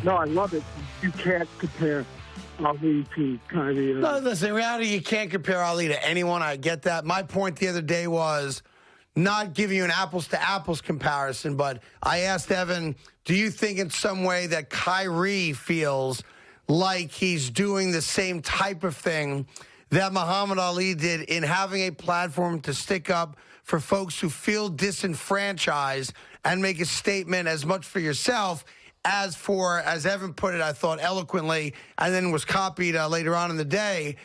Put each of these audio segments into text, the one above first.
No, I love it. You can't compare Ali to Kyrie. No, listen, in reality, you can't compare Ali to anyone. I get that. My point the other day was not giving you an apples-to-apples comparison, but I asked Evan, do you think in some way that Kyrie feels like he's doing the same type of thing that Muhammad Ali did in having a platform to stick up for folks who feel disenfranchised and make a statement as much for yourself as for, as Evan put it, I thought eloquently, and then was copied later on in the day,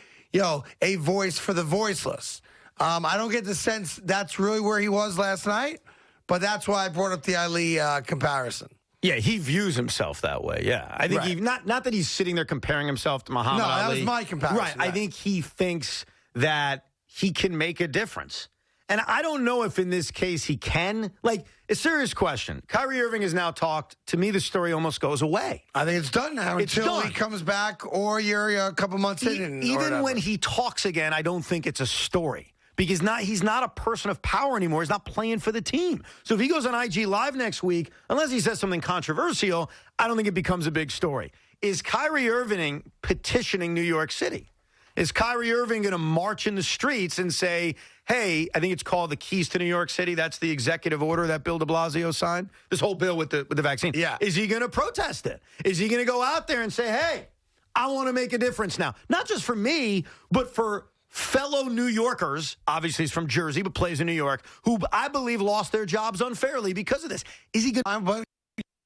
a voice for the voiceless. I don't get the sense that's really where he was last night, but that's why I brought up the Ali comparison. Yeah, he views himself that way. Yeah, I think right. not that he's sitting there comparing himself to Muhammad Ali. No, that was my comparison. Right, I think he thinks that he can make a difference. And I don't know if in this case he can. Like, a serious question. Kyrie Irving has now talked. To me, the story almost goes away. I think it's done now until he comes back or you're a couple months in. Even when he talks again, I don't think it's a story. Because he's not a person of power anymore. He's not playing for the team. So if he goes on IG Live next week, unless he says something controversial, I don't think it becomes a big story. Is Kyrie Irving petitioning New York City? Is Kyrie Irving going to march in the streets and say, hey, I think it's called the Keys to New York City. That's the executive order that Bill de Blasio signed. This whole bill with the vaccine. Yeah. Is he going to protest it? Is he going to go out there and say, hey, I want to make a difference now? Not just for me, but for fellow New Yorkers. Obviously, he's from Jersey, but plays in New York, who I believe lost their jobs unfairly because of this. Is he going to...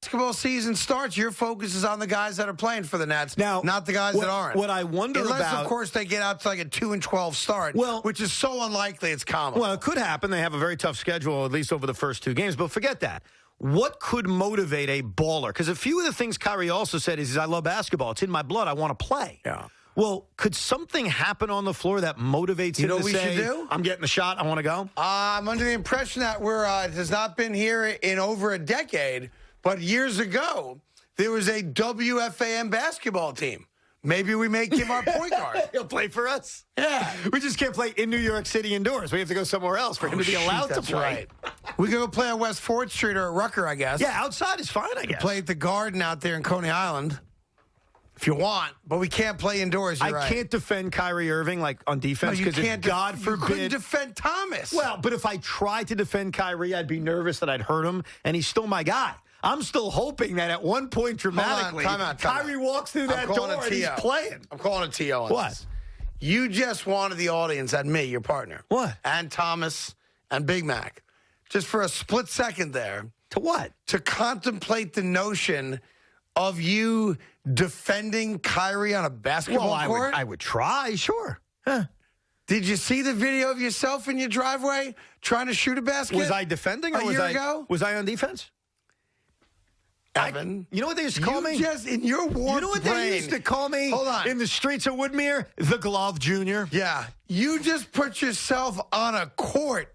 Basketball season starts, your focus is on the guys that are playing for the Nets, now, not the guys that aren't. What I wonder Unless, of course, they get out to like a 2-12 start, which is so unlikely it's common. Well, it could happen. They have a very tough schedule, at least over the first two games. But forget that. What could motivate a baller? Because a few of the things Kyrie also said is I love basketball. It's in my blood. I want to play. Yeah. Well, could something happen on the floor that motivates him to say, should do? I'm getting the shot, I want to go? I'm under the impression that it has not been here in over a decade. But years ago, there was a WFAN basketball team. Maybe we make him our point guard. He'll play for us. Yeah. We just can't play in New York City indoors. We have to go somewhere else for him to be allowed to play. Right. We can go play on West 4th Street or at Rucker, I guess. Yeah, outside is fine, I guess. Play at the Garden out there in Coney Island. If you want, but we can't play indoors. I can't defend Kyrie Irving on defense because God forbid. You couldn't defend Thomas. Well, but if I tried to defend Kyrie, I'd be nervous that I'd hurt him, and he's still my guy. I'm still hoping that at one point dramatically, Kyrie walks through that door and he's playing. I'm calling a TO on this. You just wanted the audience and me, your partner. What? And Thomas and Big Mac. Just for a split second there. To what? To contemplate the notion of you defending Kyrie on a basketball court? I would try, sure. Huh. Did you see the video of yourself in your driveway trying to shoot a basket? Was I defending or a year ago? Was I on defense? Evan, you know what they used to call me? Just in your warped You know what they used to call me? Hold on. In the streets of Woodmere? The Glove Jr. Yeah. You just put yourself on a court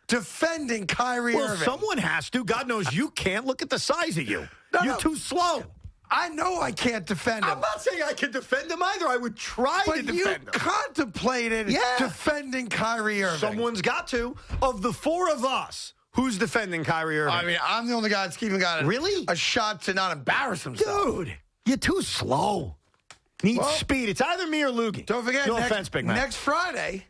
defending Kyrie Irving. Someone has to. God knows you can't. Look at the size of you. You're too slow. I know I can't defend him. I'm not saying I can defend him either. I would try to defend him. But you contemplated defending Kyrie Irving. Someone's got to. Of the four of us, who's defending Kyrie Irving? I mean, I'm the only guy that's even got a shot to not embarrass himself. Dude, you're too slow. Need speed. It's either me or Loogie. Don't forget, no offense, Big Man. Next Friday,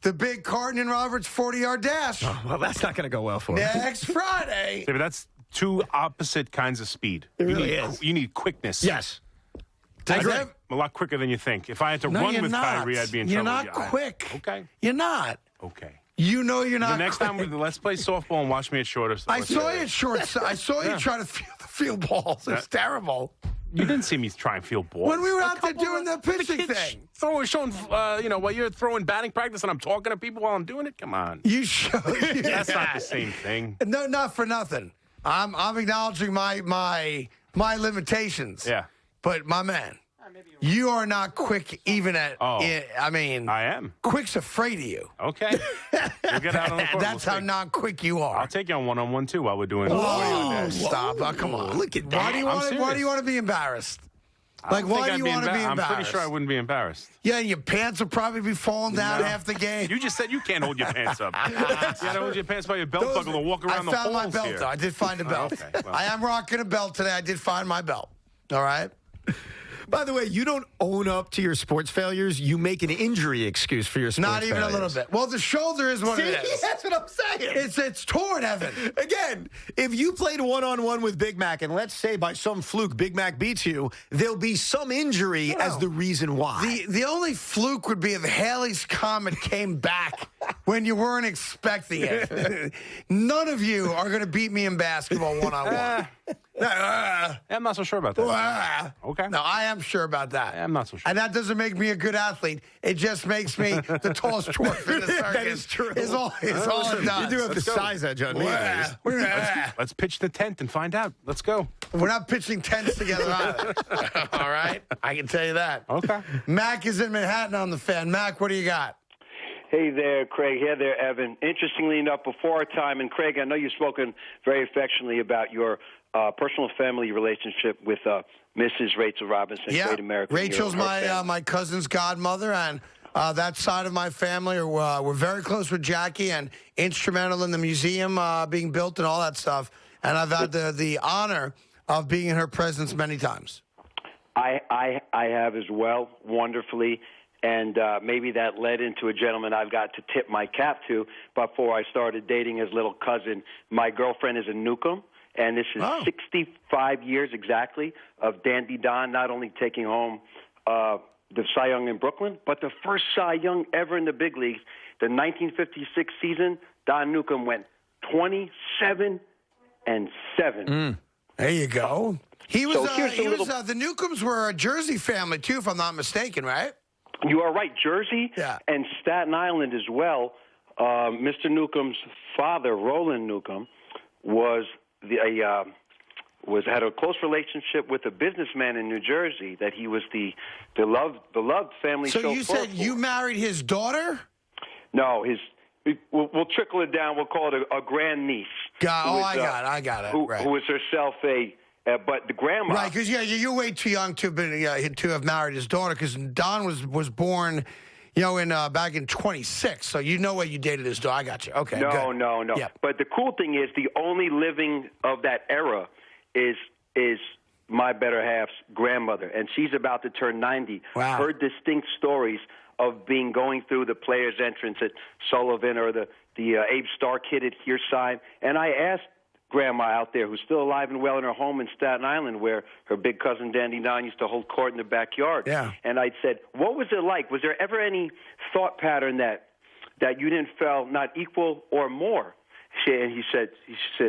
the big Carton Roberts 40-yard dash. Oh, well, that's not going to go well for him. Next Friday. Yeah, but that's two opposite kinds of speed. It really is. You need quickness. Yes. A lot quicker than you think. If I had to run with Kyrie, I'd be in trouble. You're not quick. Okay. You're not. Okay. You know you're not. The next time, let's play softball and watch me at shorter. I saw you at short. I saw you try to field balls. It's terrible. You didn't see me try and field balls. When we were out there doing the pitching thing. Showing, while you're throwing batting practice and I'm talking to people while I'm doing it? Come on. You showed. That's not the same thing. No, not for nothing. I'm acknowledging my limitations. Yeah. But, my man, you are not quick even at, I am. Quick's afraid of you. Okay. We'll get out on the court. That's how not quick you are. I'll take you on one-on-one, too, while we're doing stop. Oh, come on. Look at that. Why do you want to be embarrassed? Like, why do you want to be embarrassed? I'm pretty sure I wouldn't be embarrassed. Yeah, your pants would probably be falling down half the game. You just said you can't hold your pants up. You got to hold your pants by your belt buckle and walk around the halls. I found my belt, though. I did find a belt. Okay, well. I am rocking a belt today. I did find my belt. All right? By the way, you don't own up to your sports failures. You make an injury excuse for your sports Not even failures. a little bit. Well, the shoulder is what it is. That's what I'm saying. It's torn, Evan. Again, if you played one-on-one with Big Mac, and let's say by some fluke Big Mac beats you, there'll be some injury as the reason why. The only fluke would be if Halley's Comet came back when you weren't expecting it. None of you are going to beat me in basketball one-on-one. I'm not so sure about that. Okay. No, I am sure about that. I'm not so sure. And that doesn't make me a good athlete. It just makes me the tallest dwarf in the circus. That is true. It's all it does. You do have the size edge on me. Let's pitch the tent and find out. Let's go. We're not pitching tents together either. All right? I can tell you that. Okay. Mac is in Manhattan on the Fan. Mac, what do you got? Hey there, Craig. Hey there, Evan. Interestingly enough, before our time, and Craig, I know you've spoken very affectionately about your personal family relationship with Mrs. Rachel Robinson, Great American Hero. Rachel's my cousin's godmother, and that side of my family we're very close with Jackie and instrumental in the museum being built and all that stuff. And I've had the honor of being in her presence many times. I have as well, wonderfully. And maybe that led into a gentleman I've got to tip my cap to before I started dating his little cousin. My girlfriend is in Newcomb, and this is 65 years exactly of Dandy Don not only taking home the Cy Young in Brooklyn, but the first Cy Young ever in the big leagues. The 1956 season, Don Newcomb went 27-7. There you go. He was. So the Newcombs were a Jersey family too, if I'm not mistaken, right? You are right. Jersey and Staten Island as well. Mr. Newcomb's father, Roland Newcomb, had a close relationship with a businessman in New Jersey that he was the loved family So chauffeur you said for. you married his daughter? No, we'll trickle it down. We'll call it a grandniece. I got it. Who Right. was herself but the grandma. Right, because you're way too young to have married his daughter. Because Don was born, back in 26. So you know what you dated his daughter. I got you. Okay. No. Yeah. But the cool thing is, the only living of that era is my better half's grandmother, and she's about to turn 90. Wow. Her distinct stories of going through the players' entrance at Sullivan or the Abe Star kid at Hearside, and I asked Grandma out there, who's still alive and well in her home in Staten Island, where her big cousin Dandy Don used to hold court in the backyard. Yeah. And I said, what was it like? Was there ever any thought pattern that you didn't feel not equal or more? He said,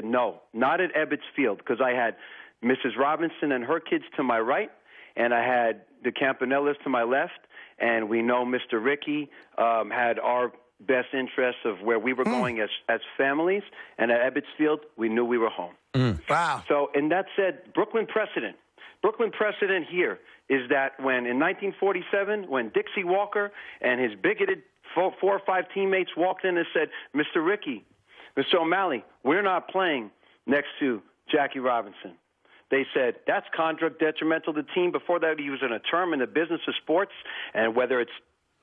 no, not at Ebbets Field, because I had Mrs. Robinson and her kids to my right, and I had the Campanellas to my left, and we know Mr. Ricky had our best interests of where we were going as families, and at Ebbets Field, we knew we were home. Wow. So, and that said, Brooklyn precedent here is that when in 1947, when Dixie Walker and his bigoted 4 or 5 teammates walked in and said, Mr. Ricky, Mr. O'Malley, we're not playing next to Jackie Robinson. They said, that's conduct detrimental to the team. Before that, he was in a term in the business of sports, and whether it's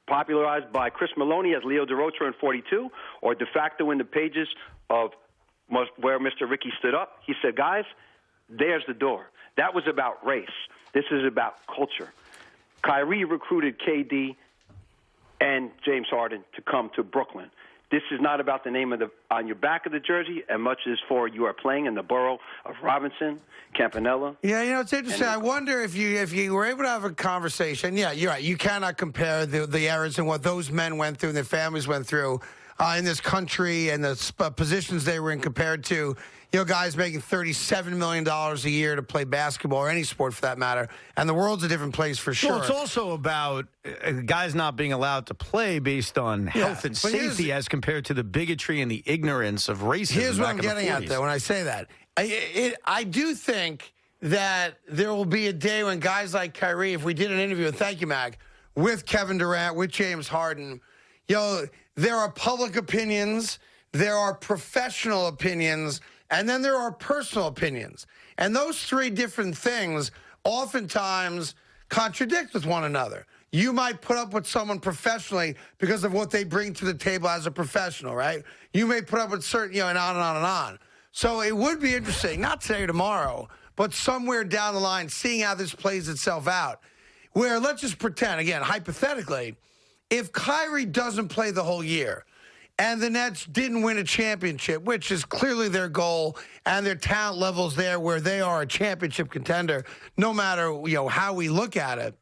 popularized by Chris Maloney as Leo DeRocher in 42, or de facto in the pages of where Mr. Ricky stood up, he said, guys, there's the door. That was about race. This is about culture. Kyrie recruited KD and James Harden to come to Brooklyn. This is not about the name on your back of the jersey, as much as for you are playing in the borough of Robinson, Campanella. Yeah, it's interesting. I wonder if you were able to have a conversation. Yeah, you're right. You cannot compare the eras and what those men went through and their families went through in this country and the positions they were in compared to, guys making $37 million a year to play basketball or any sport for that matter. And the world's a different place for sure. Well, it's also about guys not being allowed to play based on health and safety as compared to the bigotry and the ignorance of racism. Here's what I'm getting at, though, when I say that. I do think that there will be a day when guys like Kyrie, if we did an interview, and thank you, Mag, with Kevin Durant, with James Harden, there are public opinions, there are professional opinions, and then there are personal opinions. And those three different things oftentimes contradict with one another. You might put up with someone professionally because of what they bring to the table as a professional, right? You may put up with certain, and on and on and on. So it would be interesting, not today or tomorrow, but somewhere down the line, seeing how this plays itself out, where let's just pretend, again, hypothetically, if Kyrie doesn't play the whole year and the Nets didn't win a championship, which is clearly their goal, and their talent level's there where they are a championship contender, no matter how we look at it,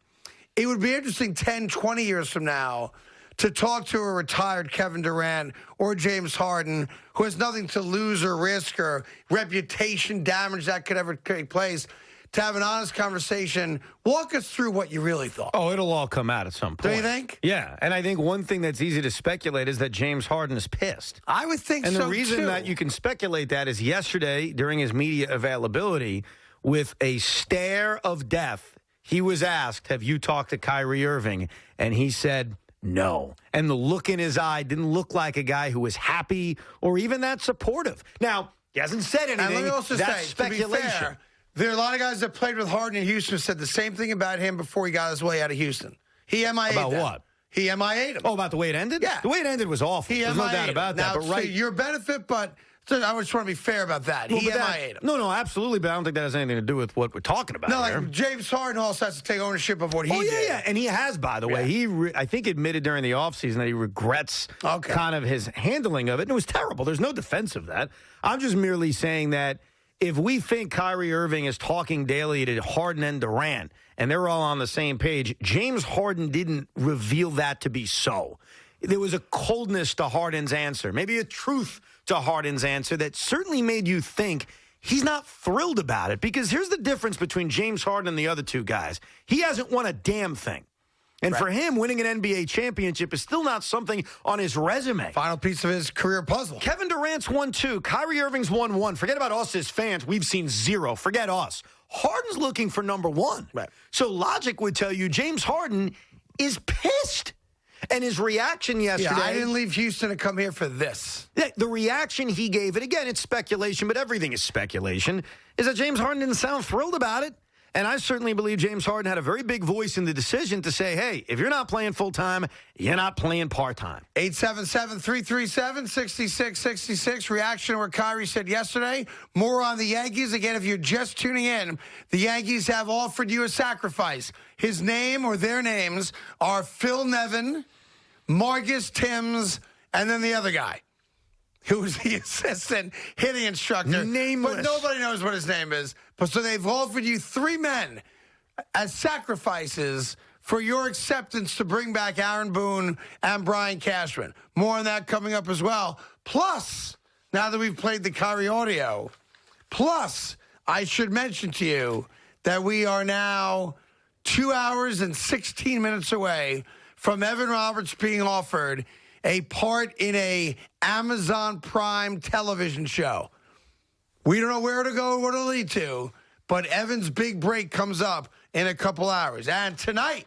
it would be interesting 10, 20 years from now to talk to a retired Kevin Durant or James Harden who has nothing to lose or risk or reputation damage that could ever take place, to have an honest conversation. Walk us through what you really thought. Oh, it'll all come out at some point. Do you think? Yeah, and I think one thing that's easy to speculate is that James Harden is pissed. I would think so, and the reason too. that you can speculate that is yesterday, during his media availability, with a stare of death, he was asked, have you talked to Kyrie Irving? And he said, no. And the look in his eye didn't look like a guy who was happy or even that supportive. Now, he hasn't said anything. And let me also that's say, speculation. to be fair, there are a lot of guys that played with Harden in Houston who said the same thing about him before he got his way out of Houston. He MIA'd About them. what? He MIA'd him. Oh, about the way it ended? Yeah. The way it ended was awful. There's no doubt about that. Now, But right. to your benefit, but I just want to be fair about that. Well, He but MIA'd him. No, absolutely, but I don't think that has anything to do with what we're talking about No, here. like James Harden also has to take ownership of what he did. Yeah, and he has, by the way. He, I think, admitted during the offseason that he regrets kind of his handling of it, and it was terrible. There's no defense of that. I'm just merely saying that if we think Kyrie Irving is talking daily to Harden and Durant, and they're all on the same page, James Harden didn't reveal that to be so. There was a coldness to Harden's answer, maybe a truth to Harden's answer that certainly made you think he's not thrilled about it. Because here's the difference between James Harden and the other two guys. He hasn't won a damn thing. And for him, winning an NBA championship is still not something on his resume. Final piece of his career puzzle. Kevin Durant's won 2. Kyrie Irving's won 1. Forget about us as fans. We've seen 0. Forget us. Harden's looking for number 1. Right. So logic would tell you James Harden is pissed. And his reaction yesterday... Yeah, I didn't leave Houston to come here for this. The reaction he gave, and again, it's speculation, but everything is speculation, is that James Harden didn't sound thrilled about it. And I certainly believe James Harden had a very big voice in the decision to say, hey, if you're not playing full-time, you're not playing part-time. 877-337-6666. Reaction to what Kyrie said yesterday. More on the Yankees. Again, if you're just tuning in, the Yankees have offered you a sacrifice. His name or their names are Phil Nevin, Marcus Timms, and then the other guy, who was the assistant hitting instructor. Nameless. But nobody knows what his name is. But so they've offered you 3 men as sacrifices for your acceptance to bring back Aaron Boone and Brian Cashman. More on that coming up as well. Plus, now that we've played the Kyrie audio, plus, I should mention to you that we are now 2 hours and 16 minutes away from Evan Roberts being offered a part in a Amazon Prime television show. We don't know where to go or what it'll lead to, but Evan's big break comes up in a couple hours. And tonight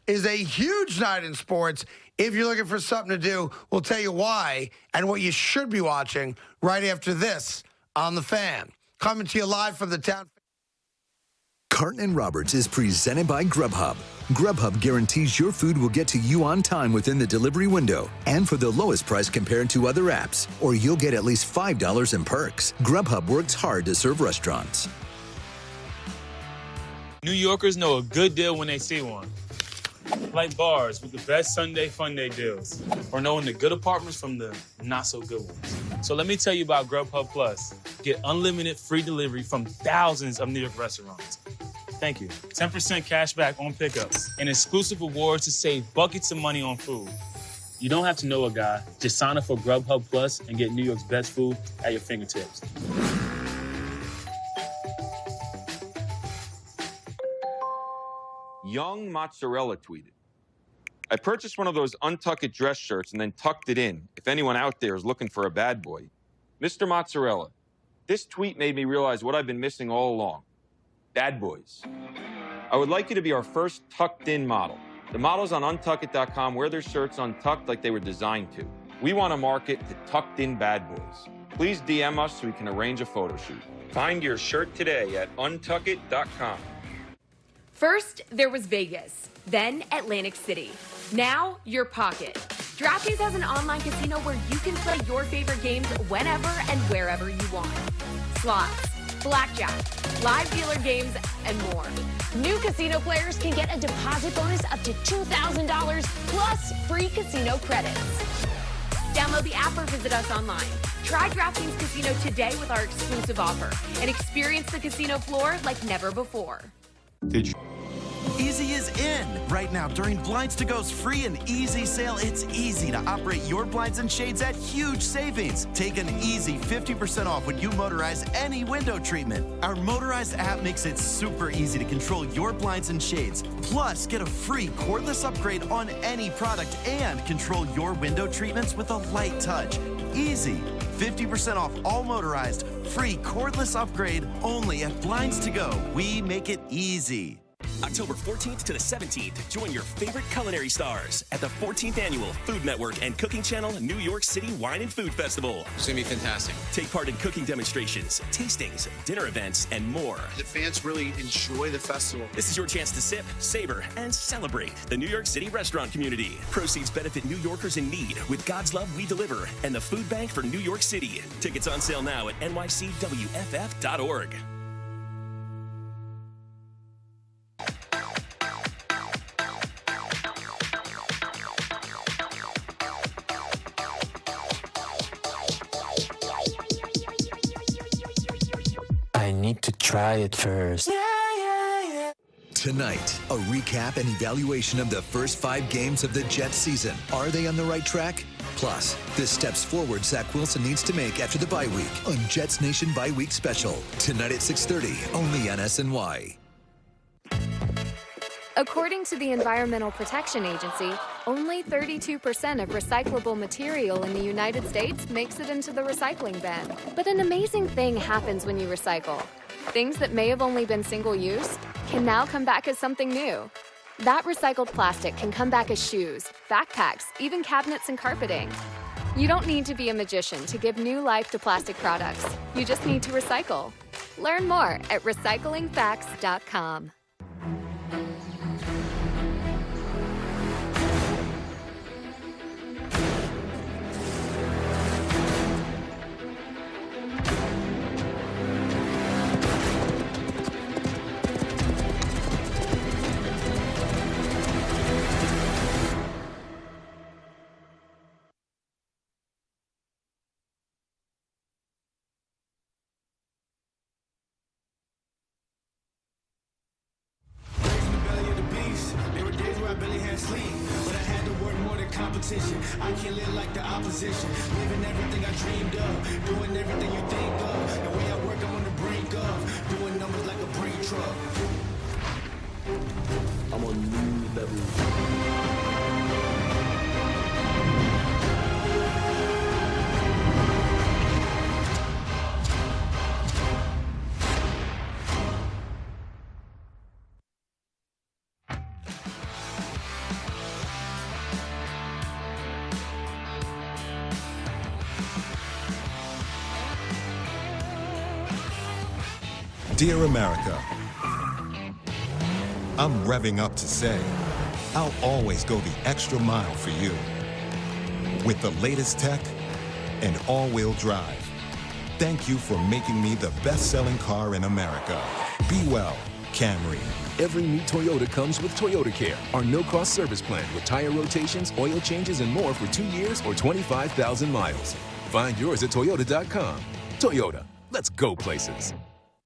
is a huge night in sports. If you're looking for something to do, we'll tell you why and what you should be watching right after this on The Fan. Coming to you live from the town. Carton Roberts is presented by Grubhub. Grubhub guarantees your food will get to you on time within the delivery window and for the lowest price compared to other apps, or you'll get at least $5 in perks. Grubhub works hard to serve restaurants. New Yorkers know a good deal when they see one. Like bars with the best Sunday fun day deals, or knowing the good apartments from the not so good ones. So let me tell you about Grubhub Plus. Get unlimited free delivery from thousands of New York restaurants. Thank you. 10% cash back on pickups and exclusive awards to save buckets of money on food. You don't have to know a guy. Just sign up for Grubhub Plus and get New York's best food at your fingertips. Young Mozzarella tweeted, I purchased one of those untucked dress shirts and then tucked it in. If anyone out there is looking for a bad boy. Mr. Mozzarella, this tweet made me realize what I've been missing all along. Bad boys. I would like you to be our first tucked-in model. The models on untuckit.com wear their shirts untucked like they were designed to. We want to market to tucked-in bad boys. Please DM us so we can arrange a photo shoot. Find your shirt today at untuckit.com. First, there was Vegas, then Atlantic City. Now, your pocket. DraftKings has an online casino where you can play your favorite games whenever and wherever you want. Slots, blackjack, live dealer games, and more. New casino players can get a deposit bonus up to $2,000 plus free casino credits. Download the app or visit us online. Try DraftKings Casino today with our exclusive offer and experience the casino floor like never before. Did you? Easy is in. Right now, during Blinds to Go's free and easy sale, it's easy to operate your blinds and shades at huge savings. Take an easy 50% off when you motorize any window treatment. Our motorized app makes it super easy to control your blinds and shades. Plus, get a free cordless upgrade on any product and control your window treatments with a light touch. Easy. 50% off all motorized. Free cordless upgrade only at Blinds to Go. We make it easy. October 14th to the 17th, join your favorite culinary stars at the 14th Annual Food Network and Cooking Channel New York City Wine and Food Festival. It's going to be fantastic. Take part in cooking demonstrations, tastings, dinner events, and more. The fans really enjoy the festival. This is your chance to sip, savor, and celebrate the New York City restaurant community. Proceeds benefit New Yorkers in need with God's Love We Deliver and the Food Bank for New York City. Tickets on sale now at nycwff.org. I need to try it first. Tonight, a recap and evaluation of the first 5 games of the Jets season. Are they on the right track? Plus, the steps forward Zach Wilson needs to make after the bye week on Jets Nation Bye Week Special. Tonight at 6:30, only on SNY. According to the Environmental Protection Agency, only 32% of recyclable material in the United States makes it into the recycling bin. But an amazing thing happens when you recycle. Things that may have only been single-use can now come back as something new. That recycled plastic can come back as shoes, backpacks, even cabinets and carpeting. You don't need to be a magician to give new life to plastic products. You just need to recycle. Learn more at recyclingfacts.com. I can't live like the opposition. Living everything I dreamed of. Doing everything you think of. The way I work, I'm on the brink of. Doing numbers like a brain truck. I'm on new level. Dear America, I'm revving up to say, I'll always go the extra mile for you. With the latest tech and all-wheel drive. Thank you for making me the best-selling car in America. Be well, Camry. Every new Toyota comes with Toyota Care, our no-cost service plan with tire rotations, oil changes, and more for 2 years or 25,000 miles. Find yours at Toyota.com. Toyota, let's go places.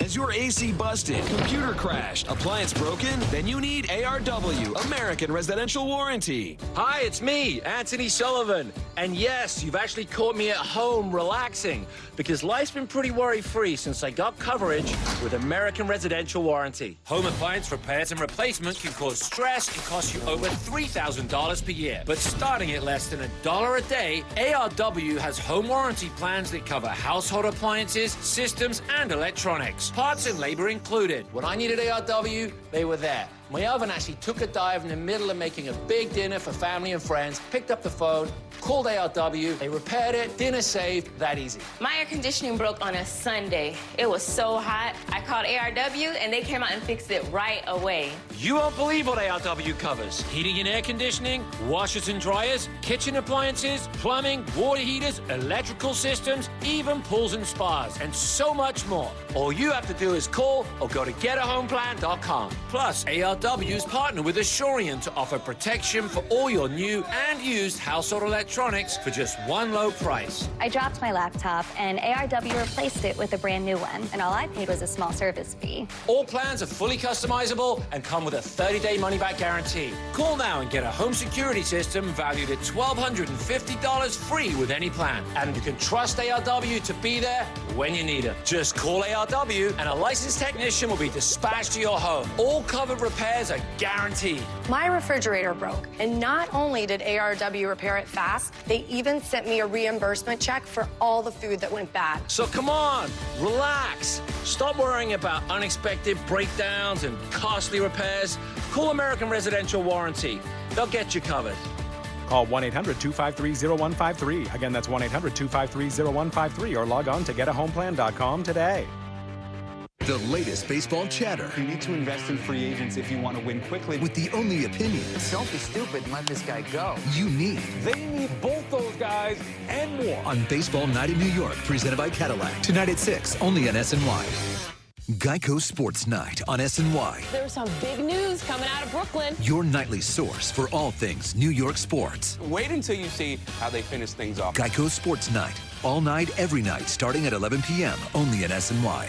Is your AC busted, computer crashed, appliance broken? Then you need ARW, American Residential Warranty. Hi, it's me, Anthony Sullivan. And yes, you've actually caught me at home relaxing because life's been pretty worry-free since I got coverage with American Residential Warranty. Home appliance repairs and replacement can cause stress and cost you over $3,000 per year. But starting at less than $1 a day, ARW has home warranty plans that cover household appliances, systems, and electronics. Parts and labor included. When I needed ARW, they were there. My oven actually took a dive in the middle of making a big dinner for family and friends, picked up the phone, called ARW, they repaired it, dinner saved, that easy. My air conditioning broke on a Sunday. It was so hot. I called ARW, and they came out and fixed it right away. You won't believe what ARW covers. Heating and air conditioning, washers and dryers, kitchen appliances, plumbing, water heaters, electrical systems, even pools and spas, and so much more. All you have to do is call or go to getahomeplan.com. Plus, ARW's partner with Assurion to offer protection for all your new and used household electronics for just one low price. I dropped my laptop, and ARW replaced it with a brand new one, and all I paid was a small service fee. All plans are fully customizable and come with a 30-day money-back guarantee. Call now and get a home security system valued at $1,250 free with any plan. And you can trust ARW to be there when you need it. Just call ARW and a licensed technician will be dispatched to your home. All covered repairs are guaranteed. My refrigerator broke, and not only did ARW repair it fast, they even sent me a reimbursement check for all the food that went bad. So come on, relax. Stop worrying about unexpected breakdowns and costly repairs. Call American Residential Warranty. They'll get you covered. Call 1-800-253-0153. Again, that's 1-800-253-0153 or log on to getahomeplan.com today. The latest baseball chatter. You need to invest in free agents if you want to win quickly. With the only opinions. Don't be stupid and let this guy go. You need. They need both those guys and more. On Baseball Night in New York, presented by Cadillac. Tonight at 6, only on SNY. Geico Sports Night on SNY. There's some big news coming out of Brooklyn. Your nightly source for all things New York sports. Wait until you see how they finish things off. Geico Sports Night. All night, every night, starting at 11 p.m. Only at SNY.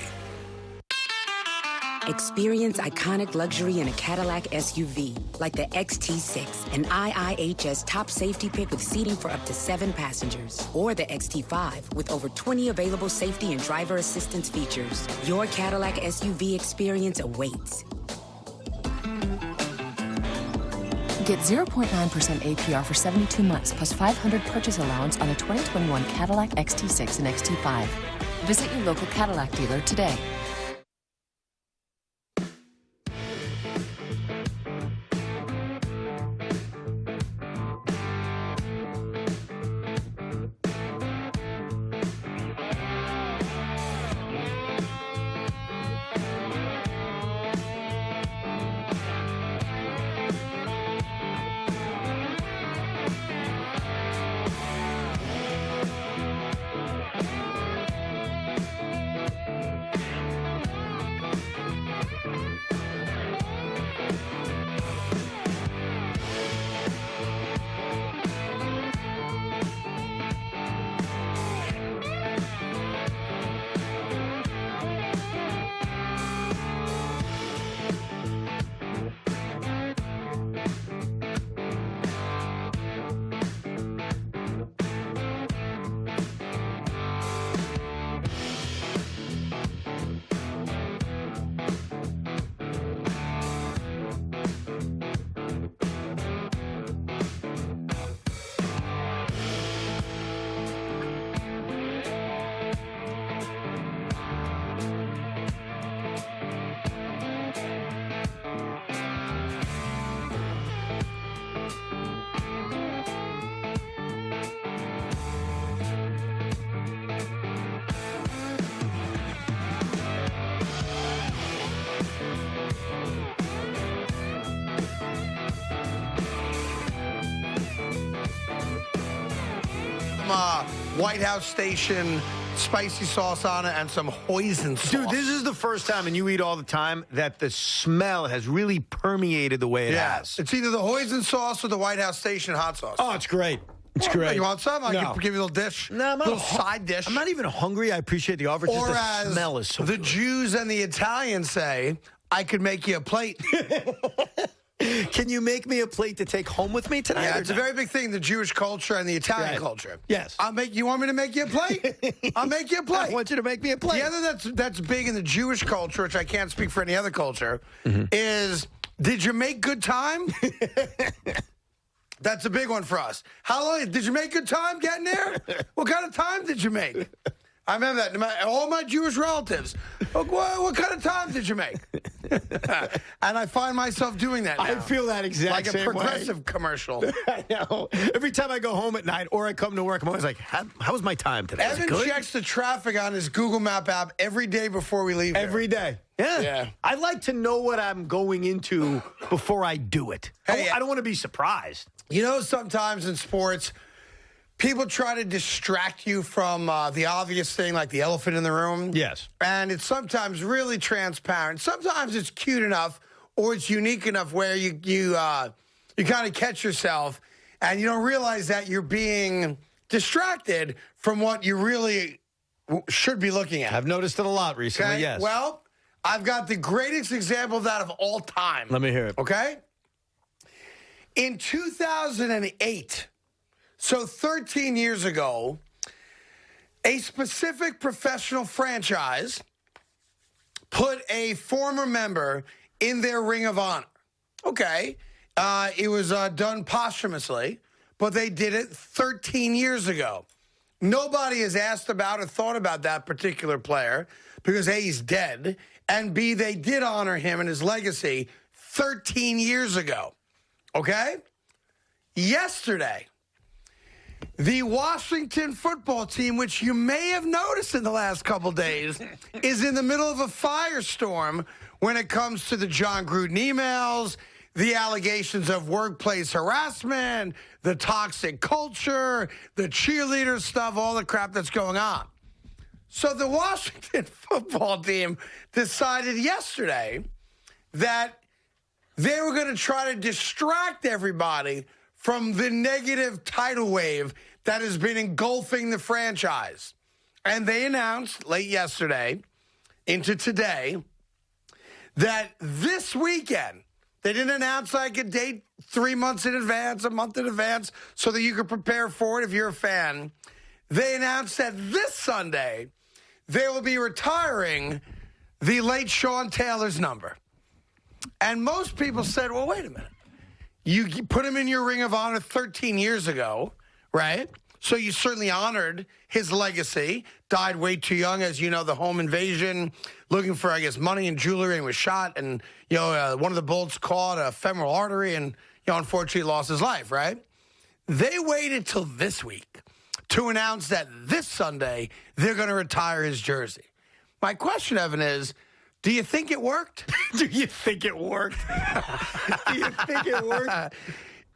Experience iconic luxury in a Cadillac SUV, like the XT6, an IIHS top safety pick with seating for up to 7 passengers. Or the XT5, with over 20 available safety and driver assistance features. Your Cadillac SUV experience awaits. Get 0.9% APR for 72 months, plus $500 purchase allowance on the 2021 Cadillac XT6 and XT5. Visit your local Cadillac dealer today. White House station, spicy sauce on it, and some hoisin sauce. Dude, this is the first time, and you eat all the time, that the smell has really permeated the way it has. It's either the hoisin sauce or the White House station hot sauce. Oh, it's great. It's great. You want some? I No. can give you a little dish. No, I'm not little side dish. I'm not even hungry. I appreciate the offer. Just Or the as smell is so the good. Jews and the Italians say, I could make you a plate. Can you make me a plate to take home with me tonight? Yeah, or it's a not? very big thing, the Jewish culture and the Italian Right. culture. Yes. You want me to make you a plate? I'll make you a plate. I want you to make me a plate. The other that's big in the Jewish culture, which I can't speak for any other culture, is did you make good time? That's a big one for us. How long did you make good time getting there? What kind of time did you make? I remember that. All my Jewish relatives. Like, what kind of time did you make? And I find myself doing that now. I feel that exact same way. Like a Progressive commercial. I know. Every time I go home at night or I come to work, I'm always like, how was my time today? Evan checks the traffic on his Google Map app every day before we leave. Every day. Yeah. I like to know what I'm going into before I do it. Hey, I don't want to be surprised. You know, sometimes in sports, people try to distract you from the obvious thing, like the elephant in the room. Yes. And it's sometimes really transparent. Sometimes it's cute enough or it's unique enough where you kind of catch yourself and you don't realize that you're being distracted from what you really should be looking at. I've noticed it a lot recently, Okay? yes. Well, I've got the greatest example of that of all time. Let me hear it. Okay? In 2008, so 13 years ago, a specific professional franchise put a former member in their Ring of Honor. Okay. It was done posthumously, but they did it 13 years ago. Nobody has asked about or thought about that particular player because A, he's dead, and B, they did honor him and his legacy 13 years ago. Okay? Yesterday, the Washington football team, which you may have noticed in the last couple days, is in the middle of a firestorm when it comes to the John Gruden emails, the allegations of workplace harassment, the toxic culture, the cheerleader stuff, all the crap that's going on. So the Washington football team decided yesterday that they were going to try to distract everybody from the negative tidal wave that has been engulfing the franchise. And they announced late yesterday into today that this weekend, they didn't announce like a date 3 months in advance, a month in advance, so that you could prepare for it if you're a fan. They announced that this Sunday, they will be retiring the late Sean Taylor's number. And most people said, well, wait a minute. You put him in your Ring of Honor 13 years ago, right? So you certainly honored his legacy. Died way too young, as you know, the home invasion, looking for, I guess, money and jewelry, and was shot. And, one of the bullets caught a femoral artery and, unfortunately lost his life, right? They waited till this week to announce that this Sunday they're going to retire his jersey. My question, Evan, is, do you think it worked? Do you think it worked? Do you think it worked?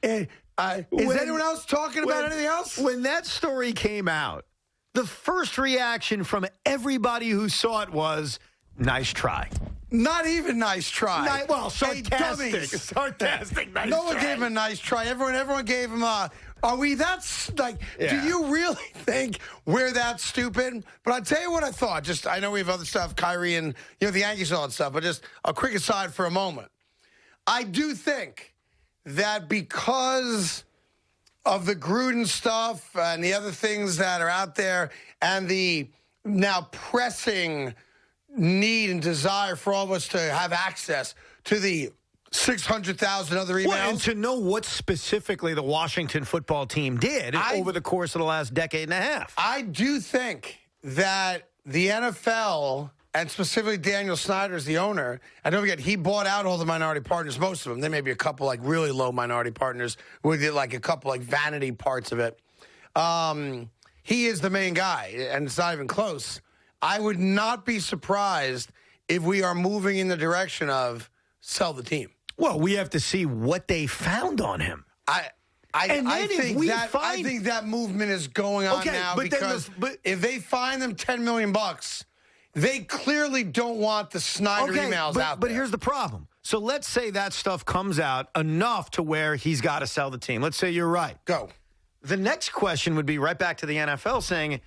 Is anyone else talking about anything else? When that story came out, the first reaction from everybody who saw it was, nice try. Not even nice try. Sarcastic. Hey, sarcastic, nice No one try. gave him a nice try. Everyone gave him a... do you really think we're that stupid? But I'll tell you what I thought. I know we have other stuff, Kyrie and, the Yankees and all that stuff, but just a quick aside for a moment. I do think that because of the Gruden stuff and the other things that are out there and the now pressing need and desire for all of us to have access to the 600,000 other emails. Well, and to know what specifically the Washington football team did over the course of the last decade and a half. I do think that the NFL, and specifically Daniel Snyder is the owner, and don't forget, he bought out all the minority partners, most of them. There may be a couple really low minority partners with a couple vanity parts of it. He is the main guy, and it's not even close. I would not be surprised if we are moving in the direction of sell the team. Well, we have to see what they found on him. I think that movement is going on now because if they find them $10 million, they clearly don't want the Snyder emails out there. But here's the problem. So let's say that stuff comes out enough to where he's got to sell the team. Let's say you're right. Go. The next question would be right back to the NFL saying,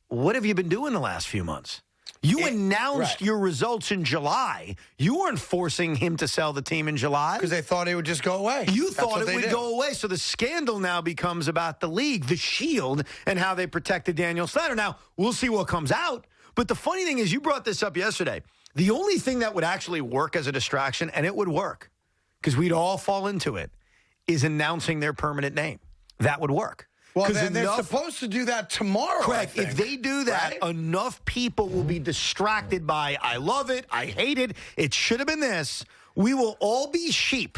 what have you been doing the last few months? You announced your results in July. You weren't forcing him to sell the team in July. Because they thought it would just go away. You thought it would go away. So the scandal now becomes about the league, the shield, and how they protected Daniel Snyder. Now, we'll see what comes out. But the funny thing is, you brought this up yesterday. The only thing that would actually work as a distraction, and it would work, because we'd all fall into it, is announcing their permanent name. That would work. Well, 'Cause they're supposed to do that tomorrow. Correct. I If think, they do that, right? enough people will be distracted by, I love it, I hate it, it should have been this. We will all be sheep,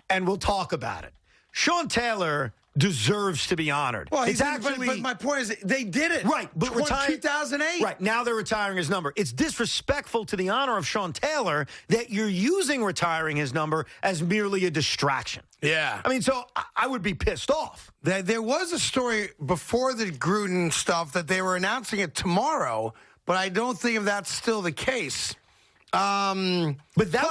and we'll talk about it. Sean Taylor deserves to be honored. Well, It's actually, but my point is, they did it. Right, but 2008. Right, now they're retiring his number. It's disrespectful to the honor of Sean Taylor that you're using retiring his number as merely a distraction. Yeah. I mean, so I would be pissed off. There was a story before the Gruden stuff that they were announcing it tomorrow, but I don't think if that's still the case. But that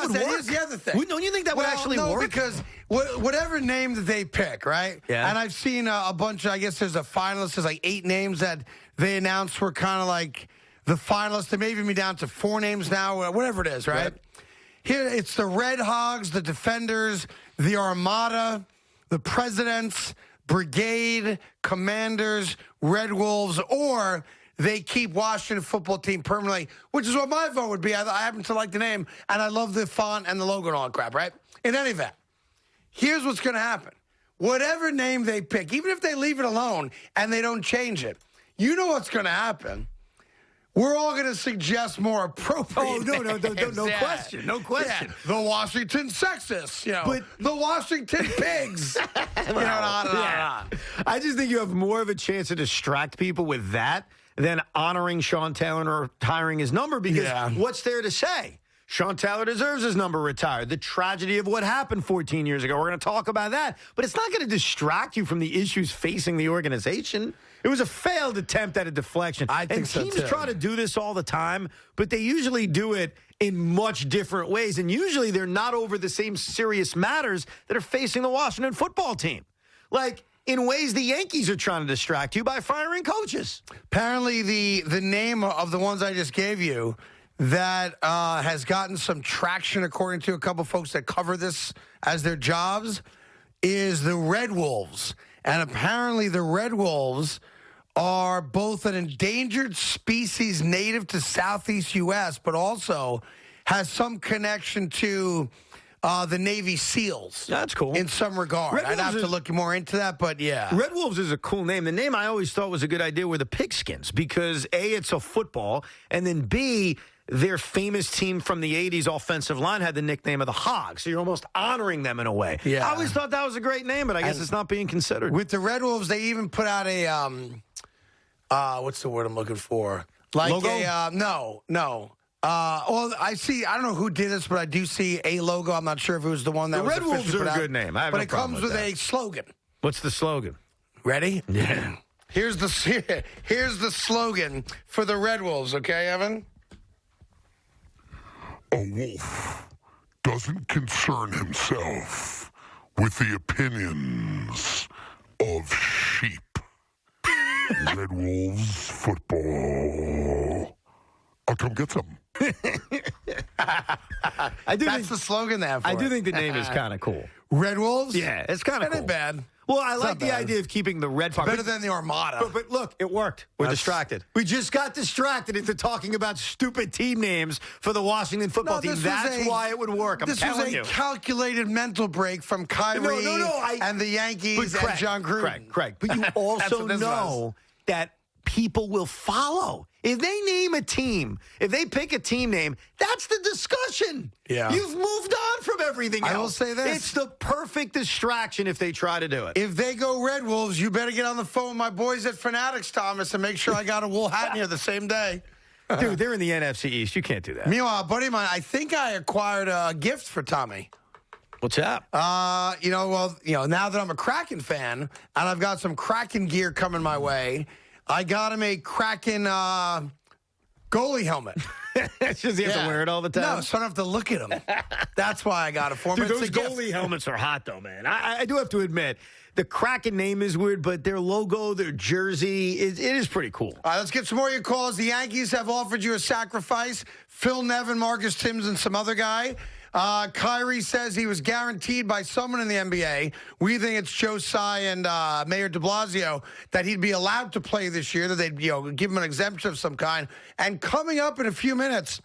would work. That is the other thing. Don't you think that would actually work? Because whatever name that they pick, right? Yeah. And I've seen a bunch of, I guess there's a finalist, there's like 8 names that they announced were kind of like the finalists. They may even be down to 4 names now, whatever it is, right? Here, it's the Red Hogs, the Defenders, the Armada, the Presidents, Brigade, Commanders, Red Wolves, or they keep Washington football team permanently, which is what my vote would be. I happen to like the name, and I love the font and the logo and all that crap, right? In any event, here's what's going to happen. Whatever name they pick, even if they leave it alone and they don't change it, you know what's going to happen. We're all going to suggest more appropriate names. No question. No question. Yeah. The Washington Sexists, but the Washington Pigs. I just think you have more of a chance to distract people with that than honoring Sean Taylor or retiring his number, because what's there to say? Sean Taylor deserves his number retired. The tragedy of what happened 14 years ago. We're going to talk about that. But it's not going to distract you from the issues facing the organization. It was a failed attempt at a deflection. I think so, teams too. try to do this all the time, but they usually do it in much different ways. And usually they're not over the same serious matters that are facing the Washington football team. Like, in ways the Yankees are trying to distract you by firing coaches. Apparently, the name of the ones I just gave you that has gotten some traction, according to a couple folks that cover this as their jobs, is the Red Wolves. And apparently the Red Wolves are both an endangered species native to Southeast U.S., but also has some connection to the Navy SEALs. That's cool. In some regard. I'd have to look more into that, but yeah. Red Wolves is a cool name. The name I always thought was a good idea were the Pigskins, because A, it's a football, and then B, their famous team from the 80s offensive line had the nickname of the Hogs. So you're almost honoring them in a way. Yeah. I always thought that was a great name, but I guess it's not being considered. With the Red Wolves, they even put out a, what's the word I'm looking for? Like logo? No. Well, I don't know who did this, but I do see a logo. I'm not sure if it was the one that The was Red Wolves officially are put a out. good name. I have but no it problem comes with with that. a slogan. What's the slogan? Ready? Yeah. Here's the slogan for the Red Wolves, okay, Evan? A wolf doesn't concern himself with the opinions of sheep. Red Wolves football. I'll come get some. That's the slogan there for I do it. think the name is kind of cool. Red Wolves? Yeah, it's kind of That cool. ain't bad. Well, I It's like not the bad. idea of keeping the red part. Better than the Armada. But look, it worked. We're distracted. We just got distracted into talking about stupid team names for the Washington football team. this was That's why it would work. I'm this telling was a you. calculated mental break from Kyrie and the Yankees and John Gruden. Craig. But you That's also what this know that people will follow. If they name a team, if they pick a team name, that's the discussion. Yeah. You've moved on from everything else. I will say this. It's the perfect distraction if they try to do it. If they go Red Wolves, you better get on the phone with my boys at Fanatics, Thomas, and make sure I got a wool hat in here the same day. Dude, they're in the NFC East. You can't do that. Meanwhile, a buddy of mine, I think I acquired a gift for Tommy. What's that? Now that I'm a Kraken fan and I've got some Kraken gear coming my way, I got him a Kraken goalie helmet. It's just you have to wear it all the time? No, so I don't have to look at him. That's why I got it for him. Dude, It's those a gift. goalie helmets are hot, though, man. I do have to admit, the Kraken name is weird, but their logo, their jersey, it is pretty cool. All right, let's get some more of your calls. The Yankees have offered you a sacrifice. Phil Nevin, Marcus Timms, and some other guy. Kyrie says he was guaranteed by someone in the NBA. We think it's Joe Tsai and Mayor de Blasio that he'd be allowed to play this year, that they'd give him an exemption of some kind. And coming up in a few minutes,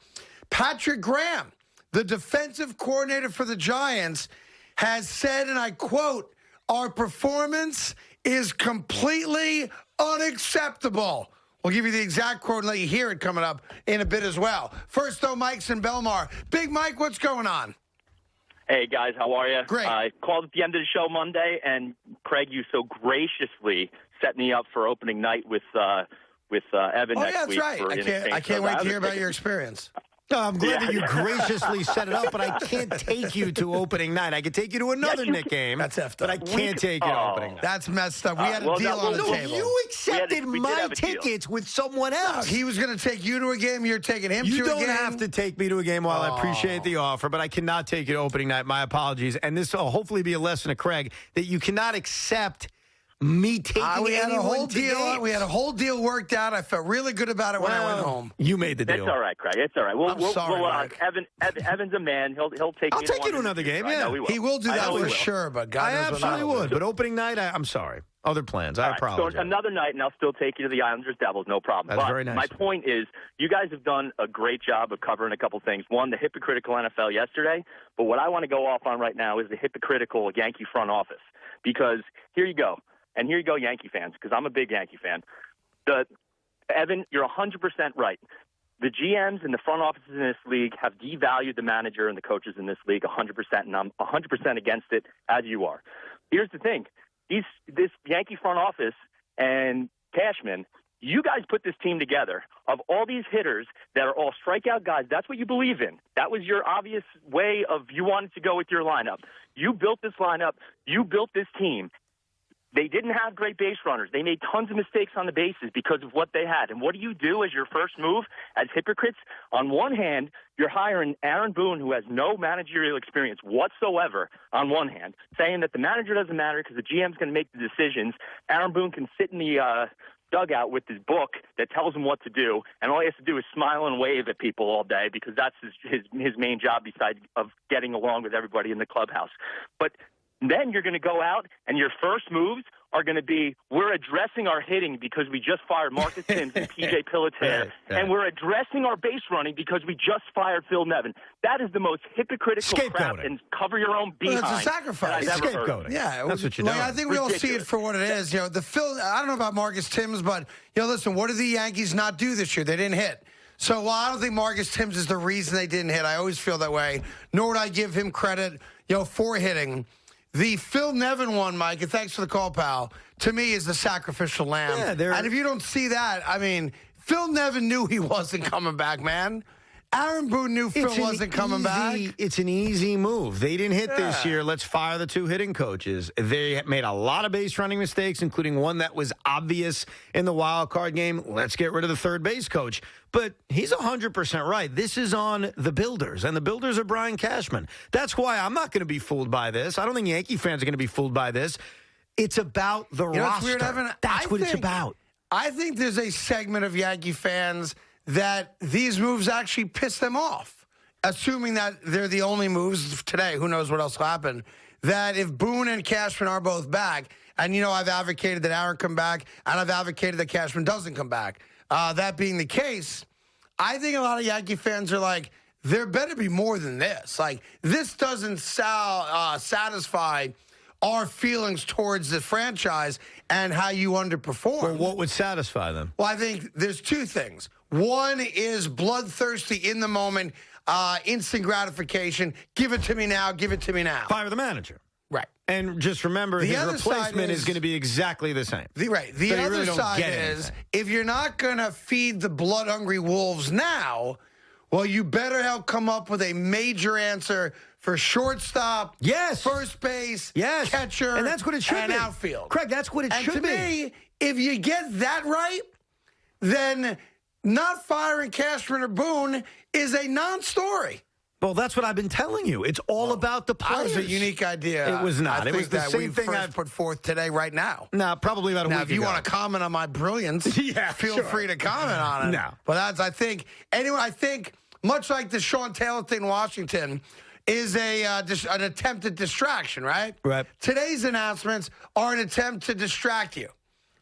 Patrick Graham, the defensive coordinator for the Giants, has said, and I quote, our performance is completely unacceptable. We'll give you the exact quote and let you hear it coming up in a bit as well. First, though, Mike's in Belmar. Big Mike, what's going on? Hey, guys, how are you? Great. I called at the end of the show Monday, and Craig, you so graciously set me up for opening night with Evan next week. That's right. I can't wait to hear about your experience. No, I'm glad that you graciously set it up, but I can't take you to opening night. I can take you to another Knick game, That's effed but up. I can't take you to opening night. That's messed up. We had a deal on the table. You accepted we did my have a deal. tickets with someone else. He was going to take you to a game. You're taking him to a You game. don't have to take me to a game. While I appreciate the offer, but I cannot take you to opening night. My apologies. And this will hopefully be a lesson to Craig that you cannot accept me taking we had a whole anyone to deal. games. We had a whole deal worked out. I felt really good about it when I went home. You made the deal. It's all right, Craig. It's all right. I'm sorry, Mike. Evan's a man. He'll take I'll me take you to one another in the game. future. I Yeah, know he will. He will do I that know he for will. sure, but God I knows what absolutely I'll would. do. But opening night, I'm sorry. Other plans. All I right, apologize. so another night, and I'll still take you to the Islanders Devils, no problem. That's but very nice. my point is, you guys have done a great job of covering a couple things. One, the hypocritical NFL yesterday, but what I want to go off on right now is the hypocritical Yankee front office. Because here you go, and here you go, Yankee fans, because I'm a big Yankee fan. Evan, you're 100% right. The GMs and the front offices in this league have devalued the manager and the coaches in this league 100%, and I'm 100% against it, as you are. Here's the thing. This Yankee front office and Cashman, you guys put this team together of all these hitters that are all strikeout guys. That's what you believe in. That was your obvious way of you wanted to go with your lineup. You built this lineup. You built this team. They didn't have great base runners. They made tons of mistakes on the bases because of what they had. And what do you do as your first move as hypocrites? On one hand, you're hiring Aaron Boone, who has no managerial experience whatsoever, on one hand, saying that the manager doesn't matter because the GM's going to make the decisions. Aaron Boone can sit in the dugout with his book that tells him what to do, and all he has to do is smile and wave at people all day because that's his main job besides of getting along with everybody in the clubhouse. But then you're going to go out, and your first moves are going to be, we're addressing our hitting because we just fired Marcus Sims and P.J. Pilletier, and we're addressing our base running because we just fired Phil Nevin. That is the most hypocritical crap and cover your own behind. Well, it's a sacrifice. that I've ever heard. Yeah, That's what you're doing. I think we all see it for what it is. You know, I don't know about Marcus Timms, but listen, what did the Yankees not do this year? They didn't hit. So while I don't think Marcus Timms is the reason they didn't hit, I always feel that way. Nor would I give him credit, for hitting. The Phil Nevin one, Mike, and thanks for the call, pal, to me is the sacrificial lamb. Yeah, and if you don't see that, I mean, Phil Nevin knew he wasn't coming back, man. Aaron Boone knew Phil wasn't coming back. It's an easy move. They didn't hit this year. Let's fire the two hitting coaches. They made a lot of base running mistakes, including one that was obvious in the wild card game. Let's get rid of the third base coach. But he's 100% right. This is on the builders, and the builders are Brian Cashman. That's why I'm not going to be fooled by this. I don't think Yankee fans are going to be fooled by this. It's about the roster. What's weird, Evan? That's what it's about. I think there's a segment of Yankee fans that these moves actually piss them off, assuming that they're the only moves today. Who knows what else will happen? That if Boone and Cashman are both back, and I've advocated that Aaron come back, and I've advocated that Cashman doesn't come back. That being the case, I think a lot of Yankee fans are like, there better be more than this. Like, this doesn't satisfy our feelings towards the franchise and how you underperform. Well, what would satisfy them? Well, I think there's two things. One is bloodthirsty in the moment, instant gratification. Give it to me now. Give it to me now. Fire the manager. Right. And just remember, his replacement is going to be exactly the same. The So other really don't side get is, anything. if you're not going to feed the blood-hungry wolves now, well, you better help come up with a major answer for shortstop, first base, catcher, and that's what it should and be. outfield. Craig, that's what it should be. And to me, if you get that right, then not firing Cashman or Boone is a non-story. Well, that's what I've been telling you. It's all about the players. That was a unique idea. It was not. I It was think the that same we thing first I've put forth today, right now. No, probably about a week Now, if you ago. want to comment on my brilliance, feel free to comment on it. No. But I think much like the Sean Taylor thing in Washington, is an attempt at distraction, right? Right. Today's announcements are an attempt to distract you.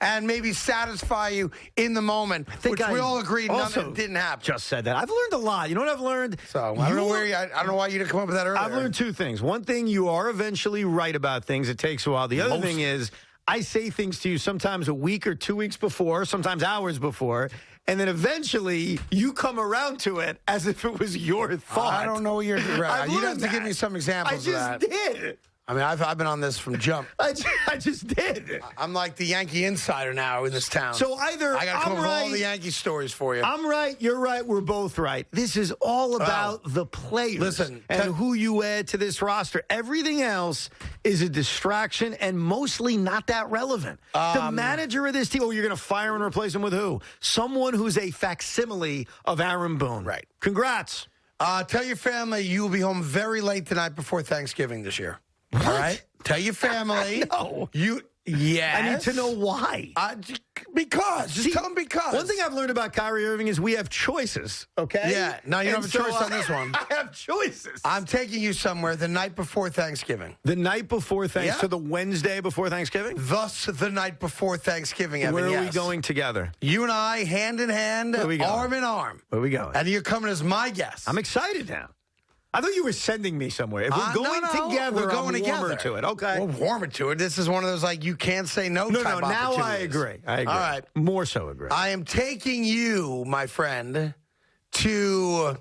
and maybe satisfy you in the moment, which we all agreed none of it didn't happen. Just said that. I've learned a lot. You know what I've learned? So I don't know I don't know why you didn't come up with that earlier. I've learned two things. One thing, you are eventually right about things. It takes a while. The other thing is, I say things to you sometimes a week or 2 weeks before, sometimes hours before, and then eventually you come around to it as if it was your thought. I don't know what you're right. You'd have to give me some examples of that. I just did. I mean, I've been on this from jump. I just did. I'm like the Yankee insider now in this town. So either I got to come I'm up with right, all the Yankee stories for you. I'm right, you're right, we're both right. This is all about the players and who you add to this roster. Everything else is a distraction and mostly not that relevant. The manager of this team, you're going to fire and replace him with who? Someone who's a facsimile of Aaron Boone. Right. Congrats. Tell your family you will be home very late tonight before Thanksgiving this year. What? All right? Tell your family. No. Yes. I need to know why. Just tell them because. One thing I've learned about Kyrie Irving is we have choices, okay? Yeah. No, you don't have a choice on this one. I have choices. I'm taking you somewhere the night before Thanksgiving. The night before Thanksgiving? So the Wednesday before Thanksgiving? Thus, the night before Thanksgiving, Evan. Where are we going together? You and I, hand in hand, arm in arm. Where are we going? And you're coming as my guest. I'm excited now. I thought you were sending me somewhere. If we're going together, we're going I'm warmer together. to it. Okay. We're warmer to it. This is one of those, like, you can't say no type No, now I opportunities. agree. I agree. All right. More so agree. I am taking you, my friend, to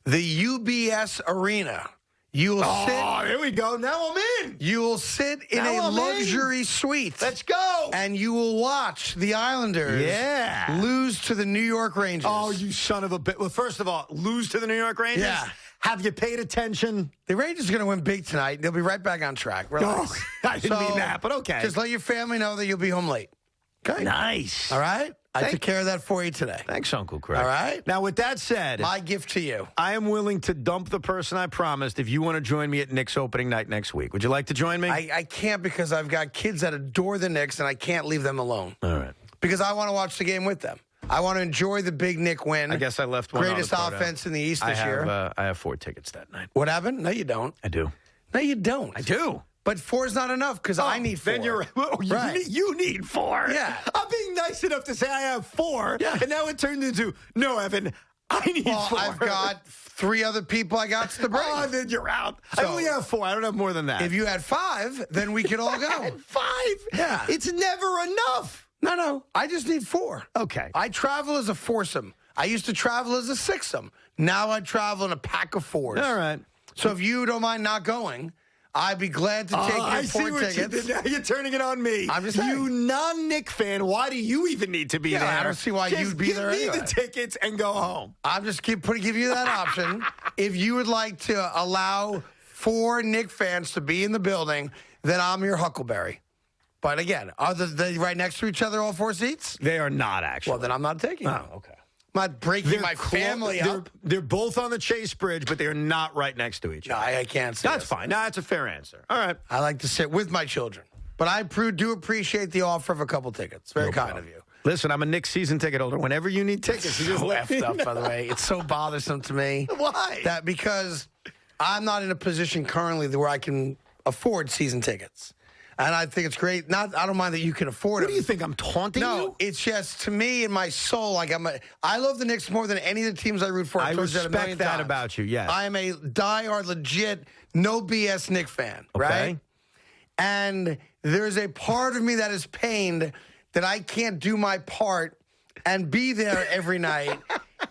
the UBS Arena. You will sit. Oh, here we go. Now I'm in. You will sit in a luxury suite. Let's go. And you will watch the Islanders lose to the New York Rangers. Oh, you son of a bitch. Well, first of all, lose to the New York Rangers? Yeah. Have you paid attention? The Rangers are going to win big tonight. They'll be right back on track. Relax. Oh, I didn't mean that, but okay. Just let your family know that you'll be home late. Okay? Nice. All right? I took care of that for you today. Thanks, Uncle Craig. All right? Now, with that said, my gift to you. I am willing to dump the person I promised if you want to join me at Knicks opening night next week. Would you like to join me? I can't because I've got kids that adore the Knicks, and I can't leave them alone. All right. Because I want to watch the game with them. I want to enjoy the big Knick win. I guess I left one Greatest other part offense out. in the East this year. I have 4 tickets that night. What happened? No, you don't. I do. No, you don't. I do. But 4 is not enough because I need 4. Then you're right. You need 4. Yeah. I'm being nice enough to say I have 4. Yeah. And now it turned into, no, Evan, I need 4. I've got 3 other people I got to bring. Oh, then you're out. So, I only have 4. I don't have more than that. If you had 5, then we could all go. 5? Yeah. It's never enough. No. I just need 4. Okay. I travel as a foursome. I used to travel as a sixsome. Now I travel in a pack of 4s. All right. So if you don't mind not going, I'd be glad to take your 4 tickets. Now you're turning it on me. I'm just saying. You non-Knick fan, why do you even need to be there? I don't see why you'd be there Give me anyway. the tickets and go home. I'm just give you that option. If you would like to allow 4 Knick fans to be in the building, then I'm your Huckleberry. But again, are they right next to each other, all 4 seats? They are not, actually. Well, then I'm not taking them. Oh, okay. I'm not breaking my family up. They're both on the Chase Bridge, but they're not right next to each other. No, I can't say That's fine. No, that's a fair answer. All right. I like to sit with my children. But I do appreciate the offer of a couple tickets. Very kind of you. Listen, I'm a Knicks season ticket holder. Whenever you need tickets, you just so let me effed up, know. by the way. It's so bothersome to me. Why? That because I'm not in a position currently where I can afford season tickets. And I think it's great. I don't mind that you can afford it. What do you think? I'm taunting you? No, it's just, to me, in my soul, like I love the Knicks more than any of the teams I root for. I I've told you respect a million that times. about you, yes. I am a diehard, legit, no BS Knick fan, right? And there's a part of me that is pained that I can't do my part and be there every night.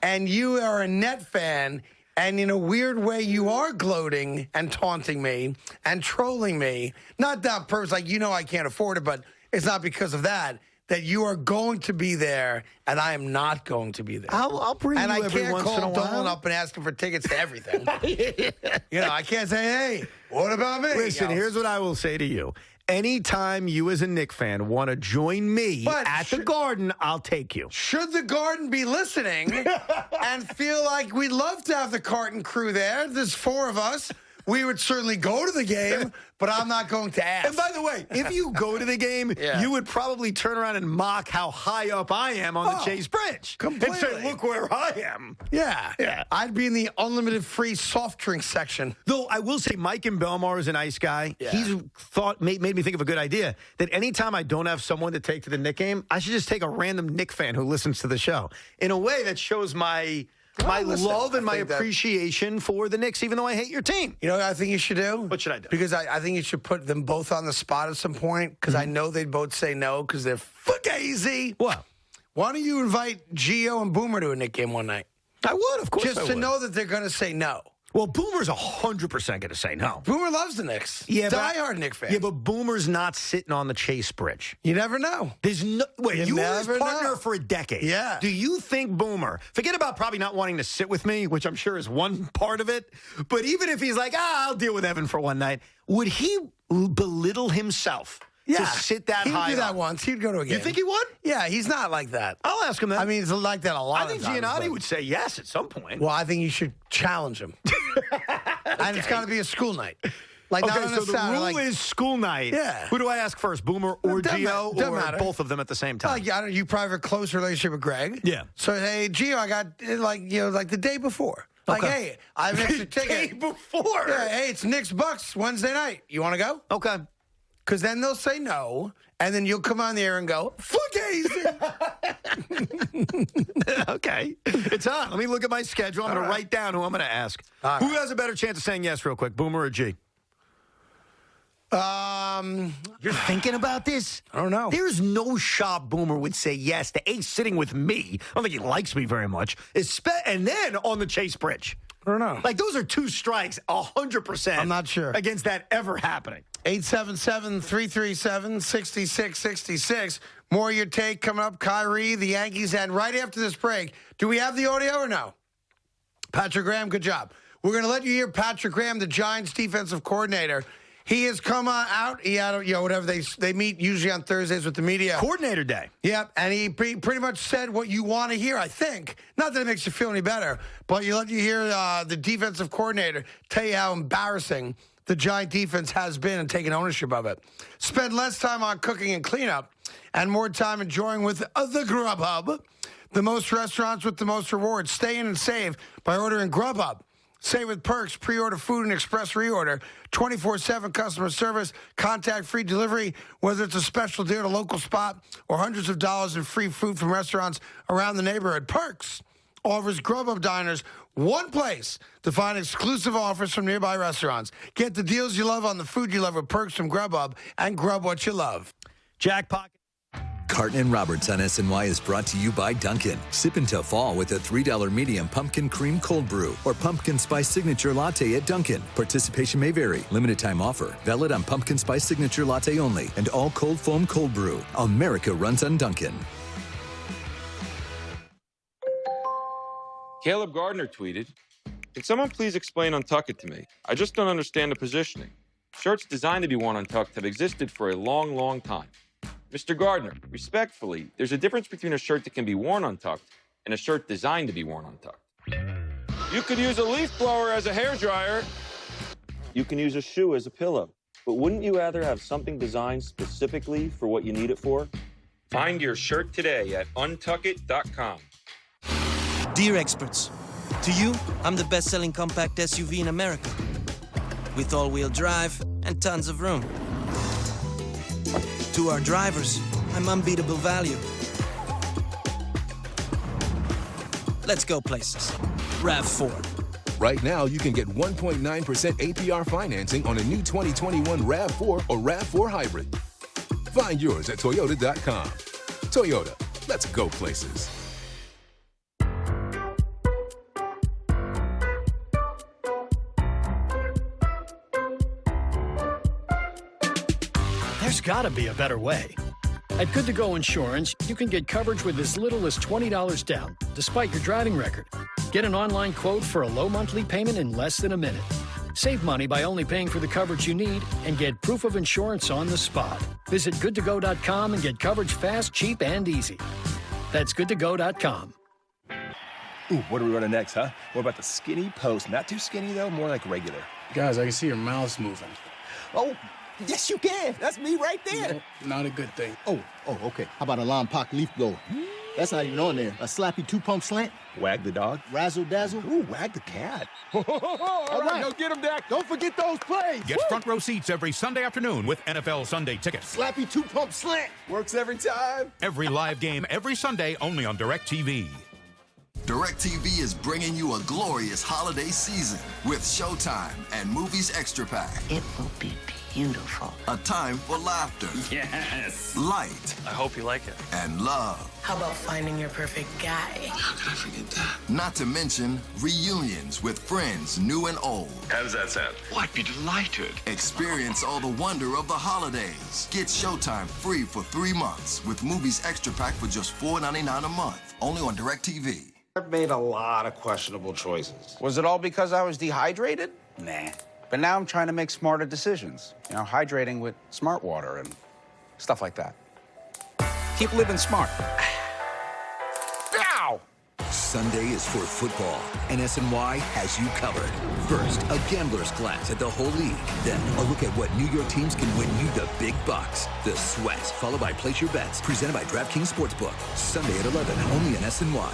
And you are a Net fan. And in a weird way, you are gloating and taunting me and trolling me. Not that purpose, like, I can't afford it, but it's not because of that you are going to be there, and I am not going to be there. I'll bring and you I every can't once in a call while. Dolan up and ask him for tickets to everything. I can't say, hey, what about me? Listen, here's what I will say to you. Anytime you as a Knick fan want to join me at the Garden, I'll take you. Should the Garden be listening and feel like we'd love to have the Carton crew there, there's 4 of us, we would certainly go to the game, but I'm not going to ask. And by the way, if you go to the game, you would probably turn around and mock how high up I am on the Chase Bridge. Completely. And say, look where I am. Yeah. I'd be in the unlimited free soft drink section. Though I will say Mike in Belmar is a nice guy. Yeah. He's made me think of a good idea that anytime I don't have someone to take to the Knick game, I should just take a random Knick fan who listens to the show. In a way that shows my love and my appreciation for the Knicks, even though I hate your team. You know what I think you should do? What should I do? Because I think you should put them both on the spot at some point, because I know they'd both say no because they're fugazi. What? Why don't you invite Gio and Boomer to a Knick game one night? I would, of course Just I to would. know that they're going to say no. Well, Boomer's 100% going to say no. Boomer loves the Knicks. Yeah, diehard Knicks fan. Yeah, but Boomer's not sitting on the Chase Bridge. You never know. There's no wait. You were his never partner know. for a decade. Yeah. Do you think Boomer? Forget about probably not wanting to sit with me, which I'm sure is one part of it. But even if he's like, I'll deal with Evan for one night, would he belittle himself? Yeah, to sit that he'd high do that up? once. He'd go to a game. You think he would? Yeah, he's not like that. I'll ask him that. I mean, he's like that a lot. I think of times, Giannotti but- would say yes at some point. Well, I think you should challenge him, and it's got to be a school night. Like not Okay, on so a the Saturday, rule like, is school night. Yeah. Who do I ask first, Boomer or Doesn't Gio, doesn't or matter. both of them at the same time? Like, I don't, you probably have a close relationship with Greg. Yeah. So hey, Gio, I got like the day before. Like, Okay. hey, I have an extra The day ticket. before. Yeah, hey, it's Knicks Bucks Wednesday night. You want to go? Okay. Because then they'll say no, and then you'll come on the air and go, fugazi. Okay. It's on. Let me look at my schedule. I'm going to write down who I'm going to ask. All Who right. has a better chance of saying yes real quick, Boomer or G? You're thinking about this? I don't know. There's no shot Boomer would say yes to A, sitting with me. I don't think he likes me very much. And then on the Chase Bridge. I don't know. Like, those are two strikes, 100%. I'm not sure. Against that ever happening. 877-337-6666. More of your take coming up. Kyrie, the Yankees, and right after this break, do we have the audio or no? Patrick Graham, good job. We're going to let you hear Patrick Graham, the Giants defensive coordinator. He has come out. He had, whatever they meet usually on Thursdays with the media. Coordinator day. Yep, and he pretty much said what you want to hear, I think. Not that it makes you feel any better, but you let you hear the defensive coordinator tell you how embarrassing the Giant defense has been and taking ownership of it. Spend less time on cooking and cleanup and more time enjoying with the Grubhub. The most restaurants with the most rewards. Stay in and save by ordering Grubhub. Save with perks, pre-order food and express reorder, 24/7 customer service, contact-free delivery, whether it's a special deal at a local spot or hundreds of dollars in free food from restaurants around the neighborhood. Perks offers Grubhub diners one place to find exclusive offers from nearby restaurants. Get the deals you love on the food you love with perks from Grubhub and grub what you love. Jackpot. Carton Roberts on SNY is brought to you by Dunkin'. Sip until fall with a $3 medium pumpkin cream cold brew or pumpkin spice signature latte at Dunkin'. Participation may vary. Limited time offer. Valid on pumpkin spice signature latte only and all cold foam cold brew. America runs on Dunkin'. Caleb Gardner tweeted, "Can someone please explain Untuck It to me? I just don't understand the positioning. Shirts designed to be worn untucked have existed for a long, long time. Mr. Gardner, respectfully, there's a difference between a shirt that can be worn untucked and a shirt designed to be worn untucked. You could use a leaf blower as a hairdryer. You can use a shoe as a pillow. But wouldn't you rather have something designed specifically for what you need it for? Find your shirt today at untuckit.com. Dear experts, to you, I'm the best-selling compact SUV in America. With all-wheel drive and tons of room. To our drivers, I'm unbeatable value. Let's go places. RAV4. Right now, you can get 1.9% APR financing on a new 2021 RAV4 or RAV4 Hybrid. Find yours at Toyota.com. Toyota, let's go places. There's got to be a better way. At Good To Go Insurance, you can get coverage with as little as $20 down, despite your driving record. Get an online quote for a low monthly payment in less than a minute. Save money by only paying for the coverage you need and get proof of insurance on the spot. Visit goodtogo.com and get coverage fast, cheap, and easy. That's goodtogo.com. Ooh, what are we running next, huh? What about the skinny post? Not too skinny, though, more like regular. Guys, I can see your mouth's moving. Oh, yes, you can. That's me right there. No, not a good thing. Oh, okay. How about a Lompoc leaf blower? That's not even on there. A slappy two-pump slant? Wag the dog. Razzle-dazzle? Ooh, wag the cat. All right, go get him, Dak. Don't forget those plays. Get front row seats every Sunday afternoon with NFL Sunday Tickets. Slappy two-pump slant. Works every time. Every live game, every Sunday, only on DirecTV. DirecTV is bringing you a glorious holiday season with Showtime and Movies Extra Pack. It will be beautiful. A time for laughter. Yes. Light. I hope you like it. And love. How about finding your perfect guy? How could I forget that? Not to mention reunions with friends new and old. How does that sound? Oh, I'd be delighted. Experience all the wonder of the holidays. Get Showtime free for 3 months with Movies Extra Pack for just $4.99 a month. Only on DirecTV. I've made a lot of questionable choices. Was it all because I was dehydrated? Nah. But now I'm trying to make smarter decisions. You know, hydrating with smart water and stuff like that. Keep living smart. Ow! Sunday is for football, and SNY has you covered. First, a gambler's glance at the whole league. Then, a look at what New York teams can win you the big bucks. The Sweat, followed by Place Your Bets, presented by DraftKings Sportsbook. Sunday at 11, only on SNY.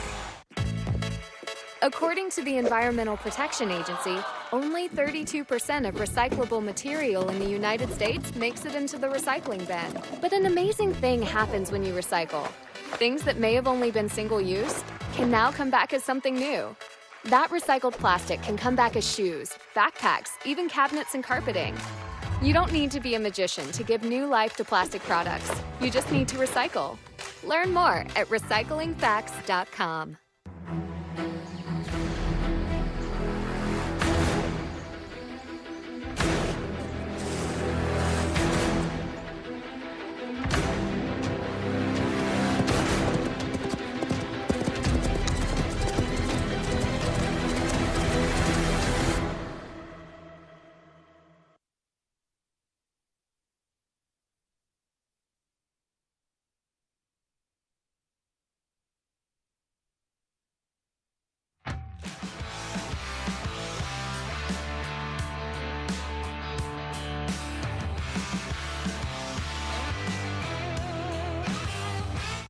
According to the Environmental Protection Agency, only 32% of recyclable material in the United States makes it into the recycling bin. But an amazing thing happens when you recycle. Things that may have only been single-use can now come back as something new. That recycled plastic can come back as shoes, backpacks, even cabinets and carpeting. You don't need to be a magician to give new life to plastic products. You just need to recycle. Learn more at recyclingfacts.com.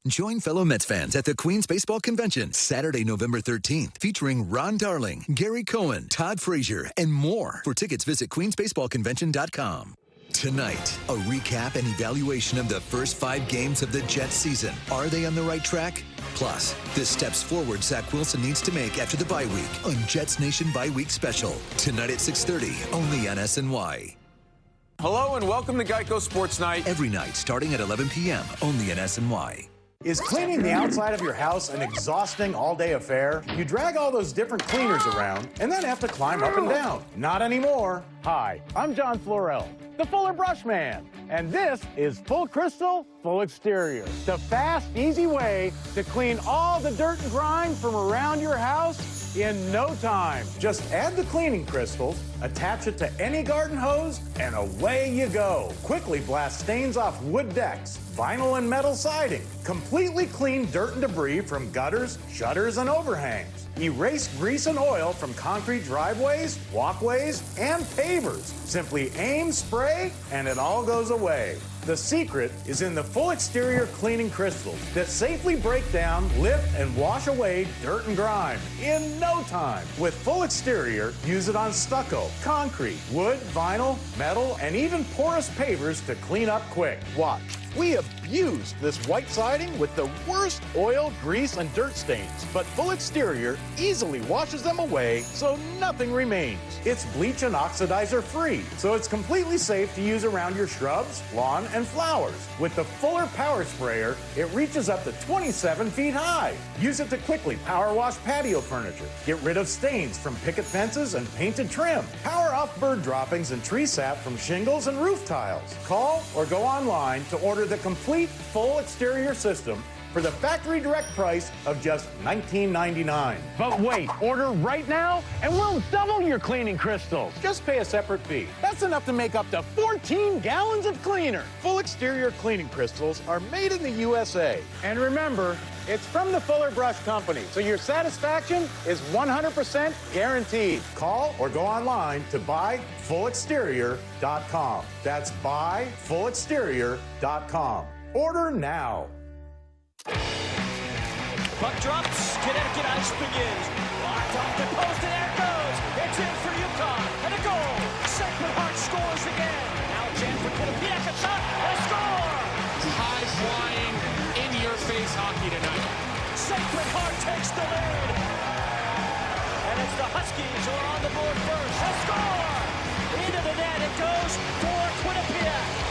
Join fellow Mets fans at the Queens Baseball Convention Saturday, November 13th, featuring Ron Darling, Gary Cohen, Todd Frazier, and more. For tickets, visit queensbaseballconvention.com. Tonight, a recap and evaluation of the first 5 games of the Jets season. Are they on the right track? Plus, the steps forward Zach Wilson needs to make after the bye week on Jets Nation Bye Week Special. Tonight at 6:30, only on SNY. Hello and welcome to Geico Sports Night. Every night, starting at 11 p.m., only on SNY. Is cleaning the outside of your house an exhausting all-day affair? You drag all those different cleaners around and then have to climb up and down. Not anymore. Hi, I'm John Florell, the Fuller Brush Man, and this is Full Crystal Full Exterior, the fast, easy way to clean all the dirt and grime from around your house in no time. Just add the cleaning crystals, attach it to any garden hose, and away you go. Quickly blast stains off wood decks, vinyl and metal siding. Completely clean dirt and debris from gutters, shutters, and overhangs. Erase grease and oil from concrete driveways, walkways, and pavers. Simply aim, spray, and it all goes away. The secret is in the full exterior cleaning crystals that safely break down, lift, and wash away dirt and grime in no time. With full exterior, use it on stucco, concrete, wood, vinyl, metal, and even porous pavers to clean up quick. Watch. We abused this white siding with the worst oil, grease, and dirt stains, but full exterior easily washes them away so nothing remains. It's bleach and oxidizer free, so it's completely safe to use around your shrubs, lawn, and flowers. With the Fuller Power Sprayer, it reaches up to 27 feet high. Use it to quickly power wash patio furniture, get rid of stains from picket fences and painted trim, power off bird droppings and tree sap from shingles and roof tiles. Call or go online to order the complete full exterior system for the factory direct price of just $19.99. But wait, order right now and we'll double your cleaning crystals. Just pay a separate fee. That's enough to make up to 14 gallons of cleaner. Full exterior cleaning crystals are made in the USA. And remember, it's from the Fuller Brush Company, so your satisfaction is 100% guaranteed. Call or go online to buyfullexterior.com. That's buyfullexterior.com. Order now. Puck drops, Connecticut ice begins. Locked off the post, and there it goes. It's in for UConn, and a goal. Sacred Heart scores again. Now a chance for Quinnipiac, a shot, and a score. High-flying, in-your-face hockey tonight. Sacred Heart takes the lead. And it's the Huskies who are on the board first. A score! Into the net it goes for Quinnipiac.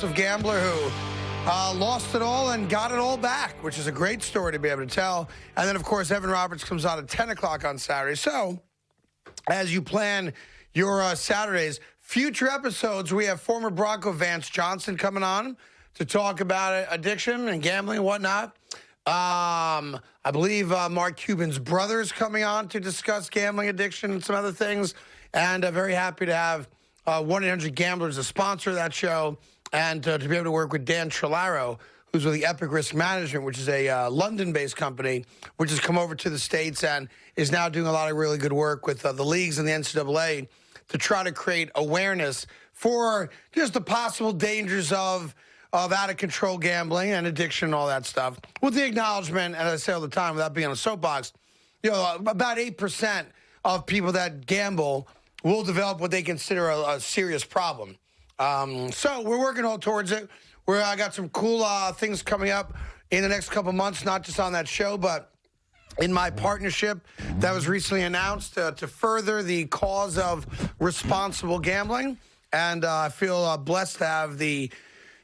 Of gambler who lost it all and got it all back, which is a great story to be able to tell. And then, of course, Evan Roberts comes out at 10 o'clock on Saturday. So, as you plan your Saturdays, future episodes, we have former Bronco Vance Johnson coming on to talk about addiction and gambling and whatnot. I believe Mark Cuban's brother is coming on to discuss gambling addiction and some other things. And very happy to have 1-800-GAMBLERS, a sponsor of that show. And to be able to work with Dan Trillaro, who's with the Epic Risk Management, which is a London-based company, which has come over to the States and is now doing a lot of really good work with the leagues and the NCAA to try to create awareness for just the possible dangers of out-of-control gambling and addiction and all that stuff. With the acknowledgement, and I say all the time without being on a soapbox, about 8% of people that gamble will develop what they consider a serious problem. So we're working all towards it. I got some cool things coming up in the next couple months, not just on that show, but in my partnership that was recently announced to further the cause of responsible gambling. And I feel blessed to have the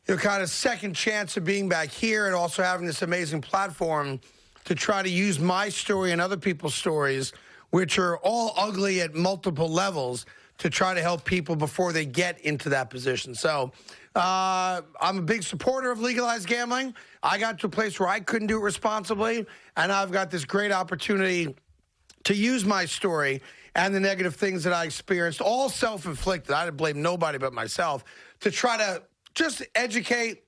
kind of second chance of being back here and also having this amazing platform to try to use my story and other people's stories, which are all ugly at multiple levels, to try to help people before they get into that position. So I'm a big supporter of legalized gambling. I got to a place where I couldn't do it responsibly, and I've got this great opportunity to use my story and the negative things that I experienced, all self-inflicted. I didn't blame nobody but myself, to try to just educate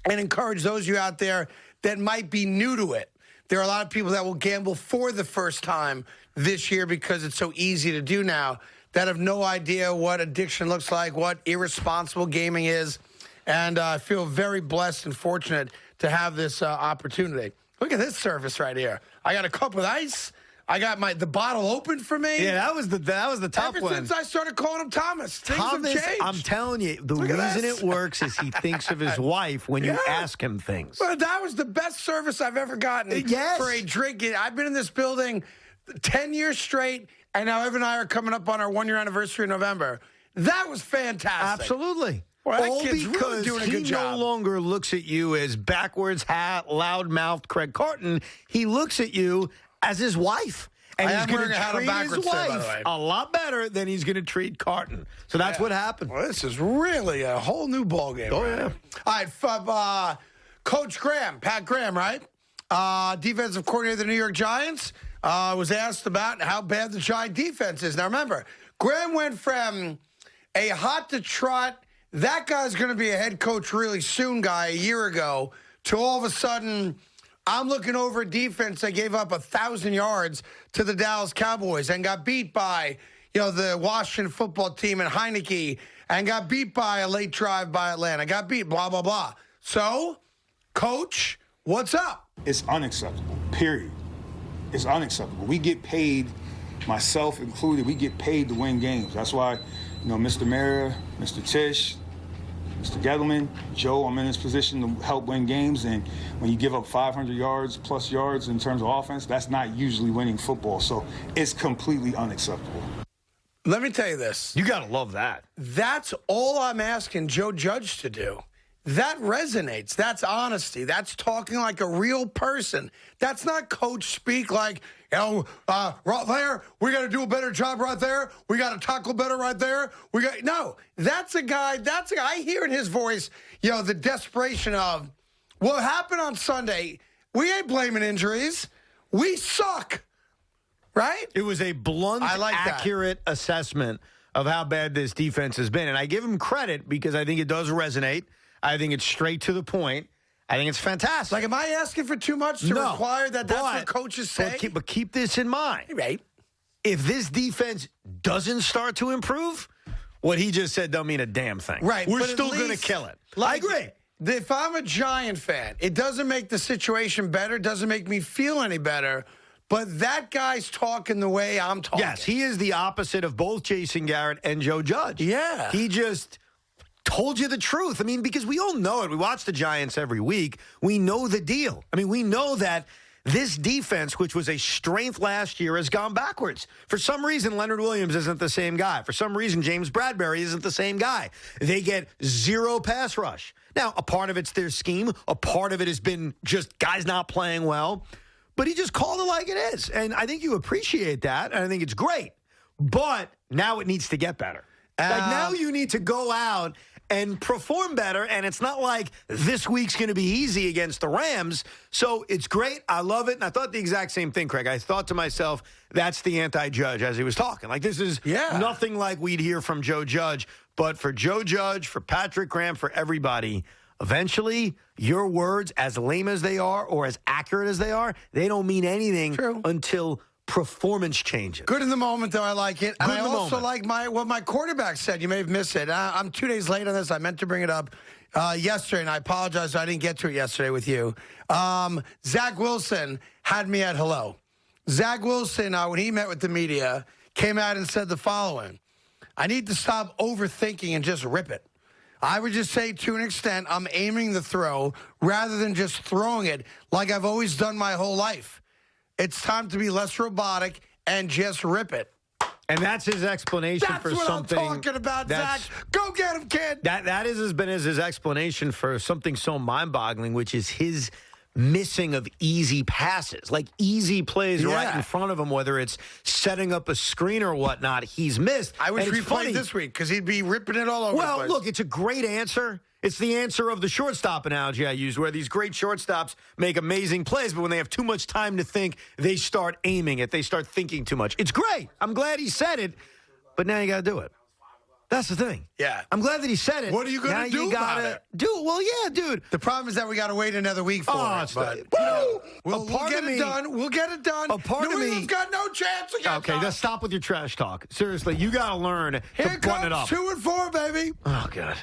and encourage those of you out there that might be new to it. There are a lot of people that will gamble for the first time this year because it's so easy to do now, that have no idea what addiction looks like, what irresponsible gaming is. And I feel very blessed and fortunate to have this opportunity. Look at this surface right here. I got a cup with ice. I got the bottle open for me. Yeah, that was the tough one. Ever since I started calling him Thomas, things have changed. I'm telling you, the reason it works is he thinks of his wife when you ask him things. Well, that was the best service I've ever gotten for a drink. I've been in this building 10 years straight, and now Evan and I are coming up on our 1-year anniversary in November. That was fantastic. Absolutely. Well, that all kid's because really doing a good job. He no longer looks at you as backwards hat, loudmouthed Craig Carton. He looks at you as his wife. And he's going to treat his wife a lot better than he's going to treat Carton. So that's what happened. Well, this is really a whole new ballgame. Oh, yeah. All right, Coach Graham, Pat Graham, right? Defensive coordinator of the New York Giants, was asked about how bad the Giant defense is. Now, remember, Graham went from a hot to trot, that guy's going to be a head coach really soon guy a year ago, to all of a sudden, I'm looking over a defense that gave up 1,000 yards to the Dallas Cowboys and got beat by, the Washington football team and Heineke, and got beat by a late drive by Atlanta, got beat, blah, blah, blah. So, Coach, what's up? It's unacceptable, period. It's unacceptable. We get paid, myself included, we get paid to win games. That's why, Mr. Mara, Mr. Tisch, Mr. Gettleman, Joe, I'm in this position to help win games, and when you give up 500 yards plus yards in terms of offense, that's not usually winning football. So it's completely unacceptable. Let me tell you this. You got to love that. That's all I'm asking Joe Judge to do. That resonates. That's honesty. That's talking like a real person. That's not coach speak like, right there, we got to do a better job right there. We got to tackle better right there. No, that's a guy, I hear in his voice, the desperation of what happened on Sunday. We ain't blaming injuries. We suck, right? It was a blunt, accurate assessment of how bad this defense has been. And I give him credit because I think it does resonate. I think it's straight to the point. I think it's fantastic. Like, am I asking for too much to require that's what coaches say? But keep this in mind. Right. If this defense doesn't start to improve, what he just said don't mean a damn thing. Right. We're still going to kill it. I agree. If I'm a Giant fan, it doesn't make the situation better, doesn't make me feel any better, but that guy's talking the way I'm talking. Yes, he is the opposite of both Jason Garrett and Joe Judge. Yeah. He just told you the truth. I mean, because we all know it. We watch the Giants every week. We know the deal. I mean, we know that this defense, which was a strength last year, has gone backwards. For some reason, Leonard Williams isn't the same guy. For some reason, James Bradbury isn't the same guy. They get zero pass rush. Now, a part of it's their scheme. A part of it has been just guys not playing well. But he just called it like it is. And I think you appreciate that, and I think it's great. But now it needs to get better. Like, now you need to go out and perform better, and it's not like this week's going to be easy against the Rams. So it's great. I love it. And I thought the exact same thing, Craig. I thought to myself, that's the anti-Judge as he was talking. Like, this is nothing like we'd hear from Joe Judge. But for Joe Judge, for Patrick Graham, for everybody, eventually your words, as lame as they are or as accurate as they are, they don't mean anything until performance changes. Good in the moment, though. I like it. And I also moment. like what my quarterback said. You may have missed it. I'm 2 days late on this. I meant to bring it up yesterday, and I apologize I didn't get to it yesterday with you. Zach Wilson had me at hello. Zach Wilson, when he met with the media, came out and said the following: I need to stop overthinking and just rip it. I would just say, to an extent, I'm aiming the throw rather than just throwing it like I've always done my whole life. It's time to be less robotic and just rip it. And that's his explanation for something. That's what I'm talking about, Zach. Go get him, kid. That has been his explanation for something so mind-boggling, which is his missing of easy passes, like easy plays right in front of him, whether it's setting up a screen or whatnot, he's missed. I wish we played this week because he'd be ripping it all over the place. Well, look, it's a great answer. It's the answer of the shortstop analogy I used, where these great shortstops make amazing plays, but when they have too much time to think, they start aiming it. They start thinking too much. It's great. I'm glad he said it, but now you got to do it. That's the thing. Yeah. I'm glad that he said it. What are you going to do about it? Well, yeah, dude. The problem is that we got to wait another week for it. But we'll get it done. We'll get it done. A part New of me England's got no chance against Okay, us. just stop with your trash talk. Seriously, you got to learn to button it up. Here comes 2-4, baby. Oh, God.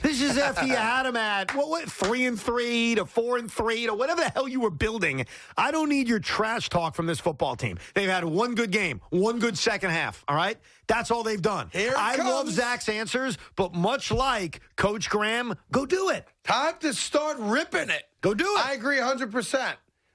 This is after you had him at, 3-3 to 4-3 to whatever the hell you were building. I don't need your trash talk from this football team. They've had one good game, one good second half, all right? That's all they've done. I love Zach's answers, but much like Coach Graham, go do it. Time to start ripping it. Go do it. I agree 100%.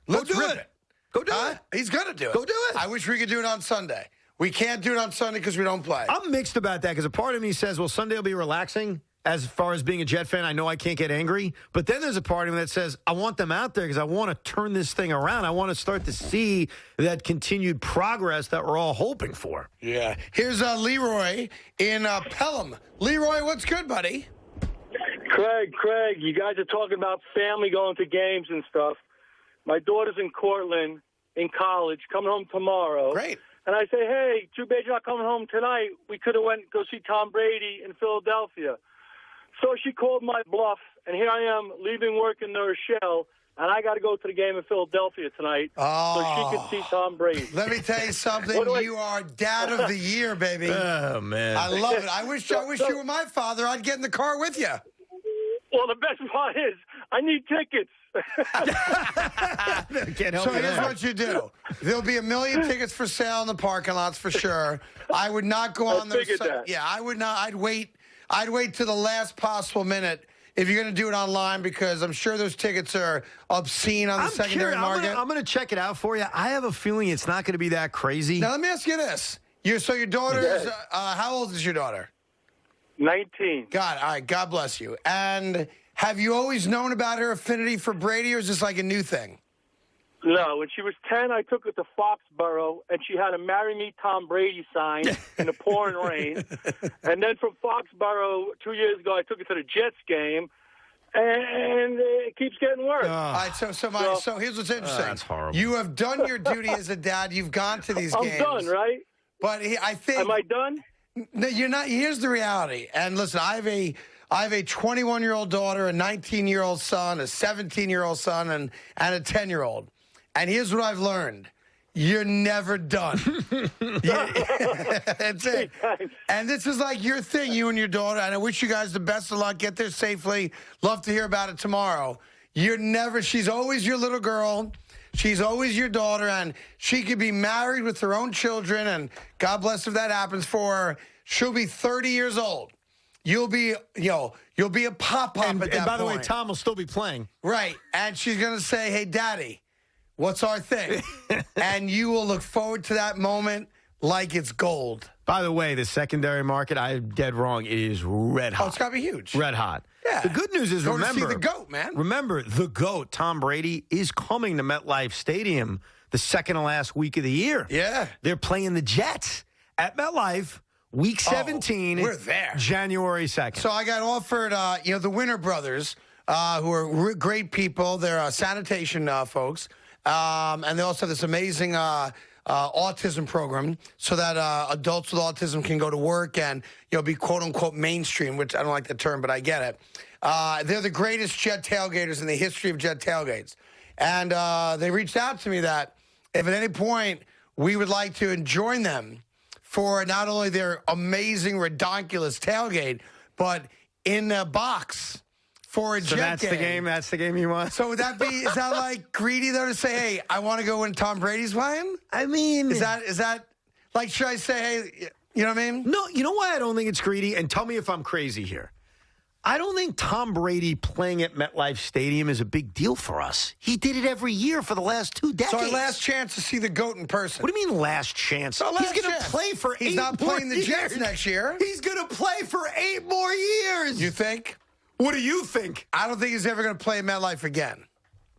Let's rip it. Go do it. He's going to do it. Go do it. I wish we could do it on Sunday. We can't do it on Sunday because we don't play. I'm mixed about that because a part of me says, well, Sunday will be relaxing. As far as being a Jet fan, I know I can't get angry. But then there's a part of me that says, I want them out there because I want to turn this thing around. I want to start to see that continued progress that we're all hoping for. Yeah. Here's Leroy in Pelham. Leroy, what's good, buddy? Craig, you guys are talking about family going to games and stuff. My daughter's in Cortland in college, coming home tomorrow. Great. And I say, hey, too bad you're not coming home tonight. We could have went go see Tom Brady in Philadelphia. So she called my bluff, and here I am leaving work in New Rochelle, and I got to go to the game in Philadelphia tonight so she can see Tom Brady. Let me tell you something. You are dad of the year, baby. Oh, man. I love it. I wish you were my father. I'd get in the car with you. Well, the best part is I need tickets. So here's what you do. There'll be 1 million tickets for sale in the parking lots for sure. I would not go on those. Yeah, I would not. I'd wait to the last possible minute if you're going to do it online because I'm sure those tickets are obscene on the secondary market. I'm going to check it out for you. I have a feeling it's not going to be that crazy. Now, let me ask you this. Your daughter is, how old is your daughter? 19. All right, God bless you. And have you always known about her affinity for Brady, or is this like a new thing? No, when she was 10, I took her to Foxborough, and she had a "Marry Me, Tom Brady" sign in the pouring rain. And then from Foxborough, 2 years ago, I took her to the Jets game, and it keeps getting worse. All right, so here's what's interesting. That's horrible. You have done your duty as a dad. You've gone to these games. I'm done, right? But I think. Am I done? No, you're not. Here's the reality. And listen, I have a 21-year-old daughter, a 19-year-old son, a 17-year-old son, and a 10-year-old. And here's what I've learned. You're never done. That's it. And this is like your thing, you and your daughter. And I wish you guys the best of luck. Get there safely. Love to hear about it tomorrow. She's always your little girl. She's always your daughter. And she could be married with her own children. And God bless if that happens for her. She'll be 30 years old. You'll be a pop-pop at that point. And by the way, Tom will still be playing. Right. And she's going to say, hey, Daddy, what's our thing? And you will look forward to that moment like it's gold. By the way, the secondary market, I'm dead wrong. It is red hot. Oh, it's got to be huge. Red hot. Yeah. The good news is, remember, to see the GOAT, man. Remember, the GOAT, Tom Brady, is coming to MetLife Stadium the second to last week of the year. Yeah. They're playing the Jets at MetLife. Week 17, we're there. January 2nd. So I got offered, the Winter Brothers, who are great people. They're sanitation folks. And they also have this amazing autism program so that adults with autism can go to work and, be quote-unquote mainstream, which I don't like the term, but I get it. They're the greatest Jet tailgaters in the history of Jet tailgates. And they reached out to me that if at any point we would like to join them for not only their amazing, redonkulous tailgate, but in a box for a Jet game. That's the game you want? So is that like greedy, though, to say, hey, I want to go when Tom Brady's playing? I mean... Is that like, should I say, hey, you know what I mean? No, you know why I don't think it's greedy? And tell me if I'm crazy here. I don't think Tom Brady playing at MetLife Stadium is a big deal for us. He did it every year for the last 2 decades. So our last chance to see the GOAT in person. What do you mean last chance? He's going to play for 8 more years. He's not playing the Jets next year. He's going to play for 8 more years. You think? What do you think? I don't think he's ever going to play MetLife again.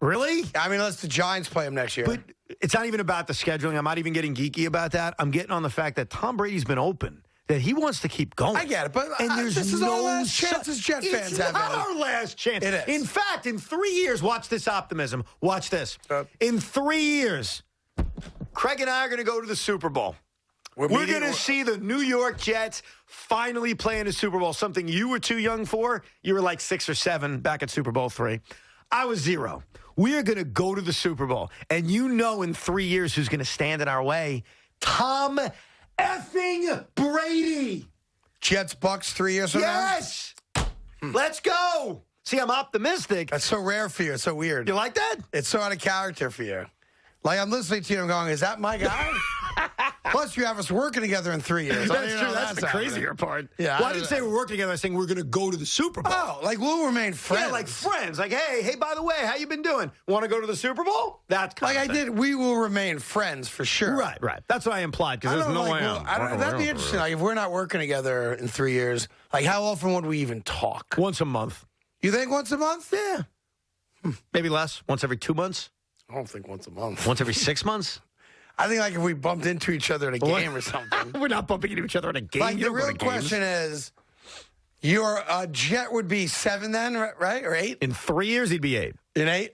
Really? I mean, unless the Giants play him next year. But it's not even about the scheduling. I'm not even getting geeky about that. I'm getting on the fact that Tom Brady's been open. That he wants to keep going. I get it, but this is our last chance as Jet fans have. It's not our last chance. It is. In fact, in 3 years, watch this optimism. Watch this. In 3 years, Craig and I are going to go to the Super Bowl. We're going to see the New York Jets finally play in a Super Bowl, something you were too young for. You were like 6 or 7 back at Super Bowl III. I was 0. We are going to go to the Super Bowl, and in 3 years who's going to stand in our way? Tom effing Brady. Jets Bucks 3 years from now? Yes. Let's go. See, I'm optimistic. That's so rare for you. It's so weird. You like that? It's so out of character for you. Like, I'm listening to you and going, is that my guy? Plus, you have us working together in 3 years. That's true. That's the crazier part. Yeah. Well, I didn't say we're working together. I was saying we're going to go to the Super Bowl. Oh, like we'll remain friends. Yeah, like friends. Like, hey, by the way, how you been doing? Want to go to the Super Bowl? That's like I did. We will remain friends for sure. Right. That's what I implied because there's no way. That'd be interesting. Like, if we're not working together in 3 years, like how often would we even talk? Once a month. You think once a month? Yeah. Maybe less. Once every 2 months. I don't think once a month. Once every 6 months. I think like if we bumped into each other at a game or something. We're not bumping into each other at a game. Like the real question is, your Jet would be 7 then, right? Or 8? In 3 years, he'd be 8. In 8?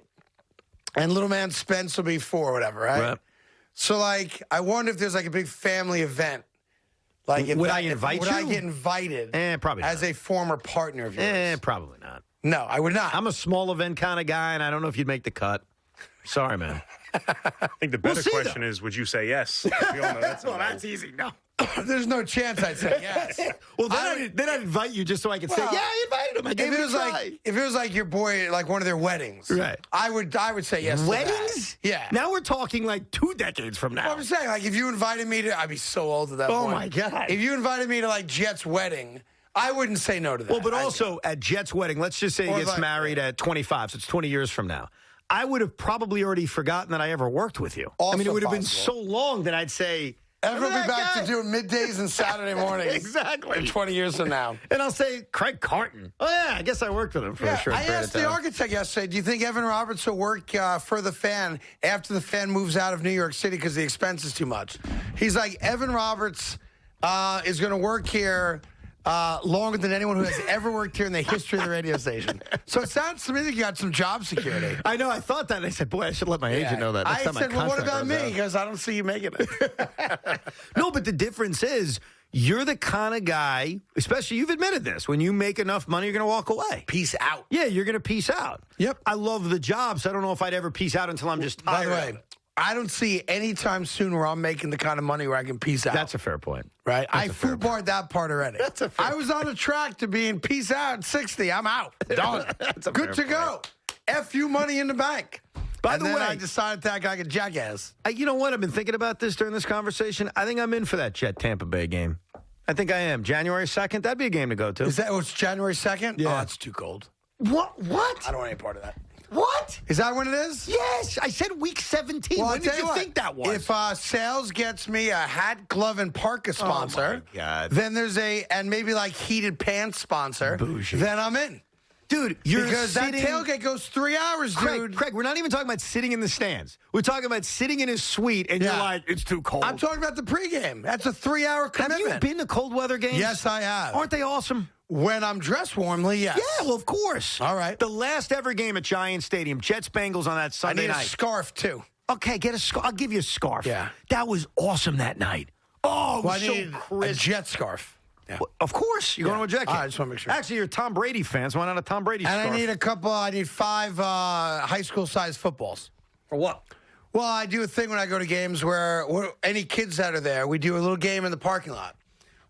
And little man Spence will be 4 or whatever, right? So like, I wonder if there's like a big family event. Like, would I invite you? Would I get invited? Probably as a former partner of yours. Probably not. No, I would not. I'm a small event kind of guy, and I don't know if you'd make the cut. Sorry, man. I think the better question is, would you say yes? We all know that's that's easy. No. There's no chance I'd say yes. Well, then I'd invite you just so I could say, yeah, I invited him. I gave him a try. If it was like your boy, like one of their weddings, right? I would say yes. Weddings? Yeah. Now we're talking like 2 decades from now. Well, I'm saying, like, if you invited me to, I'd be so old at that point. Oh my God. If you invited me to like Jet's wedding, I wouldn't say no to that. Well, but also at Jet's wedding, let's just say he gets married at 25, so it's 20 years from now. I would have probably already forgotten that I ever worked with you. Also I mean, it would have been possible. so long that I'd say, Ever will be back to doing middays and Saturday mornings. Exactly. 20 years from now. And I'll say, Craig Carton. Oh, yeah, I guess I worked with him for a short period of time. I asked the architect yesterday, do you think Evan Roberts will work for the Fan after the Fan moves out of New York City because the expense is too much? He's like, Evan Roberts is going to work here longer than anyone who has ever worked here in the history of the radio station. So it sounds to me like you got some job security. I know. I thought that. And I said, boy, I should let my agent know that. I said, well, what about me? Because I don't see you making it. No, but the difference is you're the kind of guy, especially you've admitted this, when you make enough money, you're going to walk away. Peace out. Yeah, you're going to peace out. Yep. I love the job, so I don't know if I'd ever peace out until I'm just tired. By the way, I don't see any time soon where I'm making the kind of money where I can peace out. That's a fair point. Right? I foobarred that part already. That's a fair I was on a track to being peace out at 60. I'm out. Done. Good to go. F you money in the bank. By the way, I decided to act like a jackass. You know what? I've been thinking about this during this conversation. I think I'm in for that Jet Tampa Bay game. I think I am. January 2nd, that'd be a game to go to. Is that it's January 2nd? Yeah. Oh, that's too cold. What? I don't want any part of that. What? Is that when it is? Yes. I said week 17. Well, when did you think that was? If Sales gets me a hat, glove, and parka sponsor, then there's and maybe like heated pants sponsor, Bougie. then I'm in. Dude, because that tailgate goes 3 hours, dude. Craig, we're not even talking about sitting in the stands. We're talking about sitting in his suite, and you're like, it's too cold. I'm talking about the pregame. That's a 3-hour commitment. Have you been to cold weather games? Yes, I have. Aren't they awesome? When I'm dressed warmly, yes. Yeah, well, of course. All right. The last ever game at Giant Stadium, Jets Bengals on that Sunday night. I need a scarf, too. Okay, get a scarf. I'll give you a scarf. Yeah. That was awesome that night. Oh, it was I need a Jet scarf. Yeah. Well, of course. You're going to a Jet game. I just want to make sure. Actually, you're a Tom Brady fan, so why not a Tom Brady scarf? And I need 5 high school-sized footballs. For what? Well, I do a thing when I go to games where any kids that are there, we do a little game in the parking lot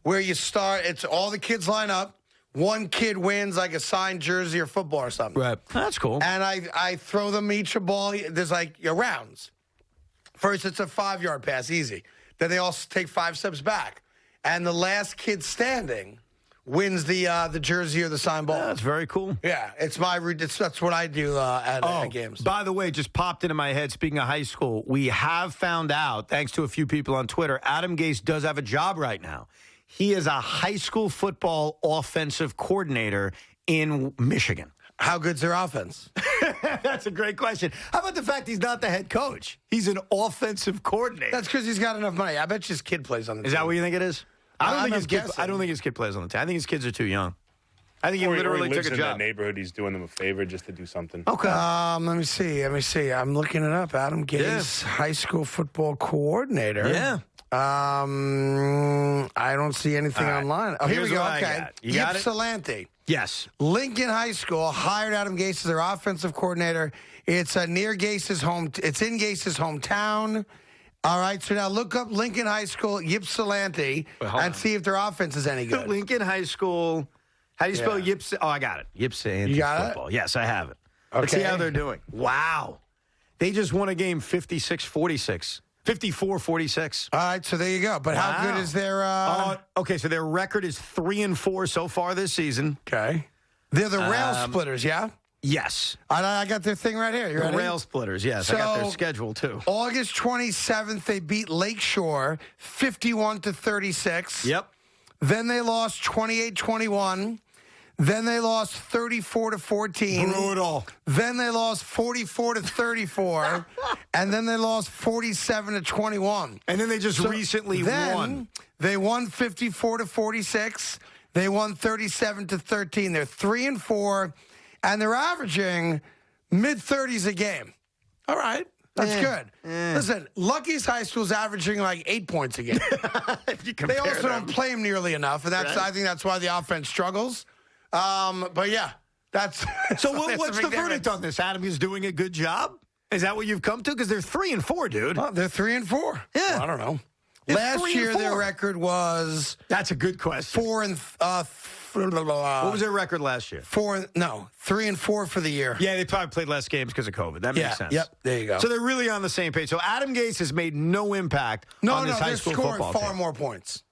where you start, it's all the kids line up. One kid wins like a signed jersey or football or something. Right. That's cool. And I throw them each a ball. There's like rounds. First, it's a 5-yard pass, easy. Then they all take 5 steps back. And the last kid standing wins the jersey or the signed ball. That's very cool. Yeah, that's what I do at games. By the way, just popped into my head, speaking of high school, we have found out, thanks to a few people on Twitter, Adam Gase does have a job right now. He is a high school football offensive coordinator in Michigan. How good's their offense? That's a great question. How about the fact he's not the head coach? He's an offensive coordinator. That's because he's got enough money. I bet his kid plays on the team. Is that what you think it is? I don't think his kid plays on the team. I think his kids are too young. I think he literally lives took a in job. that neighborhood. He's doing them a favor just to do something. Okay. Let me see. I'm looking it up. Adam Gase, high school football coordinator. Yeah. I don't see anything online. Oh, here we go. Okay. You got it? Ypsilanti. Yes. Lincoln High School hired Adam Gase as their offensive coordinator. It's near Gase's home. It's in Gase's hometown. All right. So now look up Lincoln High School, Ypsilanti, and see if their offense is any good. Lincoln High School How do you spell Yips? Oh, I got it. Yipsa You got it? Football. Yes, I have it. Let's see Okay. how they're doing. Wow. They just won a game 56-46. 54-46. All right, so there you go. But how good is their... Okay, so their record is 3-4 so far this season. Okay. They're the rail splitters, yeah? Yes. I got their thing right here. You The ready? rail splitters, yes. I got their schedule, too. August 27th, they beat Lakeshore 51-36. Yep. Then they lost 28-21. Then they lost 34-14. Brutal. Then they lost 44-34. And then they lost 47-21. And then they just recently won. They won 54-46. They won 37-13. They're 3-4, and they're averaging mid-30s a game. All right. That's good. Listen, Lucky's High School's averaging like 8 points a game. They also don't play him nearly enough, and that's I think that's why the offense struggles. But yeah, that's so. What's the verdict on this? Adam is doing a good job. Is that what you've come to? Because they're 3-4, dude. Oh, they're 3-4. Yeah, well, I don't know. They're Last year, 3-4. their record was that's a good question. 4-4. What was their record last year? 3-4 for the year. Yeah, they probably played less games because of COVID. That makes sense. Yep, there you go. So they're really on the same page. So Adam Gase has made no impact on this high school they're football scoring far team. more points.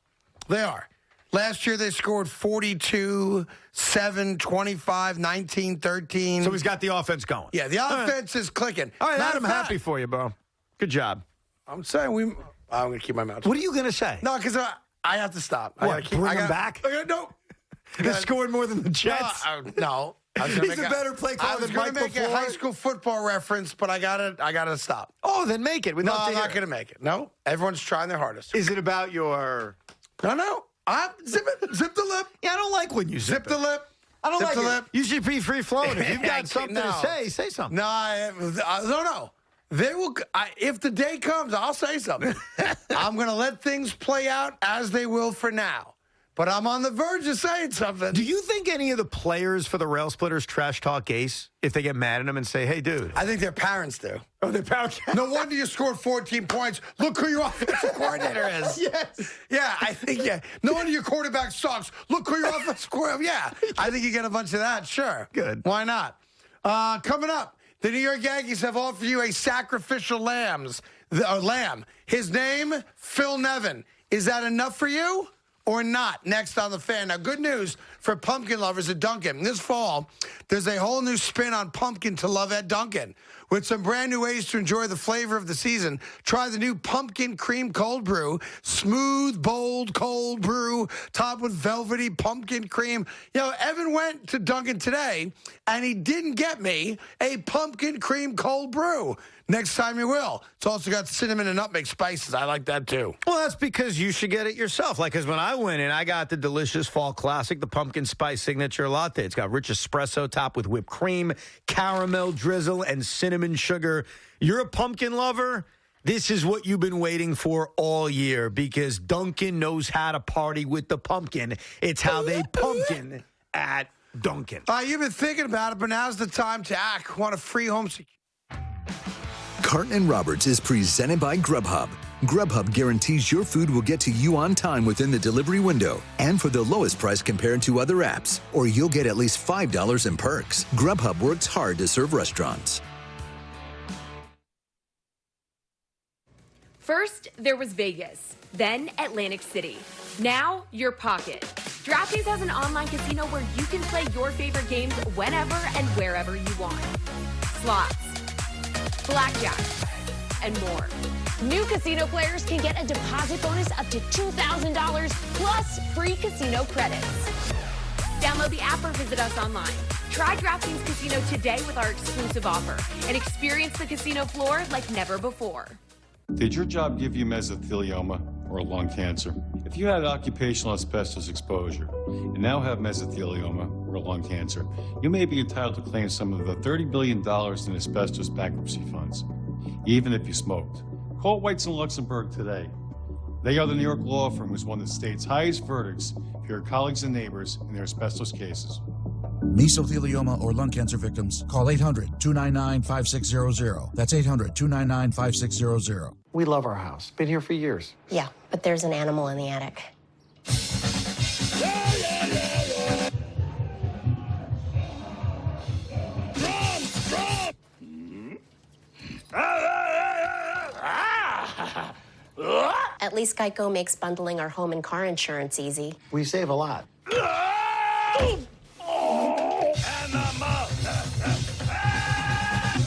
They are. Last year, they scored 42, 7, 25, 19, 13. So he's got the offense going. Yeah, the offense is clicking. All right, Matter Adam, of fact, happy for you, bro. Good job. I'm saying I'm going to keep my mouth shut. What are you going to say? No, because I have to stop. What, bring him back? No. They're scoring more than the Jets. No. He's a better play caller I was than going Mike to make a before. high school football reference, but I gotta stop. Oh, then make it. I'm not going to make it. No, everyone's trying their hardest. Is it about your... No. Zip the lip. Yeah, I don't like when you zip the lip. I don't zip like the it. lip. You should be free flowing. If you've got something to say something. No. They will. If the day comes, I'll say something. I'm going to let things play out as they will for now. But I'm on the verge of saying something. Do you think any of the players for the Rail Splitters trash talk Gase if they get mad at him and say, hey, dude? I think their parents do. Oh, their parents? No wonder you scored 14 points. Look who your offensive coordinator is. Yes. Yeah, I think, no wonder your quarterback sucks. Look who your offensive coordinator. Yeah, I think you get a bunch of that. Sure. Good. Why not? Coming up, the New York Yankees have offered you a sacrificial lamb. His name, Phil Nevin. Is that enough for you? Or not, next on The Fan. Now, good news for pumpkin lovers at Dunkin'. This fall, there's a whole new spin on pumpkin to love at Dunkin'. With some brand new ways to enjoy the flavor of the season, try the new Pumpkin Cream Cold Brew. Smooth, bold, cold brew, topped with velvety pumpkin cream. You know, Evan went to Dunkin' today, and he didn't get me a Pumpkin Cream Cold Brew. Next time you will. It's also got cinnamon and nutmeg spices. I like that, too. Well, that's because you should get it yourself. Like, because when I went in, I got the delicious fall classic, the pumpkin spice signature latte. It's got rich espresso topped with whipped cream, caramel drizzle, and cinnamon sugar. You're a pumpkin lover? This is what you've been waiting for all year because Dunkin' knows how to party with the pumpkin. It's how they pumpkin at Dunkin'. You've been thinking about it, but now's the time to act. Want a free home security? Carton Roberts is presented by Grubhub. Grubhub guarantees your food will get to you on time within the delivery window and for the lowest price compared to other apps, or you'll get at least $5 in perks. Grubhub works hard to serve restaurants. First, there was Vegas, then Atlantic City. Now, your pocket. DraftKings has an online casino where you can play your favorite games whenever and wherever you want. Slots, blackjack, and more. New casino players can get a deposit bonus up to $2,000 plus free casino credits. Download the app or visit us online. Try DraftKings Casino today with our exclusive offer and experience the casino floor like never before. Did your job give you mesothelioma or lung cancer? If you had occupational asbestos exposure and now have mesothelioma or lung cancer, you may be entitled to claim some of the $30 billion in asbestos bankruptcy funds, even if you smoked. Call Whites & Luxembourg today. They are the New York law firm who's won the state's highest verdicts for your colleagues and neighbors in their asbestos cases. Mesothelioma or lung cancer victims, call 800-299-5600. That's 800-299-5600. We love our house. Been here for years. Yeah, but there's an animal in the attic. At least Geico makes bundling our home and car insurance easy. We save a lot.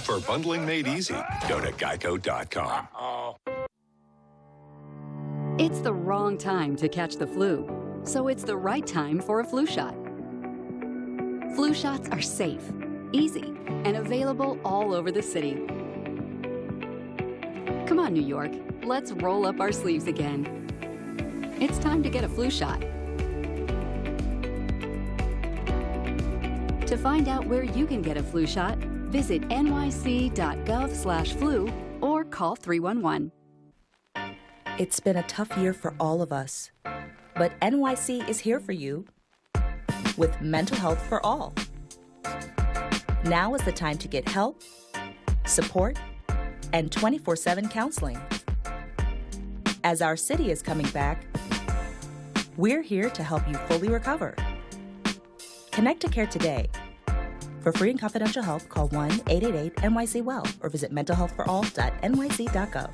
For bundling made easy, go to geico.com. It's the wrong time to catch the flu, so it's the right time for a flu shot. Flu shots are safe, easy, and available all over the city. Come on, New York, let's roll up our sleeves again. It's time to get a flu shot. To find out where you can get a flu shot, visit nyc.gov/flu or call 311. It's been a tough year for all of us, but NYC is here for you with mental health for all. Now is the time to get help, support, and 24/7 counseling. As our city is coming back, we're here to help you fully recover. Connect to care today. For free and confidential help, call 1-888-NYC-WELL or visit mentalhealthforall.nyc.gov.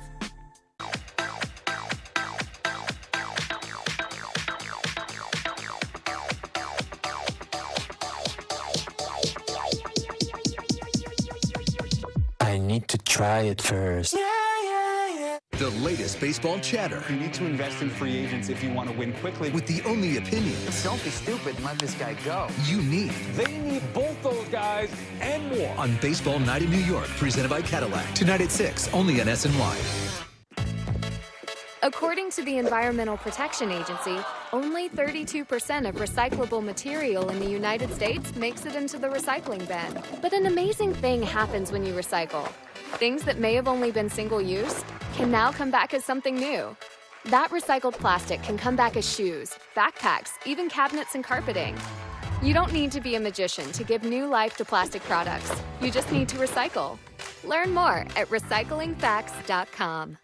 I need to try it first. The latest baseball chatter. You need to invest in free agents if you want to win quickly. With the only opinion. Don't be stupid and let this guy go. You need. They need both those guys and more. On Baseball Night in New York, presented by Cadillac. Tonight at 6, only on SNY. According to the Environmental Protection Agency, only 32% of recyclable material in the United States makes it into the recycling bin. But an amazing thing happens when you recycle. Things that may have only been single-use can now come back as something new. That recycled plastic can come back as shoes, backpacks, even cabinets and carpeting. You don't need to be a magician to give new life to plastic products. You just need to recycle. Learn more at recyclingfacts.com.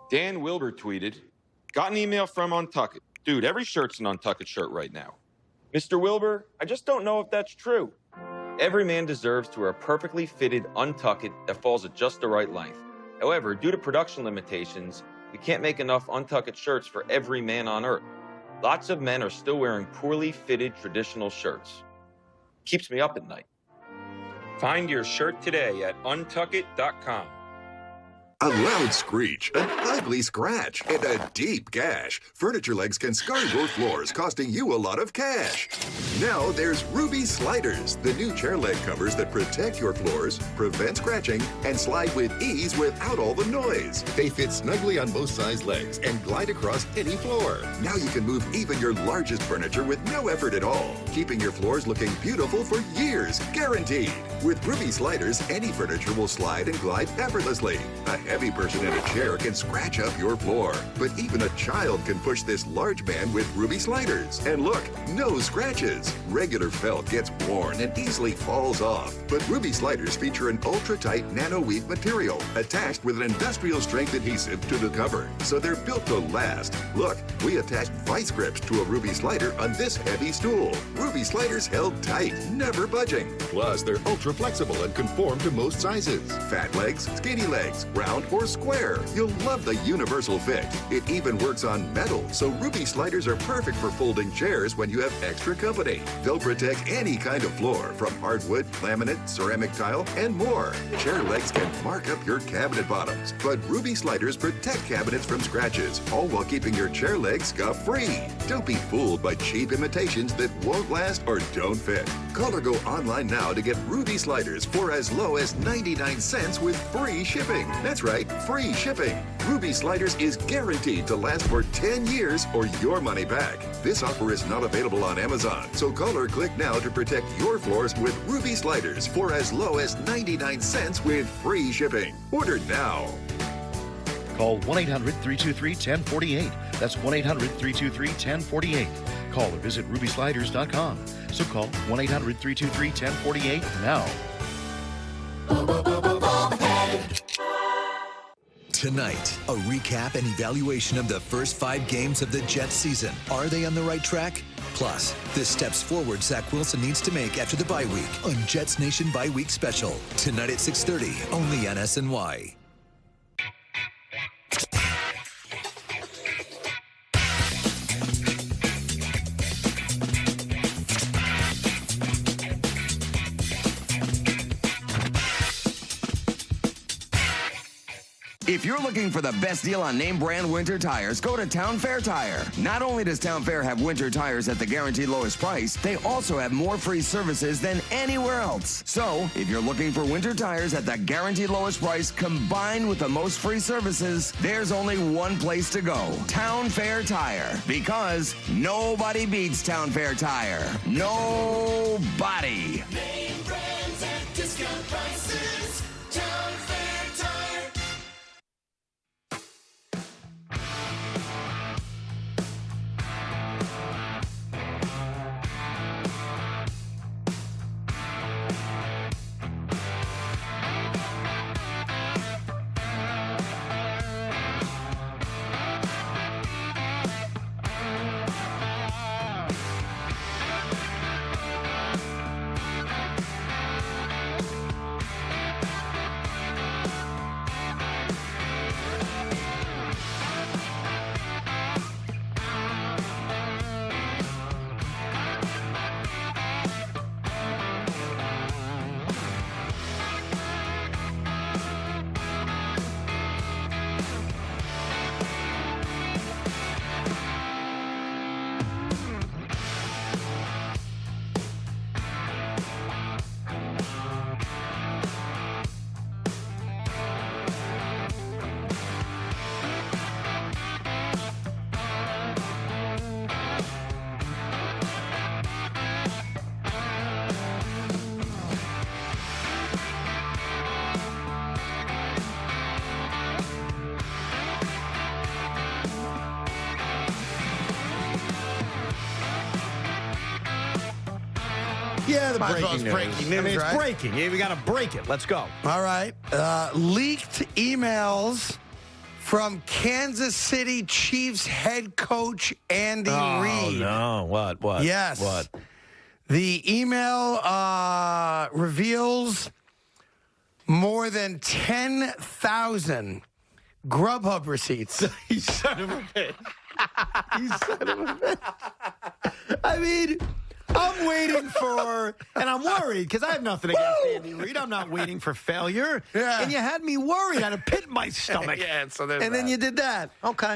Dan Wilbur tweeted, got an email from Untuckit. Dude, every shirt's an Untuckit shirt right now. Mr. Wilbur, I just don't know if that's true. Every man deserves to wear a perfectly fitted Untuckit that falls at just the right length. However, due to production limitations, we can't make enough Untuckit shirts for every man on Earth. Lots of men are still wearing poorly fitted traditional shirts. Keeps me up at night. Find your shirt today at untuckit.com. A loud screech, an ugly scratch, and a deep gash. Furniture Legs can scar your floors, costing you a lot of cash. Now there's Ruby Sliders, the new chair leg covers that protect your floors, prevent scratching, and slide with ease without all the noise. They fit snugly on both size legs and glide across any floor. Now you can move even your largest furniture with no effort at all, keeping your floors looking beautiful for years, guaranteed. With Ruby Sliders, any furniture will slide and glide effortlessly. A heavy person in a chair can scratch up your floor, but even a child can push this large man with Ruby Sliders. And look, no scratches. Regular felt gets worn and easily falls off, but Ruby Sliders feature an ultra-tight nano-weave material attached with an industrial-strength adhesive to the cover, so they're built to last. Look, we attached vice grips to a Ruby Slider on this heavy stool. Ruby Sliders held tight, never budging. Plus, they're ultra-flexible and conform to most sizes. Fat legs, skinny legs, round or square. You'll love the universal fit. It even works on metal, so Ruby Sliders are perfect for folding chairs when you have extra company. They'll protect any kind of floor, from hardwood, laminate, ceramic tile, and more. Chair legs can mark up your cabinet bottoms, but Ruby Sliders protect cabinets from scratches, all while keeping your chair legs scuff-free. Don't be fooled by cheap imitations that won't last or don't fit. Call or go online now to get Ruby Sliders for as low as 99 cents with free shipping. That's right. right, free shipping. Ruby Sliders is guaranteed to last for 10 years or your money back. This offer is not available on Amazon, so call or click now to protect your floors with Ruby Sliders for as low as 99 cents with free shipping. Order now. Call 1-800-323-1048. That's 1-800-323-1048. Call or visit rubysliders.com. So call 1-800-323-1048 now. Tonight, a recap and evaluation of the first 5 games of the Jets season. Are they on the right track? Plus, the steps forward Zach Wilson needs to make after the bye week on Jets Nation Bye Week Special. Tonight at 6:30, only on SNY. If you're looking for the best deal on name brand winter tires, go to Town Fair Tire. Not only does Town Fair have winter tires at the guaranteed lowest price, they also have more free services than anywhere else. So, if you're looking for winter tires at the guaranteed lowest price combined with the most free services, there's only one place to go. Town Fair Tire. Because nobody beats Town Fair Tire. Nobody. Name brands at discount prices. Town Fair Tire. Yeah, the Might as well breaking it's breaking news, I mean, it's right? breaking. Yeah, we got to break it. Let's go. All right. Leaked emails from Kansas City Chiefs head coach Andy Reid. No. What? Yes. What? The email reveals more than 10,000 Grubhub receipts. You son of a bitch. You son of a bitch. I mean, I'm waiting for, and I'm worried because I have nothing against Andy Reid. I'm not waiting for failure. Yeah. And you had me worried. I had a pit in my stomach. Yeah, so there's and then that. you did that. Okay.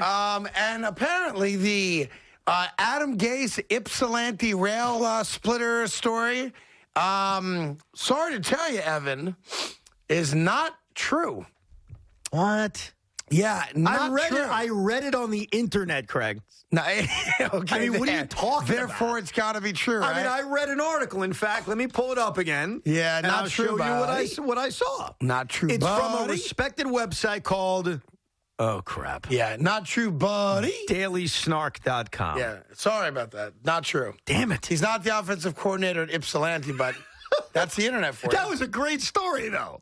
And apparently the Adam Gase Ypsilanti rail splitter story, sorry to tell you, Evan, is not true. What? Yeah, not true. I read it on the internet, Craig. No, okay, I mean, what are you talking about? Therefore, it's got to be true, right? I mean, I read an article. In fact, let me pull it up again. Yeah, and not I'll true, show buddy. you what I saw. Not true, It's buddy. from a respected website called, oh, crap. Yeah, not true, buddy. DailySnark.com. Yeah, sorry about that. Not true. Damn it. He's not the offensive coordinator at Ypsilanti, but that's the internet for you. That was a great story, though.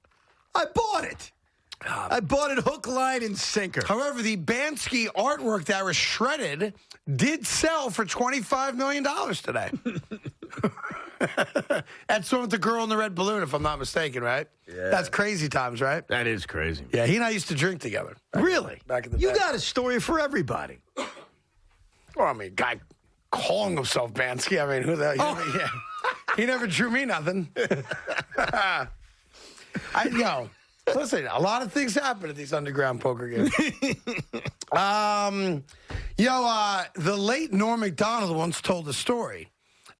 I bought it. I bought it hook, line, and sinker. However, the Bansky artwork that was shredded did sell for $25 million today. That's the one with the girl in the red balloon, if I'm not mistaken, right? Yeah. That's crazy times, right? That is crazy. Yeah, he and I used to drink together. Really? Back in the You day. got a story for everybody. Well, I mean, guy calling himself Bansky. I mean, who the hell? Yeah. He never drew me nothing. Listen, a lot of things happen at these underground poker games. The late Norm Macdonald once told a story.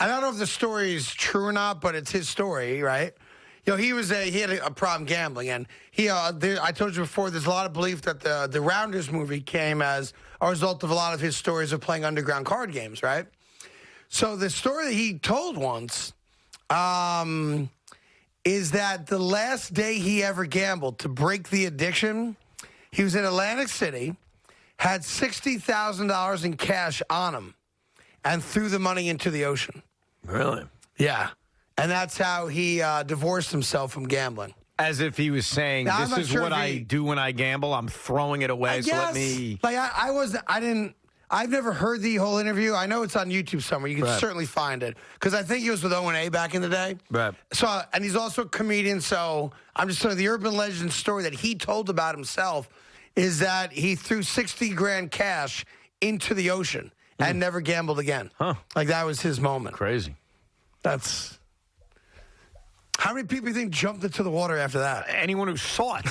I don't know if the story is true or not, but it's his story, right? he had a problem gambling, and I told you before, there's a lot of belief that the Rounders movie came as a result of a lot of his stories of playing underground card games, right? So the story that he told once is that the last day he ever gambled to break the addiction, he was in Atlantic City, had $60,000 in cash on him, and threw the money into the ocean. Really? Yeah. And that's how he divorced himself from gambling. As if he was saying, now, this is sure what I do when I gamble. I'm throwing it away, so let me... Like, I've never heard the whole interview. I know it's on YouTube somewhere. You can certainly find it. Because I think he was with O&A back in the day. Right. So, and he's also a comedian, so I'm just telling you, the urban legend story that he told about himself is that he threw 60 grand cash into the ocean and never gambled again. Huh. Like, that was his moment. Crazy. That's... How many people do you think jumped into the water after that? Anyone who saw it.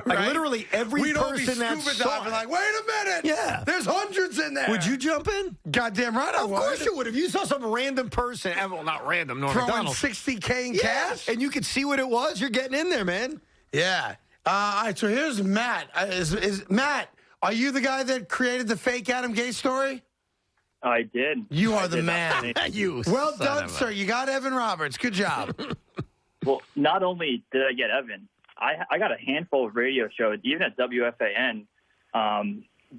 Like, literally every person that saw it. Like, wait a minute. Yeah. There's hundreds in there. Would you jump in? Goddamn right I would. would. Of course you would. If you saw some random person, well, not random, Norm throwing McDonald. $60K in cash? And you could see what it was, you're getting in there, man. Yeah. All right, so here's Matt. Matt, are you the guy that created the fake Adam Gase story? I did. You are the man. Well done, sir. A... You got Evan Roberts. Good job. Well, not only did I get Evan, I got a handful of radio shows, even at WFAN.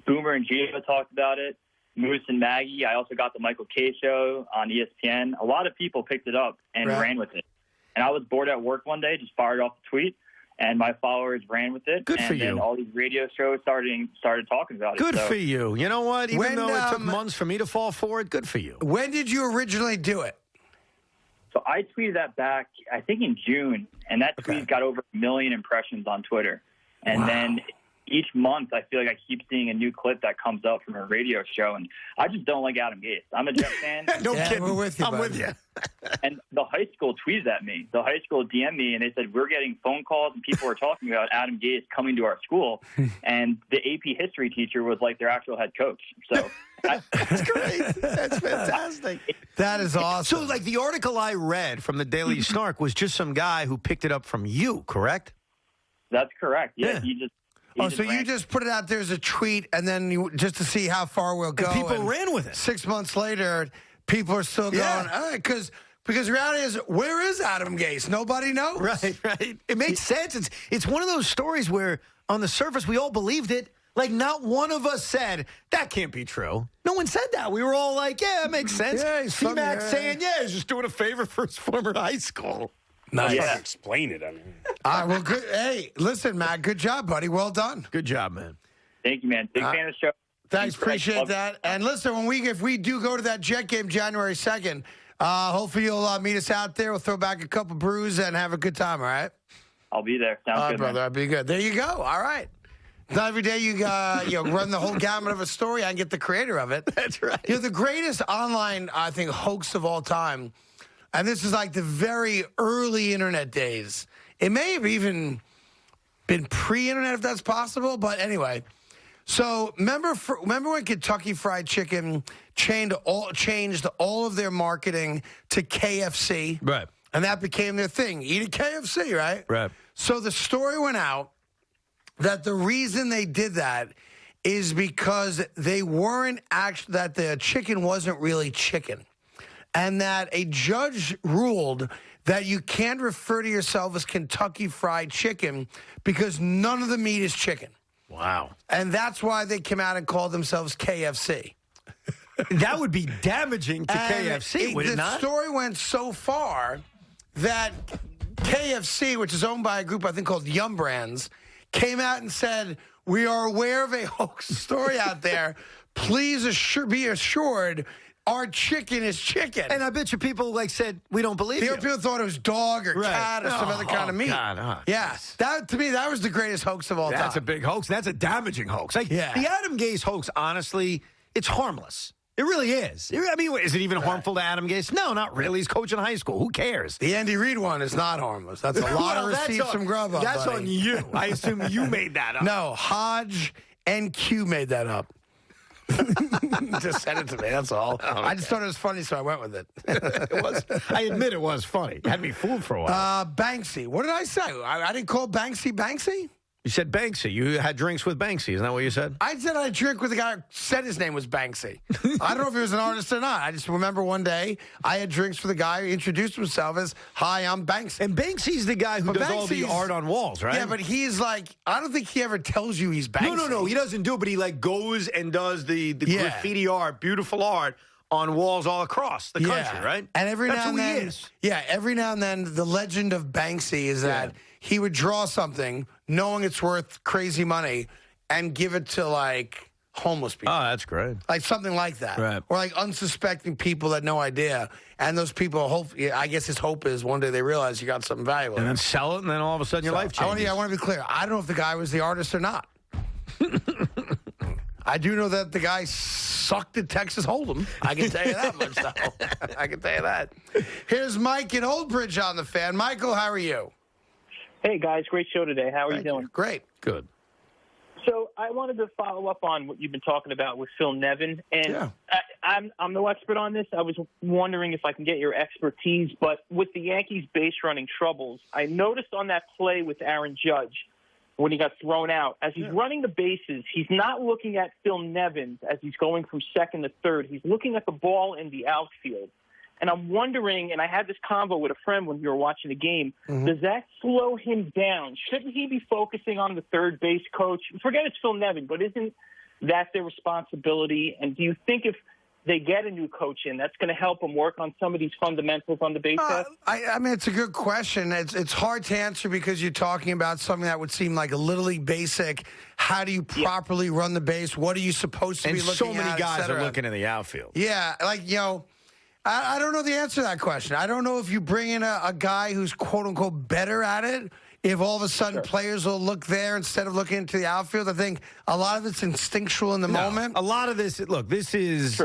Boomer and Gio talked about it. Moose and Maggie. I also got the Michael K show on ESPN. A lot of people picked it up and ran with it. And I was bored at work one day, just fired off a tweet, and my followers ran with it. Good for you. And then all these radio shows started talking about it. Good so. for you. You know what? Even though it took months for me to fall for it, good for you. When did you originally do it? So I tweeted that back, I think in June, and that tweet got over 1 million impressions on Twitter. And then each month, I feel like I keep seeing a new clip that comes up from a radio show, and I just don't like Adam Gase. I'm a Jets fan. No kidding. We're with you, I'm with you. And the high school tweeted at me. The high school DM'd me, and they said, we're getting phone calls, and people were talking about Adam Gase coming to our school. And the AP history teacher was like their actual head coach. So that's great. That's fantastic. That is awesome. So, like, the article I read from the Daily Snark was just some guy who picked it up from you, correct? That's correct. Yeah. He you just put it out there as a tweet, and then just to see how far we'll go. And people ran with it. 6 months later, people are still going, all right, because the reality is, where is Adam Gase? Nobody knows. Right. It makes sense. It's one of those stories where, on the surface, we all believed it. Like, not one of us said, that can't be true. No one said that. We were all like, yeah, it makes sense. Yeah, T-Mac saying, yeah, he's just doing a favor for his former high school. Nice. Yeah. Explain it. I mean. All right, well, good. Hey, listen, Matt, good job, buddy. Well done. Good job, man. Thank you, man. Big fan of the show. Thanks, appreciate that. And listen, if we do go to that Jet game January 2nd, hopefully you'll meet us out there. We'll throw back a couple brews and have a good time, all right? I'll be there. Sounds good, brother. man. I'll be good. There you go. All right. Not every day you run the whole gamut of a story and get the creator of it. That's right. The greatest online, I think, hoax of all time, and this is like the very early internet days. It may have even been pre-internet, if that's possible, but anyway. So remember when Kentucky Fried Chicken changed all of their marketing to KFC? Right. And that became their thing. Eat at KFC, right? Right. So the story went out that the reason they did that is because they weren't that the chicken wasn't really chicken. And that a judge ruled that you can't refer to yourself as Kentucky Fried Chicken because none of the meat is chicken. Wow. And that's why they came out and called themselves KFC. That would be damaging to KFC, would it not? The story went so far that KFC, which is owned by a group I think called Yum Brands, came out and said, we are aware of a hoax story out there. Please be assured our chicken is chicken. And I bet you people said, we don't believe you. People thought it was dog or cat or some other kind of meat. God, yeah. To me, that was the greatest hoax of all time. That's a big hoax. That's a damaging hoax. The Adam Gase hoax, honestly, it's harmless. It really is. I mean, is it even harmful to Adam Gase? No, not really. He's coaching high school. Who cares? The Andy Reid one is not harmless. That's a lot of receipts from Grubhub. That's buddy. on you. I assume you made that up. No, Hodge and Q made that up. Just send it to me. That's all. Okay. I just thought it was funny, so I went with it. It was. I admit it was funny. Had me fooled for a while. Banksy. What did I say? I didn't call Banksy Banksy? You said Banksy. You had drinks with Banksy. Isn't that what you said? I said I had a drink with a guy who said his name was Banksy. I don't know if he was an artist or not. I just remember one day I had drinks with a guy who introduced himself as, "Hi, I'm Banksy." And Banksy's the guy who does all the art on walls, right? Yeah, but he's like, I don't think he ever tells you he's Banksy. No. He doesn't do it, but he like goes and does the graffiti art, beautiful art on walls all across the country, right? And every That's now and who he then, is. every now and then, the legend of Banksy is that he would draw something, knowing it's worth crazy money, and give it to like homeless people. Oh, that's great. Like something like that. Right. Or like unsuspecting people that had no idea. And those people, I guess his hope is one day they realize you got something valuable. And then sell it, and then all of a sudden your life changes. I want to be clear. I don't know if the guy was the artist or not. I do know that the guy sucked at Texas Hold'em. I can tell you that much, though. I can tell you that. Here's Mike in Old Bridge on the Fan. Michael, how are you? Hey, guys. Great show today. How are you doing? Great. Good. So I wanted to follow up on what you've been talking about with Phil Nevin. And I'm no expert on this. I was wondering if I can get your expertise. But with the Yankees base running troubles, I noticed on that play with Aaron Judge when he got thrown out, as he's running the bases, he's not looking at Phil Nevin as he's going from second to third. He's looking at the ball in the outfield. And I'm wondering, and I had this convo with a friend when we were watching the game, does that slow him down? Shouldn't he be focusing on the third base coach? Forget it's Phil Nevin, but isn't that their responsibility? And do you think if they get a new coach in, that's going to help them work on some of these fundamentals on the base path? I mean, it's a good question. It's hard to answer because you're talking about something that would seem like a literally basic. How do you properly run the base? What are you supposed to be looking at? And so many guys are looking in the outfield. Yeah, like, I don't know the answer to that question. I don't know if you bring in a guy who's quote-unquote better at it, if all of a sudden players will look there instead of looking into the outfield. I think a lot of it's instinctual in the moment. A lot of this, look, this is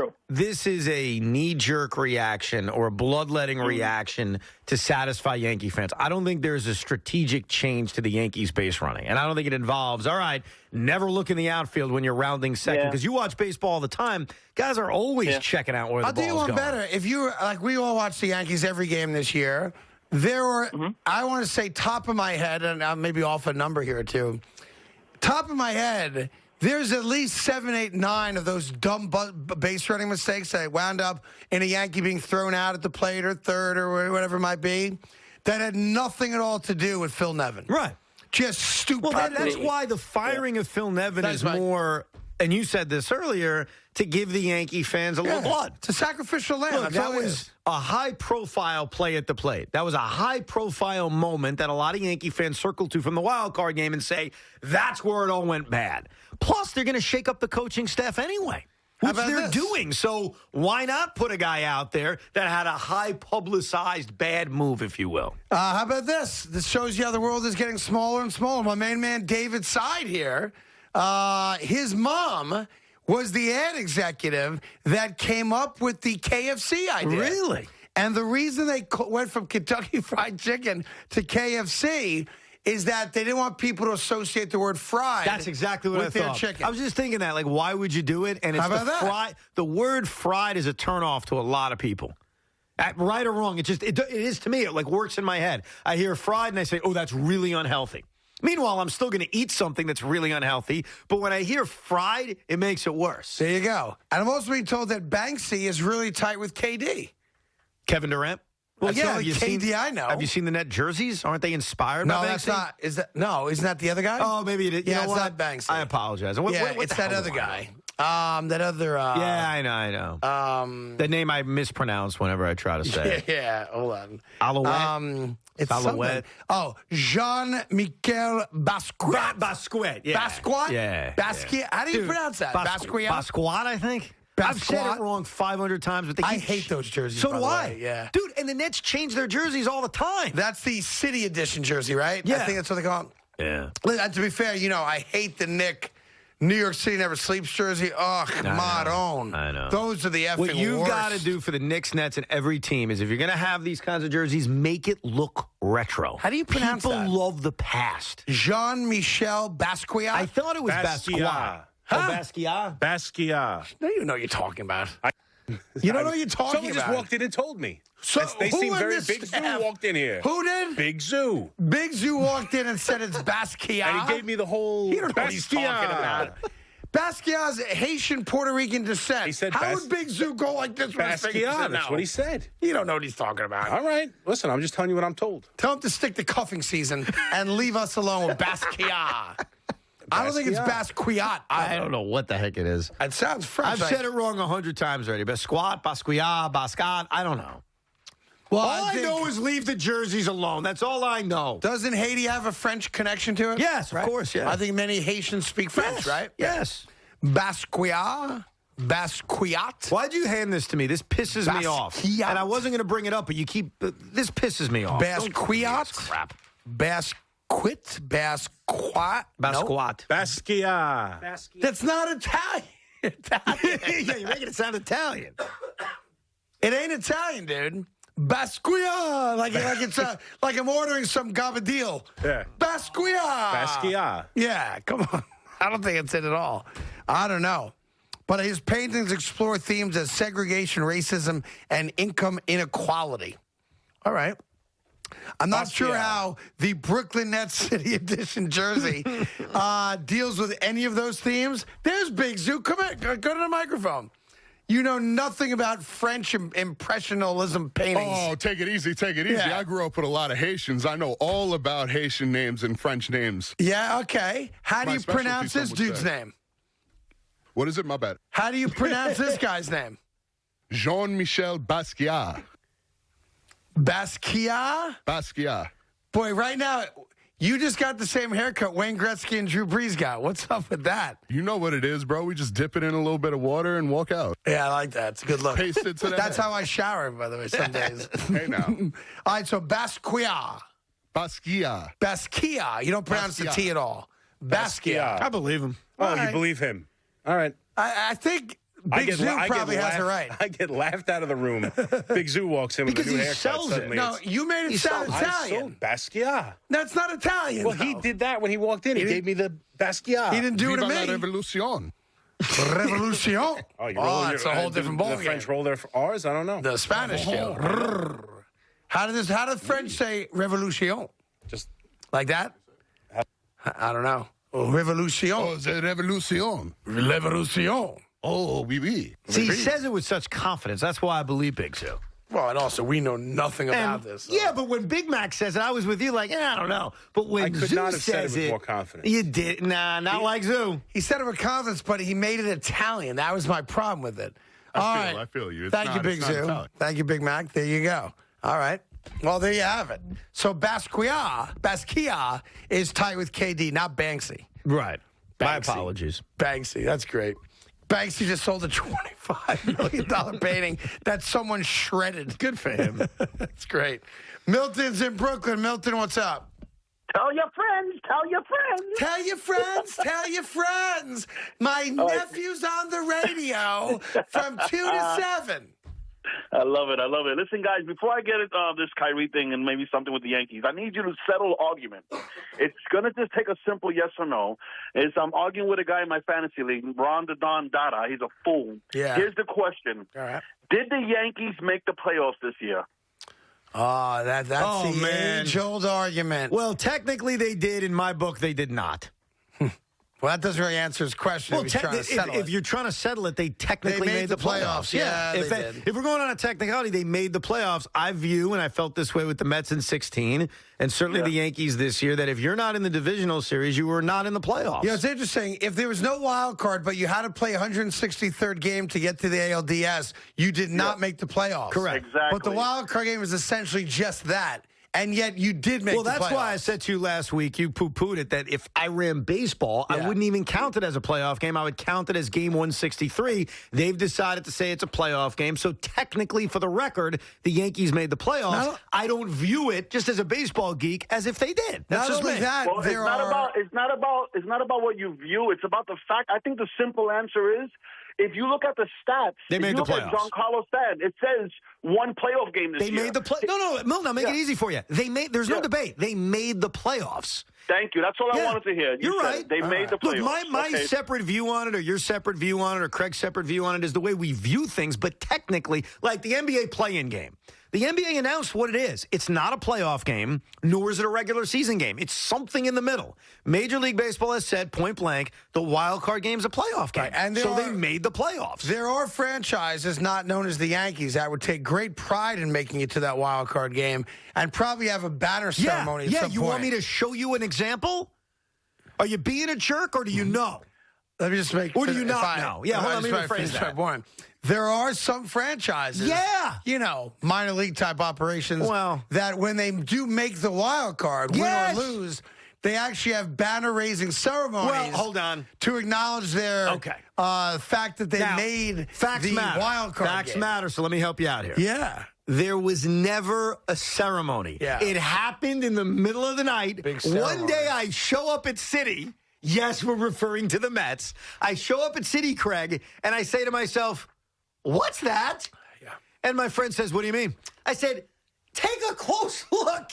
a knee-jerk reaction or a bloodletting reaction to satisfy Yankee fans. I don't think there's a strategic change to the Yankees base running. And I don't think it involves, all right, never look in the outfield when you're rounding second. Because you watch baseball all the time. Guys are always checking out where the ball's going. I'll do you one better. If you we all watch the Yankees every game this year. There were, I want to say top of my head, and I'll maybe off a number here or two. Top of my head, there's at least 7, 8, 9 of those dumb base running mistakes that wound up in a Yankee being thrown out at the plate or third or whatever it might be that had nothing at all to do with Phil Nevin. Right. Just stupid. Well, that's why the firing of Phil Nevin is more, and you said this earlier, to give the Yankee fans a little blood. It's a sacrificial lamb. Look, that was a high-profile play at the plate. That was a high-profile moment that a lot of Yankee fans circle to from the wild card game and say, that's where it all went bad. Plus, they're going to shake up the coaching staff anyway, which they're doing. So why not put a guy out there that had a high-publicized bad move, if you will? How about this? This shows you how the world is getting smaller and smaller. My main man, David Side here, his mom was the ad executive that came up with the KFC idea. Really? And the reason they went from Kentucky Fried Chicken to KFC is that they didn't want people to associate the word fried. That's exactly what with I their thought. chicken. I was just thinking that, like, why would you do it? And it's How about that? The word fried is a turnoff to a lot of people. Right or wrong, it is to me. It like works in my head. I hear fried and I say, oh, that's really unhealthy. Meanwhile, I'm still going to eat something that's really unhealthy, but when I hear fried, it makes it worse. There you go. And I'm also being told that Banksy is really tight with KD. Kevin Durant? Well, That's yeah, all. Have you KD seen, I know. Have you seen the net jerseys? Aren't they inspired by Banksy? No, that's not. Isn't that the other guy? Oh, maybe it is. Yeah, you know it's what? not Banksy. I apologize. What it's the that hell other do I guy. know? That other. Yeah, I know. The name I mispronounce whenever I try to say it. Yeah, hold on. Alouette. It's Alouette. something. Oh, Jean-Michel Basquiat. Basquiat, yeah. Basquiat? Yeah. Basquiat. How do you pronounce that? Basquiat? Basquiat, I think. I've said it wrong 500 times, but I hate those jerseys. So by do the I. way, yeah. Dude, and the Nets change their jerseys all the time. That's the City Edition jersey, right? Yeah. I think that's what they call it. Yeah. And to be fair, I hate the New York City Never Sleeps jersey. Ugh, Maroon. I know. Those are the effing What you've worst. got to do for the Knicks, Nets, and every team is if you're going to have these kinds of jerseys, make it look retro. How do you pronounce People that? love the past. Jean-Michel Basquiat? I thought it was Basquiat. Oh, Basquiat? Basquiat. No, you know what you're talking about. You don't know what you're talking Someone about. just walked in and told me. So They who seem in very this Big Zoo staff- walked in here. Who did? Big Zoo. Big Zoo walked in and said it's Basquiat. And he gave me the whole You don't know what he's talking about. Basquiat's Haitian Puerto Rican descent. He said How would Big Zoo go like this? with his fingers? Basquiat. That's No. what he said. You don't know what he's talking about. All right. Listen, I'm just telling you what I'm told. Tell him to stick to cuffing season and leave us alone with Basquiat. I don't think it's Basquiat. I don't know what the heck it is. It sounds French. I've said it wrong 100 times already. Basquiat, Basquiat. I don't know. Well, all I think- know is leave the jerseys alone. That's all I know. Doesn't Haiti have a French connection to it? Yes, of course, yeah. I think many Haitians speak French, right? Yes. Basquiat. Why'd you hand this to me? This pisses me off. Basquiat. And I wasn't going to bring it up, but you keep... this pisses me off. Basquiat. Crap. Basquiat. Basquiat. Basquiat. That's not Italian. Yeah, you're making it sound Italian. It ain't Italian, dude. Basquiat. Like it's like I'm ordering some gabardine. Yeah. Basquiat. Basquiat. Yeah, come on. I don't think it's it at all. I don't know. But his paintings explore themes as segregation, racism, and income inequality. All right. I'm not sure how the Brooklyn Nets City Edition jersey deals with any of those themes. There's Big Zoo. Come in. Go to the microphone. You know nothing about French impressionism paintings. Oh, take it easy, take it easy. Yeah. I grew up with a lot of Haitians. I know all about Haitian names and French names. Yeah, okay. How do My you pronounce specialty, this some would dude's say. name? What is it? My bad. How do you pronounce this guy's name? Jean-Michel Basquiat. Basquiat? Basquiat. Boy, right now, you just got the same haircut Wayne Gretzky and Drew Brees got. What's up with that? You know what it is, bro. We just dip it in a little bit of water and walk out. Yeah, I like that. It's a good look. Paste it to the That's head. how I shower, by the way, some days. Hey, now. All right, so Basquiat. Basquiat. Basquiat. You don't pronounce the Basquiat. T at all. Basquiat. I believe him. Oh, All right. you believe him. All right. I think Big Zoo probably has it right. I get laughed out of the room. Big Zoo walks in with Because a new he haircut. sells it. Suddenly No, it's- you made it sound I Italian. sold Basquiat. That's not Italian. Well, he though. did that when he walked in. He gave me the Basquiat. He didn't do it to Viva la me. revolution. Revolution. Oh, you roll That's a whole different ballgame. The French roll their R's? I don't know. The Spanish do. How did the French say revolution? Just like that? I don't know. Revolution. Oh, the revolution. Revolution. Oh, oui, oui. See, he says it with such confidence. That's why I believe Big Zoo. Well, and also, we know nothing about this. Yeah, but when Big Mac says it, I was with you like, I don't know. But when I could Zoo not have said it says with more confidence. You did. Nah, not like Zoo. He said it with confidence, but he made it Italian. That was my problem with it. I feel you. It's Thank you, not- Big it's not Zoo. Italian. Thank you, Big Mac. There you go. All right. Well, there you have it. So Basquiat is tied with KD, not Banksy. Right. My Banksy. apologies. Banksy, that's great. Banksy just sold a $25 million painting that someone shredded. Good for him. That's great. Milton's in Brooklyn. Milton, what's up? Tell your friends. Tell your friends. Tell your friends. Tell your friends. My nephew's on the radio from 2 to 7. I love it. I love it. Listen, guys, before I get this Kyrie thing and maybe something with the Yankees, I need you to settle the argument. It's going to just take a simple yes or no. I'm arguing with a guy in my fantasy league, Ron the Don Dada. He's a fool. Yeah. Here's the question. All right. Did the Yankees make the playoffs this year? Oh, that's Oh, the man. age-old argument. Well, technically they did. In my book, they did not. Well, that doesn't really answer his question. Well, if, he's trying to settle if you're trying to settle it, they technically They made the the playoffs. Yeah, if, they did. if we're going on a technicality, they made the playoffs. I view, and I felt this way with the Mets in 16, and certainly the Yankees this year, that if you're not in the divisional series, you were not in the playoffs. Yeah, it's interesting. If there was no wild card, but you had to play 163rd game to get to the ALDS, you did not make the playoffs. Correct. Exactly. But the wild card game is essentially just that. And yet you did make Well, the playoffs. that's why I said to you last week, you poo-pooed it, that if I ran baseball, I wouldn't even count it as a playoff game. I would count it as game 163. They've decided to say it's a playoff game. So technically, for the record, the Yankees made the playoffs. No. I don't view it, just as a baseball geek, as if they did. That's Not just only me. that, Well, it's not about what you view. It's about the fact. I think the simple answer is if you look at the stats, They made the look at playoffs. John Carlos' stat, it says one playoff game this They year. made the play. No, Milton, I'll make it easy for you. There's no debate. They made the playoffs. Thank you. That's all I wanted to hear. You're said right. it. They made the playoffs. Look, my Okay. separate view on it, or your separate view on it, or Craig's separate view on it is the way we view things. But technically, like the NBA play-in game, the NBA announced what it is. It's not a playoff game, nor is it a regular season game. It's something in the middle. Major League Baseball has said point blank, the wild card game is a playoff game. Right, and they made the playoffs. There are franchises not known as the Yankees that would take great pride in making it to that wild card game and probably have a banner ceremony at some you point. want me to show you an example? Are you being a jerk, or do you know? Let me just make. Or do you not know? Yeah, hold on, let me rephrase finish that. One. There are some franchises, minor league type operations, that when they do make the wild card, win or lose, they actually have banner raising ceremonies. Well, hold on. To acknowledge their fact that they made the wild card. Facts game. matter. So let me help you out here. Yeah. There was never a ceremony. Yeah. It happened in the middle of the night. Big ceremony. One day I show up at City. Yes, we're referring to the Mets. I show up at City, Craig, and I say to myself, what's that? Yeah. And my friend says, what do you mean? I said, take a close look.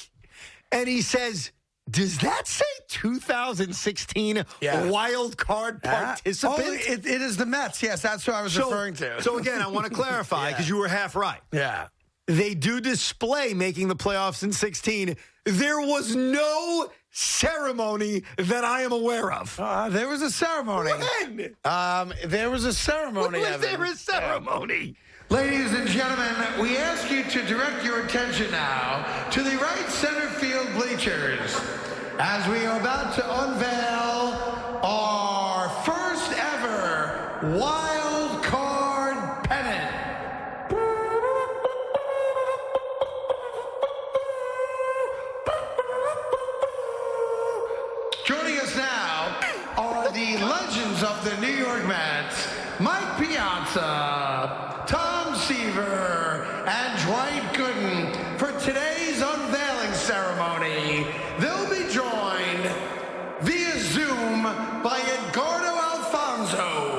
And he says, does that say 2016 wild card participant? Oh, it is the Mets. Yes, that's what I was referring to. So again, I want to clarify because you were half right. Yeah. They do display making the playoffs in 16. There was no ceremony that I am aware of. There was a ceremony. When? There was a ceremony. When was there a ceremony? Ladies and gentlemen, we ask you to direct your attention now to the right center field bleachers as we are about to unveil our first ever wild card pennant. Joining us now are the legends of the New York Mets, Mike Piazza, Tom Seaver, and Dwight Gooden. For today's unveiling ceremony, they'll be joined via Zoom by Edgardo Alfonso.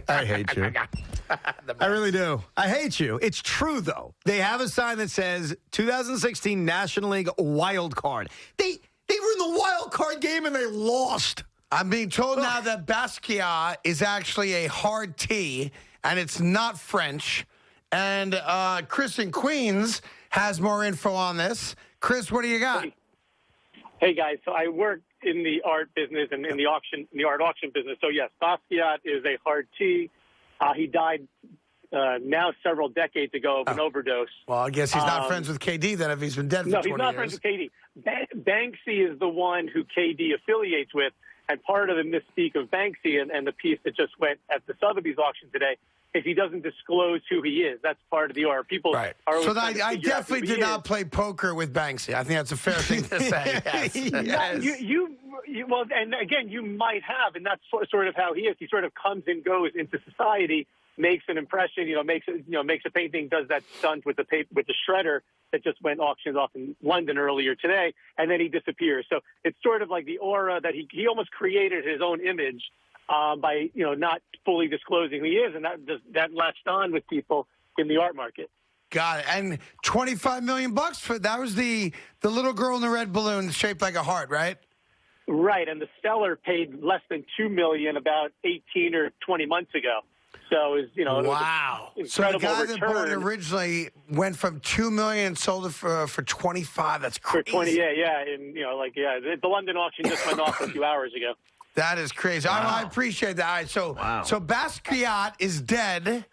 I hate you. I really do. I hate you. It's true, though. They have a sign that says 2016 National League Wild Card. They were in the wild card game and they lost. I'm being told now that Basquiat is actually a hard T, and it's not French. And Chris in Queens has more info on this. Chris, what do you got? Hey guys, so I work in the art business and in the art auction business. So yes, Basquiat is a hard T. He died now several decades ago of an overdose. Well, I guess he's not friends with KD then if he's been dead for 20 years. No, he's not friends with KD. Banksy is the one who KD affiliates with, and part of the mystique of Banksy and the piece that just went at the Sotheby's auction today is he doesn't disclose who he is. That's part of the art. People are always So trying to I figure out definitely who did he not is. play poker with Banksy. I think that's a fair thing to say. Yes. You well, and again, you might have, and that's sort of how he is. He sort of comes and goes into society, makes an impression, makes a painting, does that stunt with the shredder that just went auctioned off in London earlier today, and then he disappears. So it's sort of like the aura that he almost created his own image by not fully disclosing who he is, and that latched on with people in the art market. Got it. And $25 million for that was the little girl in the red balloon shaped like a heart, right? Right, and the seller paid less than $2 million about 18 or 20 months ago. So it was, wow. It was So the incredible guy that bought it return. originally went from $2 million and sold it for 25. That's crazy. For 20, and the London auction just went off a few hours ago. That is crazy. Wow. I appreciate that. All right, so Basquiat is dead.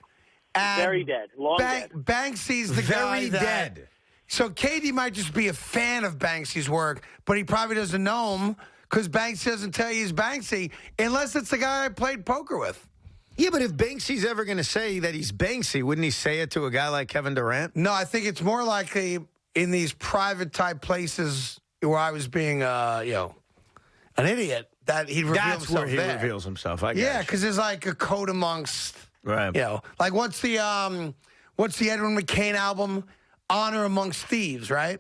And Very dead. Long dead. Banksy's the guy Very that... dead. So Katie might just be a fan of Banksy's work, but he probably doesn't know him because Banksy doesn't tell you he's Banksy unless it's the guy I played poker with. Yeah, but if Banksy's ever going to say that he's Banksy, wouldn't he say it to a guy like Kevin Durant? No, I think it's more likely in these private type places where I was being, an idiot that he'd reveal That's himself where he there. reveals himself. I guess. Yeah, because there's like a code amongst, right? Like what's the Edwin McCain album, Honor Amongst Thieves, right?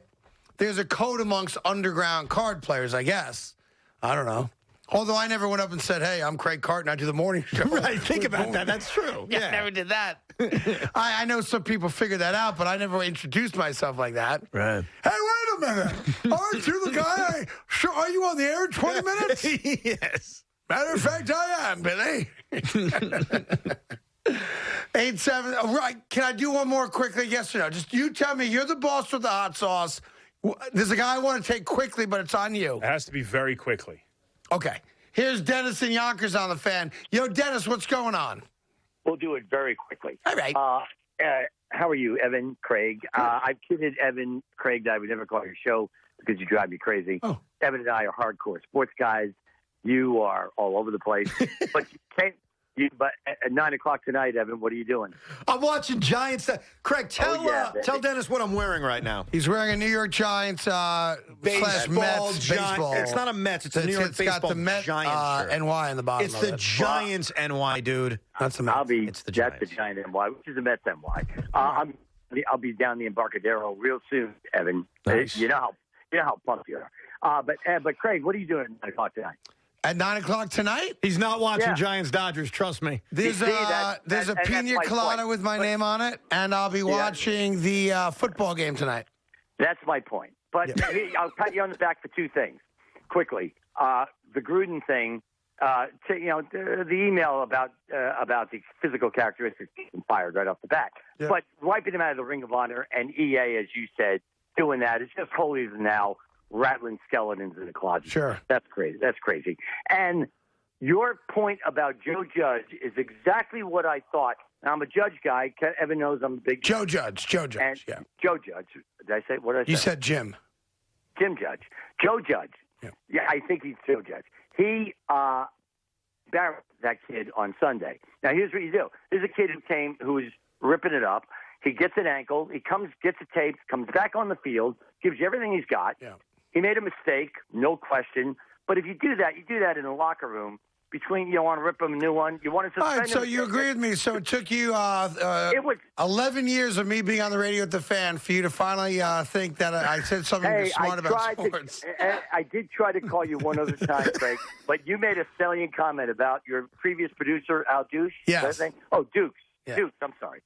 There's a code amongst underground card players, I guess. I don't know. Although I never went up and said, hey, I'm Craig Carton. I do the morning show. Right, think about that. That's true. Yeah, I never did that. I know some people figured that out, but I never introduced myself like that. Right. Hey, wait a minute. Aren't you the guy? Are you on the air in 20 minutes? Yes. Matter of fact, I am, Billy. 8-7. Oh, right. Can I do one more quickly? Yes or no? Just you tell me. You're the boss with the hot sauce. There's a guy I want to take quickly, but it's on you. It has to be very quickly. Okay. Here's Dennis and Yonkers on the fan. Yo, Dennis, what's going on? We'll do it very quickly. All right. How are you, Evan, Craig? I've kidded Evan, Craig, that I would never call your show because you drive me crazy. Oh. Evan and I are hardcore sports guys. You are all over the place. But you can't. But at 9 o'clock tonight, Evan, what are you doing? I'm watching Giants. Craig, tell Dennis what I'm wearing right now. He's wearing a New York Giants slash Mets baseball. It's not a Mets. It's a New York It's baseball got the Met Giants shirt. NY on the bottom. It's of the it. Giants NY, dude. That's the Mets. It's the Giants. That's the Giant NY, which is the Mets NY. I'll be down the Embarcadero real soon, Evan. Nice. You know how pumped you are. But Craig, what are you doing at 9 o'clock tonight? At 9 o'clock tonight? He's not watching Giants Dodgers, trust me. There's a pina colada with my name on it, and I'll be watching the football game tonight. That's my point. But I'll pat you on the back for two things. Quickly, the Gruden thing, the email about the physical characteristics getting fired right off the bat. Yeah. But wiping him out of the Ring of Honor and EA, as you said, doing that is just holier than thou. Rattling skeletons in the closet. Sure. That's crazy. And your point about Joe Judge is exactly what I thought. Now, I'm a Judge guy. Evan knows I'm a big Joe Judge, yeah. Joe Judge. Did I say what did I say? You said Jim. Jim Judge. Joe Judge. Yeah, I think he's Joe Judge. He embarrassed that kid on Sunday. Now, here's what you do. There's a kid who was ripping it up. He gets an ankle. He gets a tape, comes back on the field, gives you everything he's got. Yeah. He made a mistake, no question. But if you do that in the locker room. Between you want to rip him a new one, you want to suspend him. All right, so you agree with me. So it took you 11 years of me being on the radio with the fan for you to finally think that I said something smart about sports. I did try to call you one other time, Craig, but you made a salient comment about your previous producer, Al Dukes. Yes. Oh, Dukes. Yeah. Dukes, I'm sorry.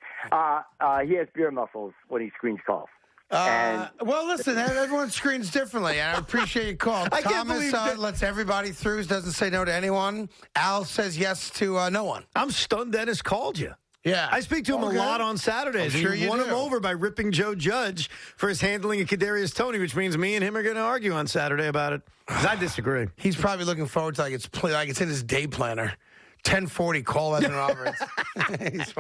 He has beer muffles when he screens calls. Well, listen, everyone screens differently, and I appreciate your call. I can't Thomas believe that- lets everybody through, doesn't say no to anyone. Al says yes to no one. I'm stunned Dennis called you. Yeah. I speak to him a lot on Saturdays. I'm sure and you won do. him over by ripping Joe Judge for his handling of Kadarius Toney, which means me and him are going to argue on Saturday about it. 'Cause I disagree. He's probably looking forward to like it's in his day planner. 10:40, call Carton Roberts. He's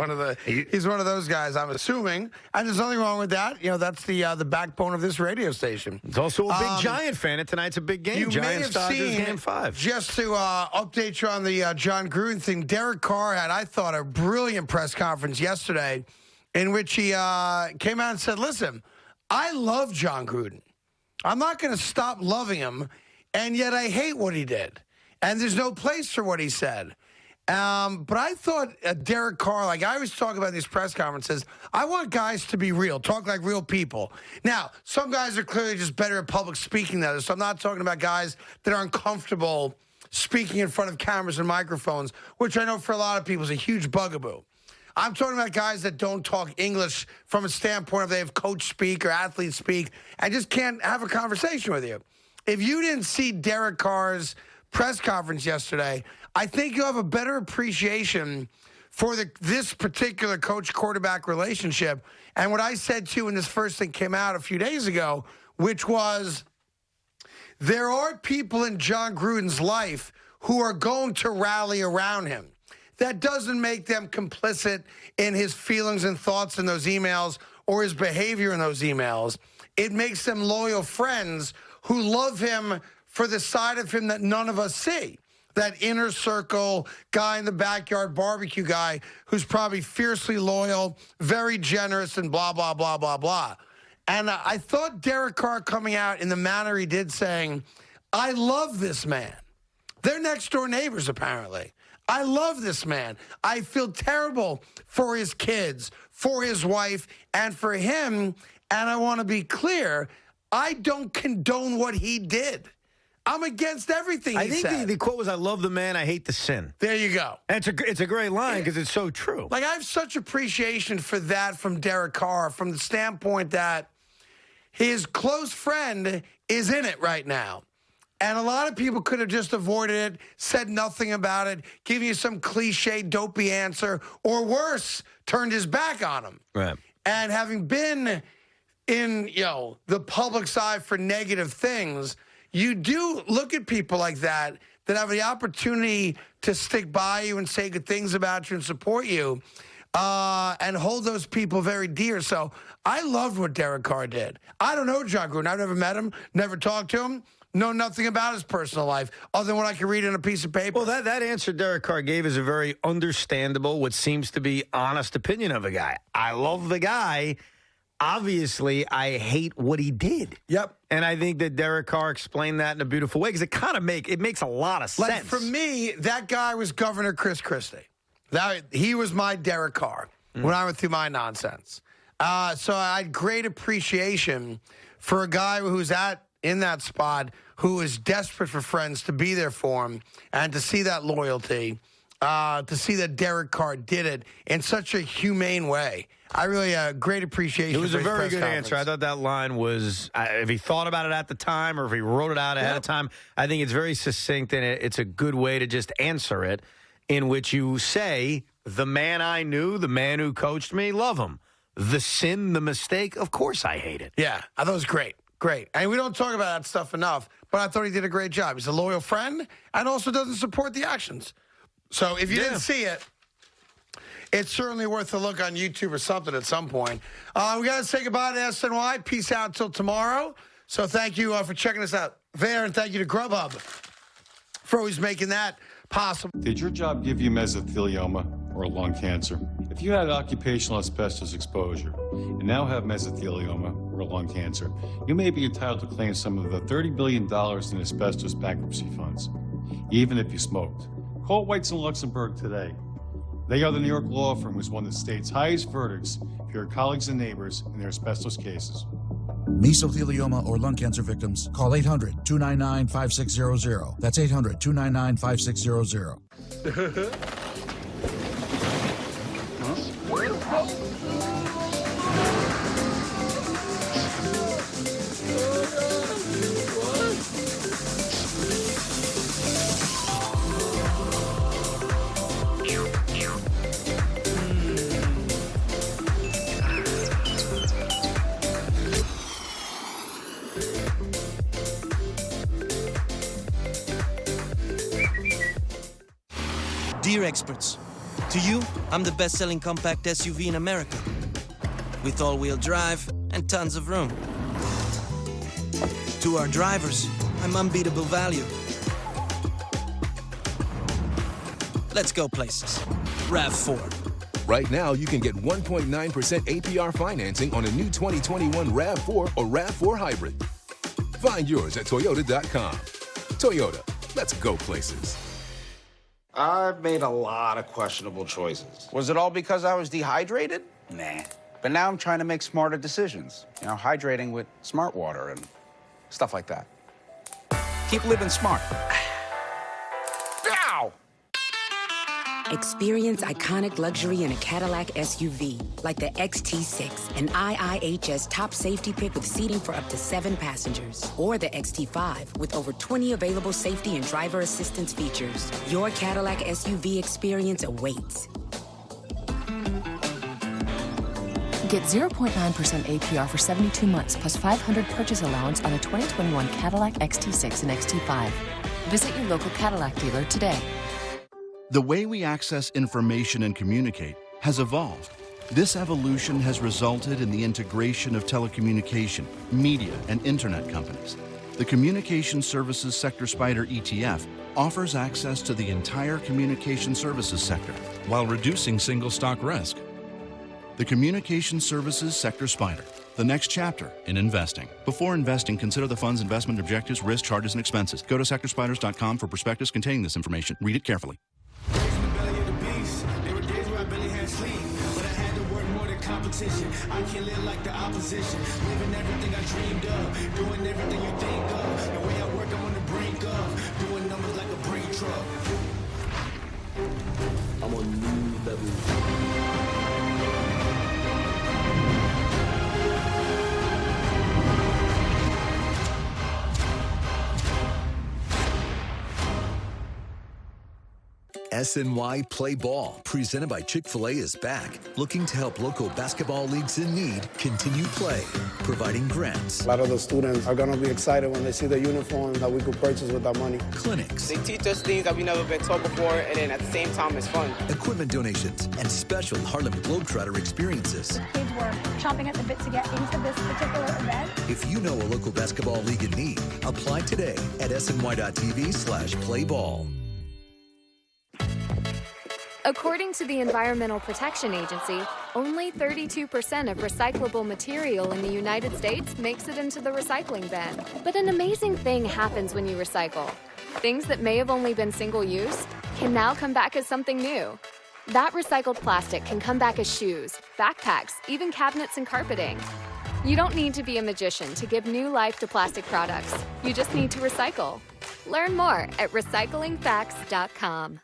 one of those guys, I'm assuming. And there's nothing wrong with that. You know, that's the backbone of this radio station. He's also a big Giant fan, and tonight's a big game. You Giants may have Dodgers seen, game 5. Just to update you on the John Gruden thing, Derek Carr had, I thought, a brilliant press conference yesterday in which he came out and said, listen, I love John Gruden. I'm not going to stop loving him, and yet I hate what he did. And there's no place for what he said. But I thought Derek Carr, like I always talk about in these press conferences, I want guys to be real, talk like real people. Now, some guys are clearly just better at public speaking than others, so I'm not talking about guys that aren't comfortable speaking in front of cameras and microphones, which I know for a lot of people is a huge bugaboo. I'm talking about guys that don't talk English from a standpoint of they have coach speak or athlete speak and just can't have a conversation with you. If you didn't see Derek Carr's press conference yesterday, I think you'll have a better appreciation for this particular coach-quarterback relationship. And what I said, too, when this first thing came out a few days ago, which was there are people in John Gruden's life who are going to rally around him. That doesn't make them complicit in his feelings and thoughts in those emails or his behavior in those emails. It makes them loyal friends who love him for the side of him that none of us see. That inner circle guy in the backyard barbecue guy who's probably fiercely loyal, very generous, and blah, blah, blah, blah, blah. And I thought Derek Carr coming out in the manner he did saying, I love this man. They're next door neighbors, apparently. I love this man. I feel terrible for his kids, for his wife, and for him. And I want to be clear, I don't condone what he did. I'm against everything I he think said. the quote was, "I love the man, I hate the sin." There you go. And it's a great line because it's so true. Like, I have such appreciation for that from Derek Carr from the standpoint that his close friend is in it right now. And a lot of people could have just avoided it, said nothing about it, give you some cliche, dopey answer, or worse, turned his back on him. Right. And having been in, the public's eye for negative things, you do look at people like that have the opportunity to stick by you and say good things about you and support you, and hold those people very dear. So I loved what Derek Carr did. I don't know John Gruden. I've never met him, never talked to him, know nothing about his personal life other than what I can read in a piece of paper. Well, that answer Derek Carr gave is a very understandable, what seems to be honest opinion of a guy. I love the guy. Obviously, I hate what he did. Yep. And I think that Derek Carr explained that in a beautiful way because it makes a lot of sense. Like, for me, that guy was Governor Chris Christie. He was my Derek Carr when I went through my nonsense. So I had great appreciation for a guy who's in that spot, who is desperate for friends to be there for him, and to see that loyalty, to see that Derek Carr did it in such a humane way. I really great appreciation. It was for a his very press good conference. answer. I thought that line was, if he thought about it at the time or if he wrote it out ahead of time, I think it's very succinct, and it's a good way to just answer it, in which you say, the man I knew, the man who coached me, love him. The sin, the mistake, of course I hate it. Yeah, I thought it was great. Great. And we don't talk about that stuff enough, but I thought he did a great job. He's a loyal friend and also doesn't support the actions. So if you didn't see it, it's certainly worth a look on YouTube or something at some point. We got to say goodbye to SNY. Peace out till tomorrow. So thank you for checking us out there, and thank you to Grubhub for always making that possible. Did your job give you mesothelioma or lung cancer? If you had occupational asbestos exposure and now have mesothelioma or lung cancer, you may be entitled to claim some of the $30 billion in asbestos bankruptcy funds, even if you smoked. Call Whites & Luxembourg today. They are the New York law firm who's won the state's highest verdicts for your colleagues and neighbors in their asbestos cases. Mesothelioma or lung cancer victims, call 800-299-5600. That's 800-299-5600. Dear experts, to you, I'm the best-selling compact SUV in America, with all-wheel drive and tons of room. To our drivers, I'm unbeatable value. Let's go places. RAV4. Right now, you can get 1.9% APR financing on a new 2021 RAV4 or RAV4 Hybrid. Find yours at Toyota.com. Toyota, let's go places. I've made a lot of questionable choices. Was it all because I was dehydrated? Nah. But now I'm trying to make smarter decisions. Hydrating with smart water and stuff like that. Keep living smart. Ow! Experience iconic luxury in a Cadillac SUV, like the XT6, an IIHS top safety pick with seating for up to 7 passengers. Or the XT5, with over 20 available safety and driver assistance features. Your Cadillac SUV experience awaits. Get 0.9% APR for 72 months, plus $500 purchase allowance on a 2021 Cadillac XT6 and XT5. Visit your local Cadillac dealer today. The way we access information and communicate has evolved. This evolution has resulted in the integration of telecommunication, media, and internet companies. The Communication Services Sector SPDR ETF offers access to the entire communication services sector while reducing single stock risk. The Communication Services Sector SPDR, the next chapter in investing. Before investing, consider the fund's investment objectives, risks, charges, and expenses. Go to sectorspiders.com for prospectus containing this information. Read it carefully. I can't live like the opposition, living everything I dreamed of, doing everything you think of. The way I work, I'm on the brink SNY Play Ball, presented by Chick-fil-A, is back, looking to help local basketball leagues in need continue play, providing grants. A lot of the students are going to be excited when they see the uniforms that we could purchase with our money. Clinics. They teach us things that we've never been taught before, and then at the same time, it's fun. Equipment donations and special Harlem Globetrotter experiences. Kids were chomping at the bit to get into this particular event. If you know a local basketball league in need, apply today at sny.tv/playball. According to the Environmental Protection Agency, only 32% of recyclable material in the United States makes it into the recycling bin. But an amazing thing happens when you recycle. Things that may have only been single-use can now come back as something new. That recycled plastic can come back as shoes, backpacks, even cabinets and carpeting. You don't need to be a magician to give new life to plastic products. You just need to recycle. Learn more at recyclingfacts.com.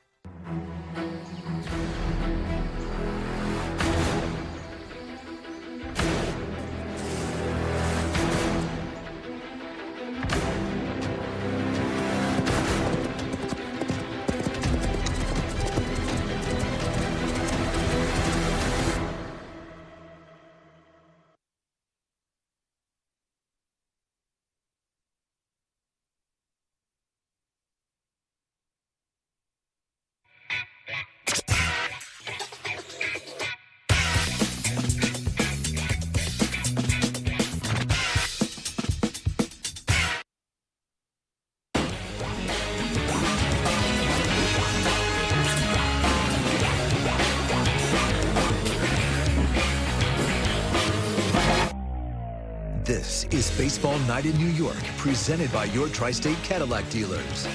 This is Baseball Night in New York, presented by your Tri-State Cadillac dealers.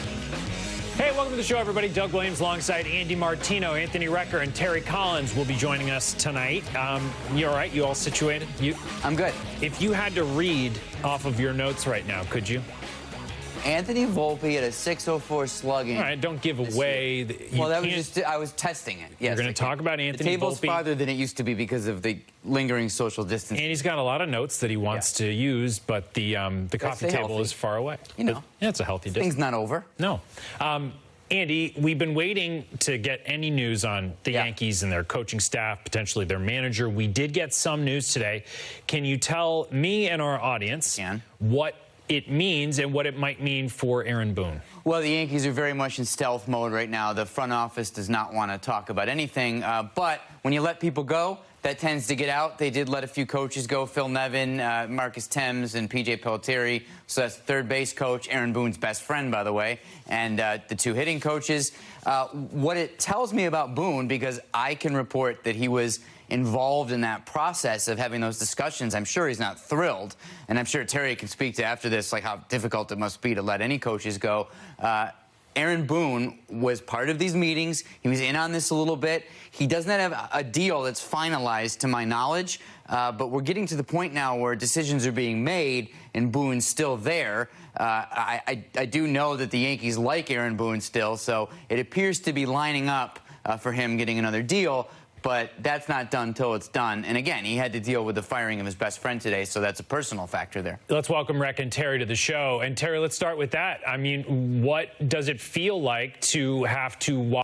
Hey, welcome to the show, everybody. Doug Williams alongside Andy Martino, Anthony Recker, and Terry Collins will be joining us tonight. You all right? You all situated? I'm good. If you had to read off of your notes right now, could you? Anthony Volpe at a 604 slugging. All right, don't give away. Well, that was just, I was testing it. Yes, You're going to talk about Anthony The table's Volpe. farther than it used to be because of the lingering social distance. And he's got a lot of notes that he wants to use, but the coffee table healthy. is far away. You know. But, yeah, it's a healthy distance. Thing's not over. No. Andy, we've been waiting to get any news on the Yankees and their coaching staff, potentially their manager. We did get some news today. Can you tell me and our audience what it means and what it might mean for Aaron Boone? Well, the Yankees are very much in stealth mode right now. The front office does not want to talk about anything. But when you let people go, that tends to get out. They did let a few coaches go, Phil Nevin, Marcus Thames, and P.J. Pelletieri. So that's the third base coach, Aaron Boone's best friend, by the way, and the two hitting coaches. What it tells me about Boone, because I can report that he was involved in that process of having those discussions. I'm sure he's not thrilled, and I'm sure Terry can speak to after this, like how difficult it must be to let any coaches go. Aaron Boone was part of these meetings. He was in on this a little bit. He does not have a deal that's finalized, to my knowledge, but we're getting to the point now where decisions are being made, and Boone's still there. I do know that the Yankees like Aaron Boone still, so it appears to be lining up for him getting another deal. But that's not done until it's done. And again, he had to deal with the firing of his best friend today, so that's a personal factor there. Let's welcome Reck and Terry to the show. And Terry, let's start with that. I mean, what does it feel like to have to watch?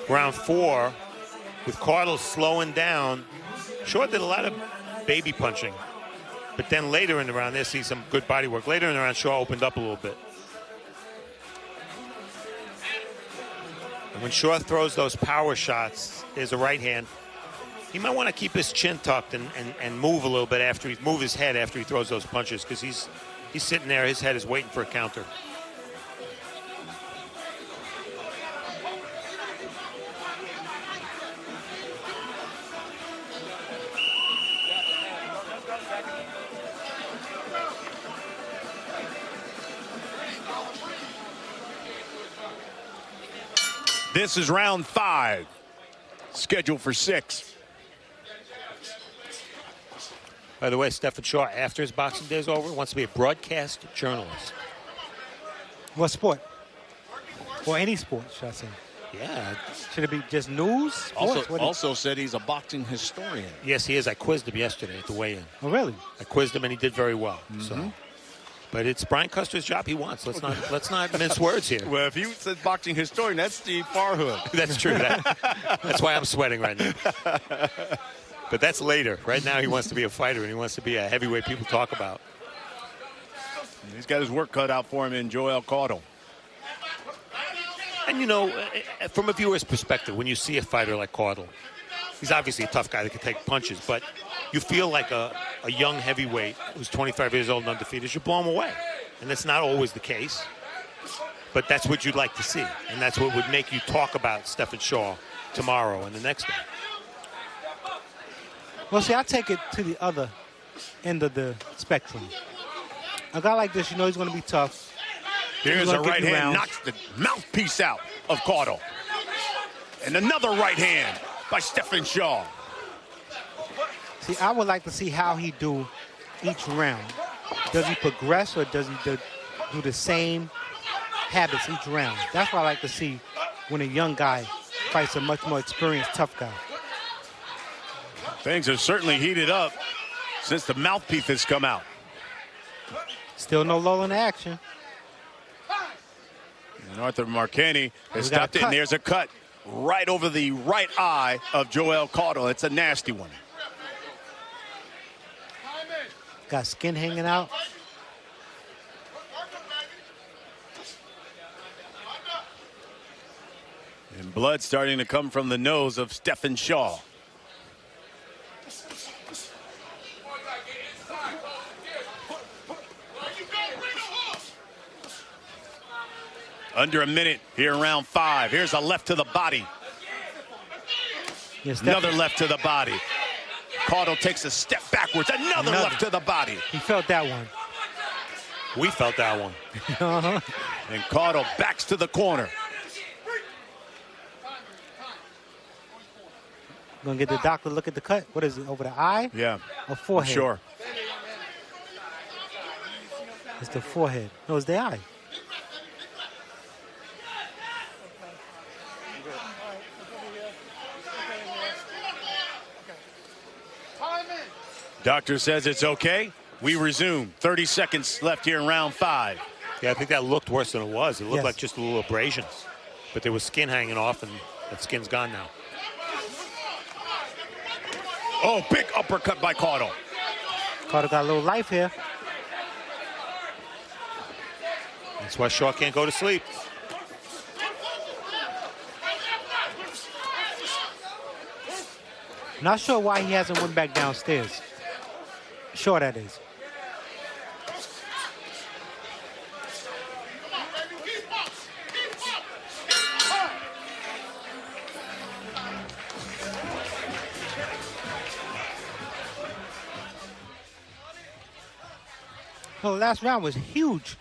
round 4, with Caudle slowing down, Shaw did a lot of baby punching. But then later in the round, there see some good body work. Later in the round, Shaw opened up a little bit. And when Shaw throws those power shots, there's a right hand. He might want to keep his chin tucked and move a little bit move his head after he throws those punches, because he's sitting there, his head is waiting for a counter. This is round 5, scheduled for 6. By the way, Stephen Shaw, after his boxing day is over, wants to be a broadcast journalist. What sport? Or any sport, should I say? Yeah. Should it be just news? Sports? Also said he's a boxing historian. Yes, he is. I quizzed him yesterday at the weigh-in. Oh, really? I quizzed him, and he did very well. So, but it's Brian Custer's job he wants. Let's not mince words here. Well, if you said boxing historian, that's Steve Farhood. That's true. That's why I'm sweating right now. But that's later. Right now, he wants to be a fighter, and he wants to be a heavyweight people talk about. He's got his work cut out for him in Joel Caudle. And, you know, from a viewer's perspective, when you see a fighter like Caudle, he's obviously a tough guy that can take punches, but you feel like a young heavyweight who's 25 years old and undefeated should blow him away. And that's not always the case. But that's what you'd like to see. And that's what would make you talk about Stephen Shaw tomorrow and the next day. Well, see, I take it to the other end of the spectrum. A guy like this, you know he's going to be tough. Here's a right hand, knocks the mouthpiece out of Caudle. And another right hand by Stephen Shaw. See, I would like to see how he do each round. Does he progress, or does he do the same habits each round? That's what I like to see when a young guy fights a much more experienced, tough guy. Things have certainly heated up since the mouthpiece has come out. Still no lull in the action. And Arthur Marcani has stopped it, and there's a cut right over the right eye of Joel Caudle. It's a nasty one. Got skin hanging out. And blood starting to come from the nose of Stephen Shaw. Under a minute here in round 5. Here's a left to the body. Yes, another left to the body. Caudle takes a step backwards. Another left to the body. He felt that one. We felt that one. And Caudle backs to the corner. Gonna get the doctor to look at the cut. What is it, over the eye? Yeah. Or forehead? Sure. It's the forehead. No, it's the eye. Doctor says it's okay. We resume. 30 seconds left here in round 5. Yeah, I think that looked worse than it was. It looked Yes. like just a little abrasion. But there was skin hanging off, and that skin's gone now. Oh, big uppercut by Caudle. Caudle got a little life here. That's why Shaw can't go to sleep. Not sure why he hasn't went back downstairs. Sure, that is. Well, the last round was huge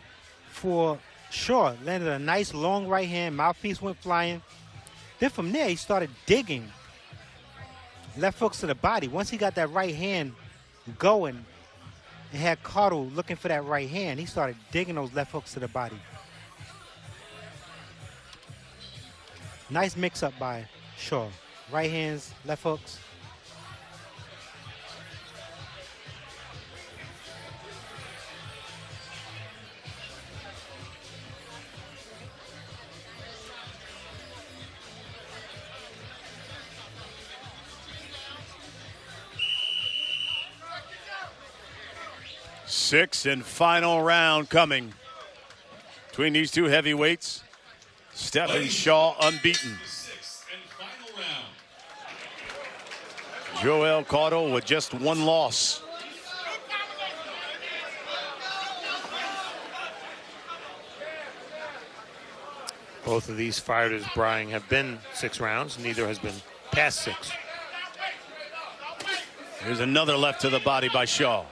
for Shaw. Landed a nice long right hand. Mouthpiece went flying. Then from there, he started digging. Left hooks to the body. Once he got that right hand going and had Caudle looking for that right hand, he started digging those left hooks to the body. Nice mix-up by Shaw. Right hands, left hooks. Sixth and final round coming between these two heavyweights. Stephen Shaw unbeaten. Joel Cotto with just one loss. Both of these fighters, Brian, have been 6 rounds. Neither has been past 6. Here's another left to the body by Shaw.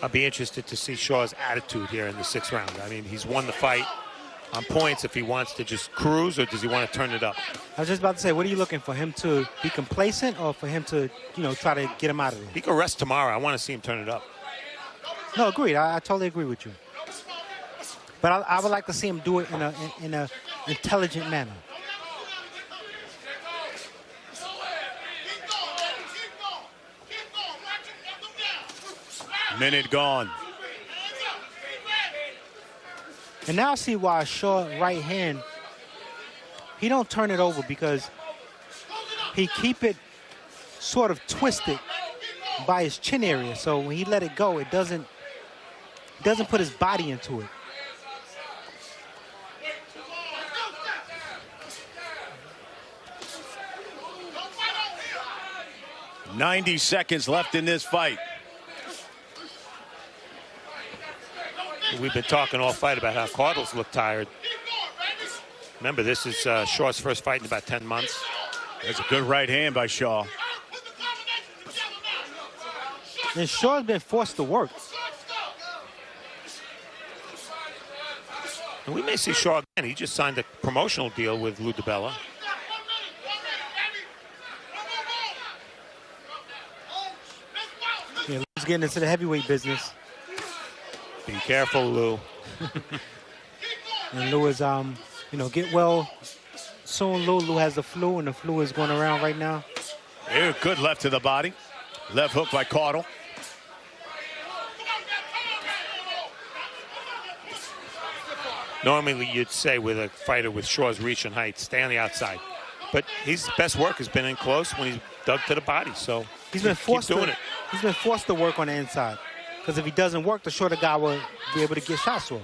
I'll be interested to see Shaw's attitude here in the 6th round. I mean, he's won the fight on points. If he wants to just cruise, or does he want to turn it up? I was just about to say, what are you looking for? Him to be complacent, or for him to, try to get him out of there? He can rest tomorrow. I want to see him turn it up. No, agreed. I totally agree with you. But I would like to see him do it in a intelligent manner. Minute gone. And now I see why Shaw right hand, he don't turn it over, because he keep it sort of twisted by his chin area. So when he let it go, it doesn't put his body into it. "90 seconds left in this fight." We've been talking all fight about how Cardles look tired. Remember, this is Shaw's first fight in about 10 months. That's a good right hand by Shaw. And Shaw's been forced to work. And we may see Shaw again. He just signed a promotional deal with Lou DiBella. Yeah, Lou's getting into the heavyweight business. Be careful, Lou. And Lou is, get well soon. Lou has the flu, and the flu is going around right now. Here, good left to the body. Left hook by Cotto. Normally, you'd say with a fighter with Shaw's reach and height, stay on the outside. But his best work has been in close when he's dug to the body. So he's been forced doing it. He's been forced to work on the inside. Because if he doesn't work, the shorter guy will be able to get shots off.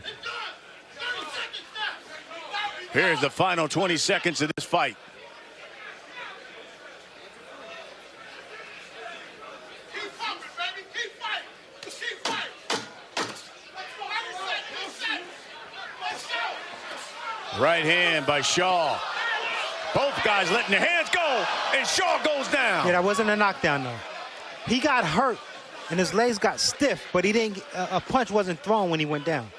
Here's the final 20 seconds of this fight. Right hand by Shaw. Both guys letting their hands go, and Shaw goes down. Yeah, that wasn't a knockdown, though. He got hurt, and his legs got stiff, but he didn't. A punch wasn't thrown when he went down.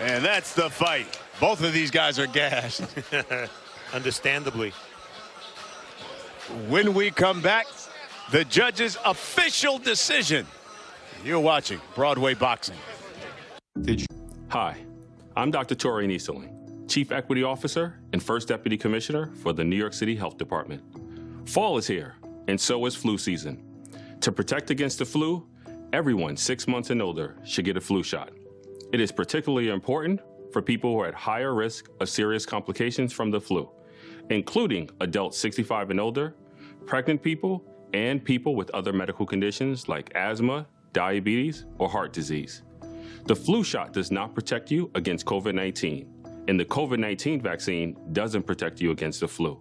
And that's the fight. Both of these guys are gassed. Understandably. When we come back, the judge's official decision. You're watching Broadway Boxing. Hi, I'm Dr. Tori Nieseling, Chief Equity Officer and First Deputy Commissioner for the New York City Health Department. Fall is here, and so is flu season. To protect against the flu, everyone 6 months and older should get a flu shot. It is particularly important for people who are at higher risk of serious complications from the flu, including adults 65 and older, pregnant people, and people with other medical conditions like asthma, diabetes, or heart disease. The flu shot does not protect you against COVID-19, and the COVID-19 vaccine doesn't protect you against the flu.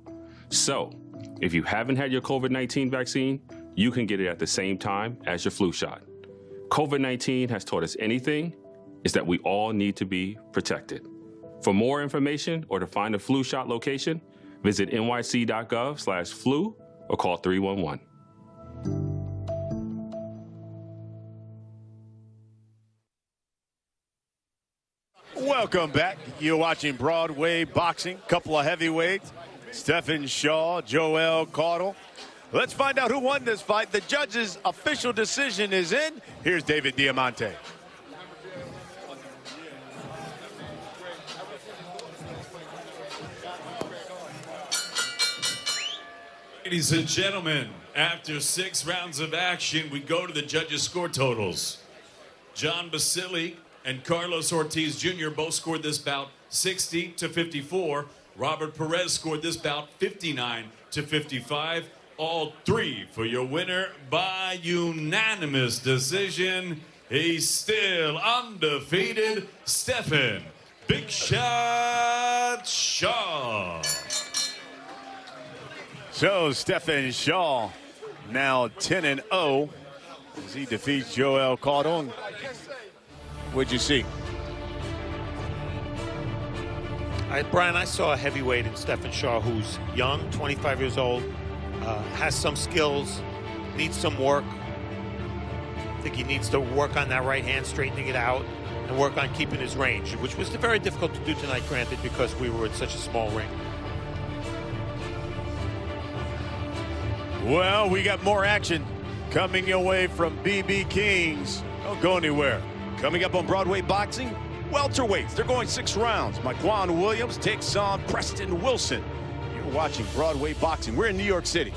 So, if you haven't had your COVID-19 vaccine, you can get it at the same time as your flu shot. COVID-19 has taught us anything is that we all need to be protected. For more information or to find a flu shot location, visit nyc.gov/flu or call 311. Welcome back. You're watching Broadway Boxing. Couple of heavyweights. Stephen Shaw, Joel Cotto. Let's find out who won this fight. The judge's official decision is in. Here's David Diamante. Ladies and gentlemen, after 6 rounds of action, we go to the judges' score totals. John Basili, and Carlos Ortiz Jr. both scored this bout 60-54. Robert Perez scored this bout 59-55. All three for your winner by unanimous decision. He's still undefeated, Stephen Big Shot Shaw. So Stephen Shaw now 10-0 as he defeats Joel Carton. What'd you see? Brian, I saw a heavyweight in Stephen Shaw who's young, 25 years old, has some skills, needs some work. I think he needs to work on that right hand, straightening it out, and work on keeping his range, which was very difficult to do tonight, granted, because we were in such a small ring. Well, we got more action coming your way from BB Kings. Don't go anywhere. Coming up on Broadway Boxing, welterweights. They're going 6 rounds. Maquan Williams takes on Preston Wilson. You're watching Broadway Boxing. We're in New York City.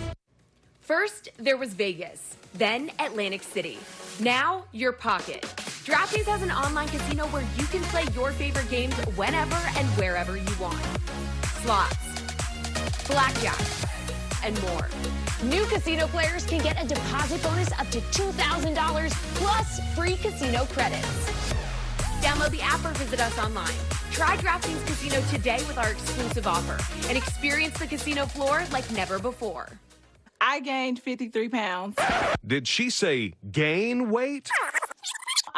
First, there was Vegas, then Atlantic City. Now, your pocket. DraftKings has an online casino where you can play your favorite games whenever and wherever you want. Slots, blackjack, and more. New casino players can get a deposit bonus up to $2,000 plus free casino credits. Download the app or visit us online. Try DraftKings Casino today with our exclusive offer and experience the casino floor like never before. I gained 53 pounds. Did she say gain weight?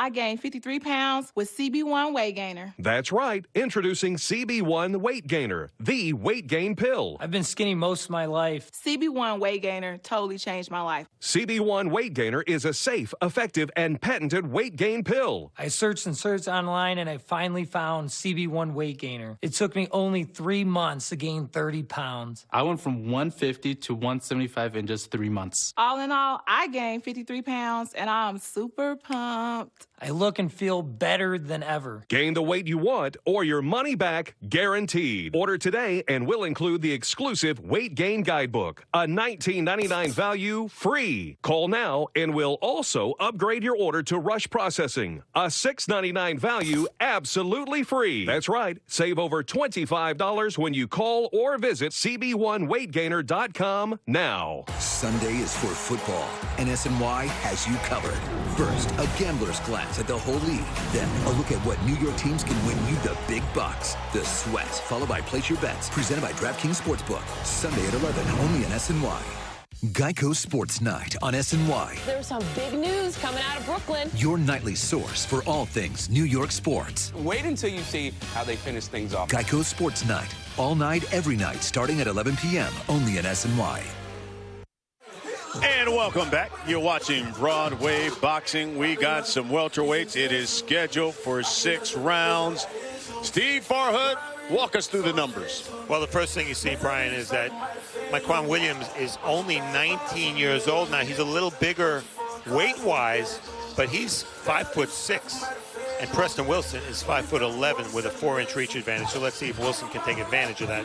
I gained 53 pounds with CB1 Weight Gainer. That's right. Introducing CB1 Weight Gainer, the weight gain pill. I've been skinny most of my life. CB1 Weight Gainer totally changed my life. CB1 Weight Gainer is a safe, effective, and patented weight gain pill. I searched and searched online and I finally found CB1 Weight Gainer. It took me only 3 months to gain 30 pounds. I went from 150 to 175 in just 3 months. All in all, I gained 53 pounds and I'm super pumped. I look and feel better than ever. Gain the weight you want or your money back guaranteed. Order today and we'll include the exclusive Weight Gain Guidebook, a $19.99 value free. Call now and we'll also upgrade your order to rush processing, a $6.99 value absolutely free. That's right. Save over $25 when you call or visit CB1WeightGainer.com now. Sunday is for football, and SNY has you covered. First, a gambler's glance at the whole league. Then, a look at what New York teams can win you the big bucks. The Sweat, followed by Place Your Bets, presented by DraftKings Sportsbook. Sunday at 11, only on SNY. Geico Sports Night on SNY. There's some big news coming out of Brooklyn. Your nightly source for all things New York sports. Wait until you see how they finish things off. Geico Sports Night. All night, every night, starting at 11 p.m. Only on SNY. And welcome back. You're watching Broadway Boxing. We got some welterweights. It is scheduled for 6 rounds. Steve Farhood, walk us through the numbers. Well, the first thing you see, Brian, is that Maquan Williams is only 19 years old. Now, he's a little bigger weight-wise, but he's 5'6". And Preston Wilson is 5'11" with a 4-inch reach advantage. So let's see if Wilson can take advantage of that.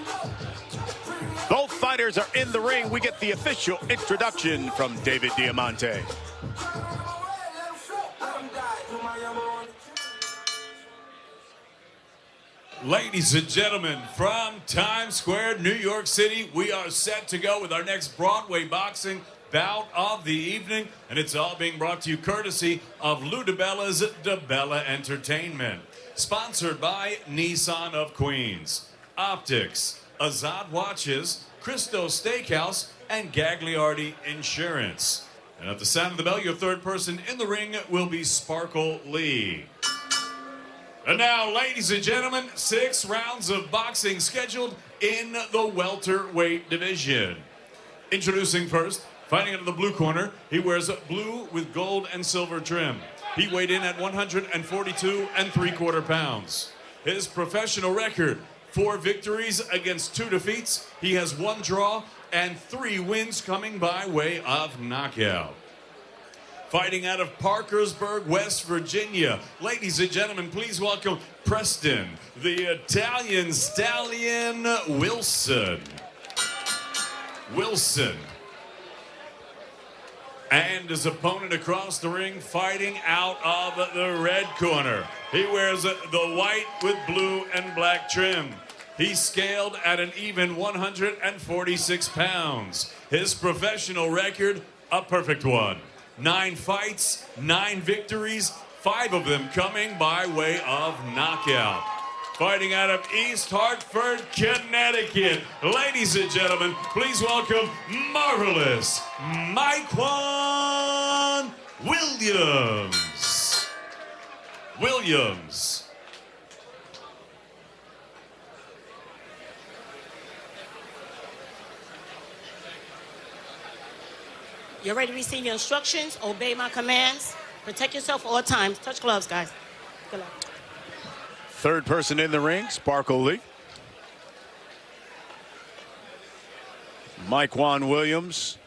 Both fighters are in the ring. We get the official introduction from David Diamante. Ladies and gentlemen, from Times Square, New York City, we are set to go with our next Broadway boxing bout of the evening, and it's all being brought to you courtesy of Lou DiBella's DiBella Entertainment. Sponsored by Nissan of Queens, Optics, Azad Watches, Cristo Steakhouse, and Gagliardi Insurance. And at the sound of the bell, your third person in the ring will be Sparkle Lee. And now, ladies and gentlemen, 6 rounds of boxing scheduled in the welterweight division. Introducing first, fighting out of the blue corner, he wears blue with gold and silver trim. He weighed in at 142 3/4 pounds. His professional record, 4 victories against 2 defeats. He has 1 draw and 3 wins coming by way of knockout. Fighting out of Parkersburg, West Virginia. Ladies and gentlemen, please welcome Preston, the Italian Stallion Wilson. And his opponent across the ring fighting out of the red corner. He wears the white with blue and black trim. He's scaled at an even 146 pounds. His professional record, a perfect one. 9 fights, 9 victories, 5 of them coming by way of knockout. Fighting out of East Hartford, Connecticut. Ladies and gentlemen, please welcome Marvelous Mikewan Williams. Williams. You're ready to receive your instructions. Obey my commands. Protect yourself at all times. Touch gloves, guys. Good luck. Third person in the ring, Sparkle Lee. Mikewan Williams,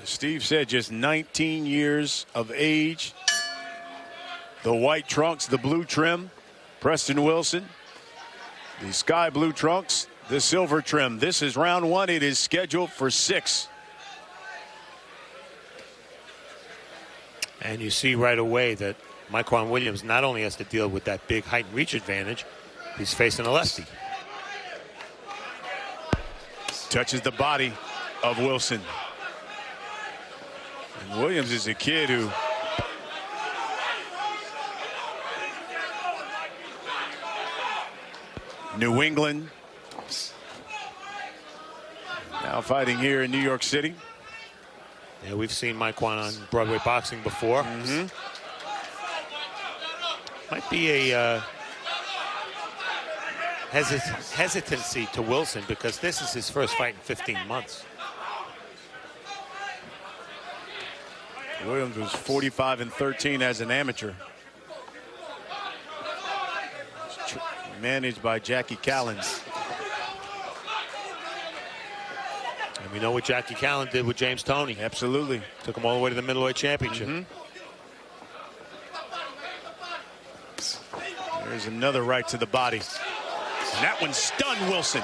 as Steve said, just 19 years of age. The white trunks, the blue trim. Preston Wilson, the sky blue trunks, the silver trim. This is round 1. It is scheduled for 6. And you see right away that Mikewan Williams not only has to deal with that big height and reach advantage, he's facing a lefty. Touches the body of Wilson. And Williams is a kid who New England, now fighting here in New York City. Yeah, we've seen Mikewan on Broadway Boxing before. Might be a hesitancy to Wilson because this is his first fight in 15 months. Williams was 45-13 as an amateur. Managed by Jackie Callan. And we know what Jackie Callan did with James Toney. Absolutely. Took him all the way to the middleweight championship. There's another right to the body. And that one stunned Wilson.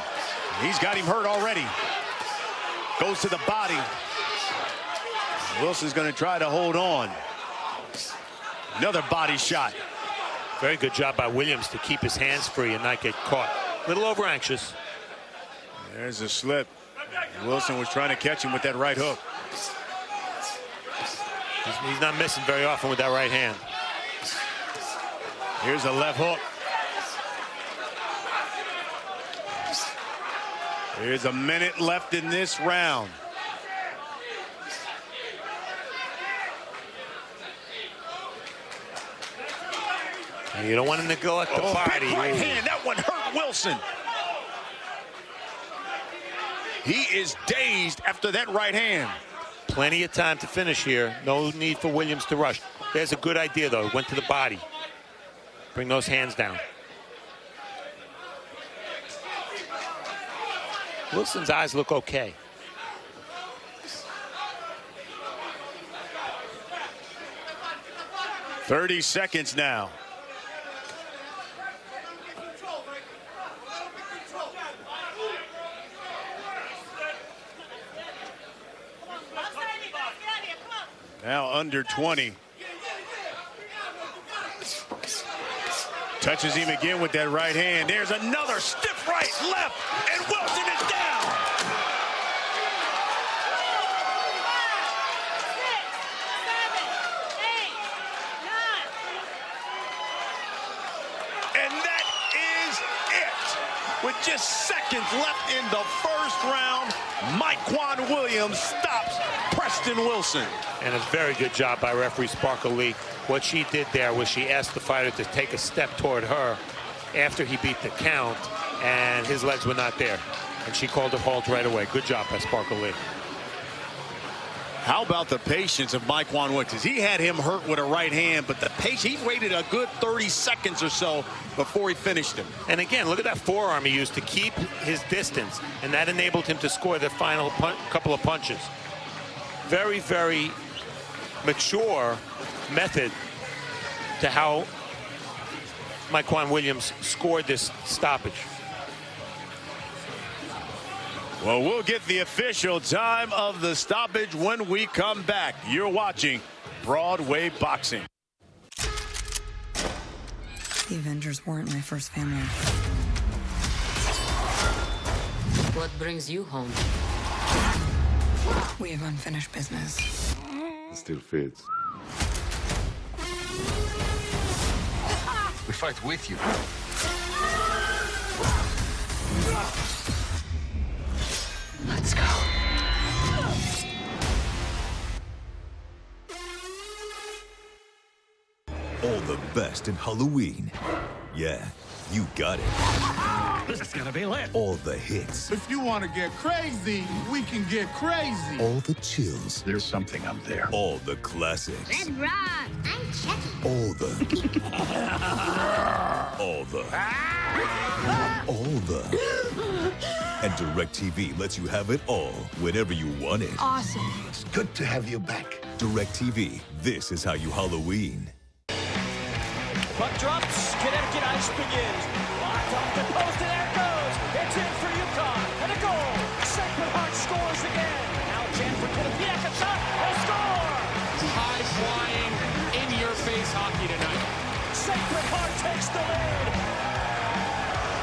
He's got him hurt already. Goes to the body. Wilson's going to try to hold on. Another body shot. Very good job by Williams to keep his hands free and not get caught. A little over anxious. There's a slip. Wilson was trying to catch him with that right hook. He's not missing very often with that right hand. Here's a left hook. There's a minute left in this round. And you don't want to neglect the body. Big right hand. That one hurt Wilson. He is dazed after that right hand. Plenty of time to finish here. No need for Williams to rush. There's a good idea, though. Went to the body. Bring those hands down. Wilson's eyes look okay. "30 seconds now. Now under 20. Touches him again with that right hand. There's another stiff right, left, and Wilson is down. And that is it. With just seconds left in the first round, Mikewan Williams stops Preston Wilson. And a very good job by referee Sparkle Lee. What she did there was she asked the fighter to take a step toward her after he beat the count, and his legs were not there. And she called a halt right away. Good job by Sparkle Lee. How about the patience of Mikewan Williams? He had him hurt with a right hand, but the patience, he waited a good 30 seconds or so before he finished him. And again, look at that forearm he used to keep his distance, and that enabled him to score the final couple of punches. Very, very mature method to how Mikewan Williams scored this stoppage. Well, we'll get the official time of the stoppage when we come back. You're watching Broadway Boxing. The Avengers weren't my first family. What brings you home? We have unfinished business. It still fits. We fight with you. Let's go. All the best in Halloween. Yeah, you got it. This is gonna be lit. All the hits. If you want to get crazy, we can get crazy. All the chills. There's something up there. All the classics. Red Rock, I'm Chucky. All the. all the. all the. And DirecTV lets you have it all whenever you want it. Awesome. It's good to have you back. DirecTV, this is how you Halloween. Puck drops, Connecticut ice begins. Locked off the post, and there it goes. It's in for UConn, and a goal. Sacred Heart scores again. Now chance for Quinnipiac, a shot, and a score. High-flying, in-your-face hockey tonight. Sacred Heart takes the lead.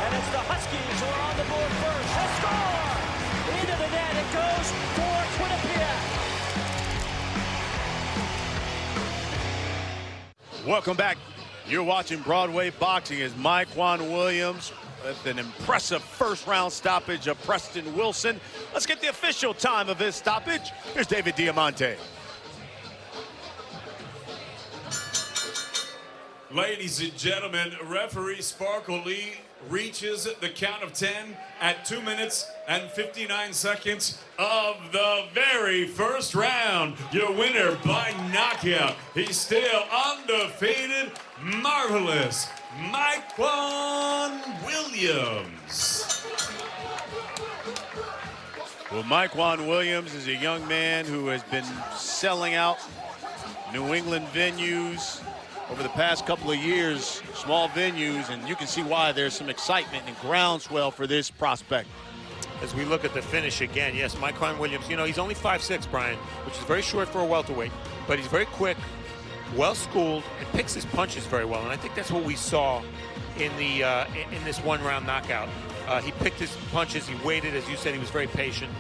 And it's the Huskies who are on the board first. A score! Into the net it goes for Quinnipiac. Welcome back. You're watching Broadway Boxing as Myquan Williams with an impressive first-round stoppage of Preston Wilson. Let's get the official time of this stoppage. Here's David Diamante. Ladies and gentlemen, referee Sparkle Lee reaches the count of 10 at 2 minutes and 59 seconds of the very first round. Your winner by knockout. He's still undefeated. Marvelous Myquan Williams. Well, Myquan Williams is a young man who has been selling out New England venues over the past couple of years, small venues, and you can see why there's some excitement and groundswell for this prospect. As we look at the finish again, yes, Myquan Williams, you know, he's only 5'6", Brian, which is very short for a welterweight, but he's very quick, well-schooled, and picks his punches very well, and I think that's what we saw in the in this one-round knockout. He picked his punches, he waited, as you said, he was very patient,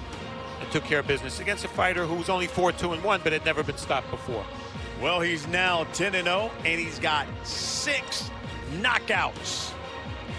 and took care of business against a fighter who was only 4-2-1, but had never been stopped before. Well, he's now 10-0, and he's got 6 knockouts.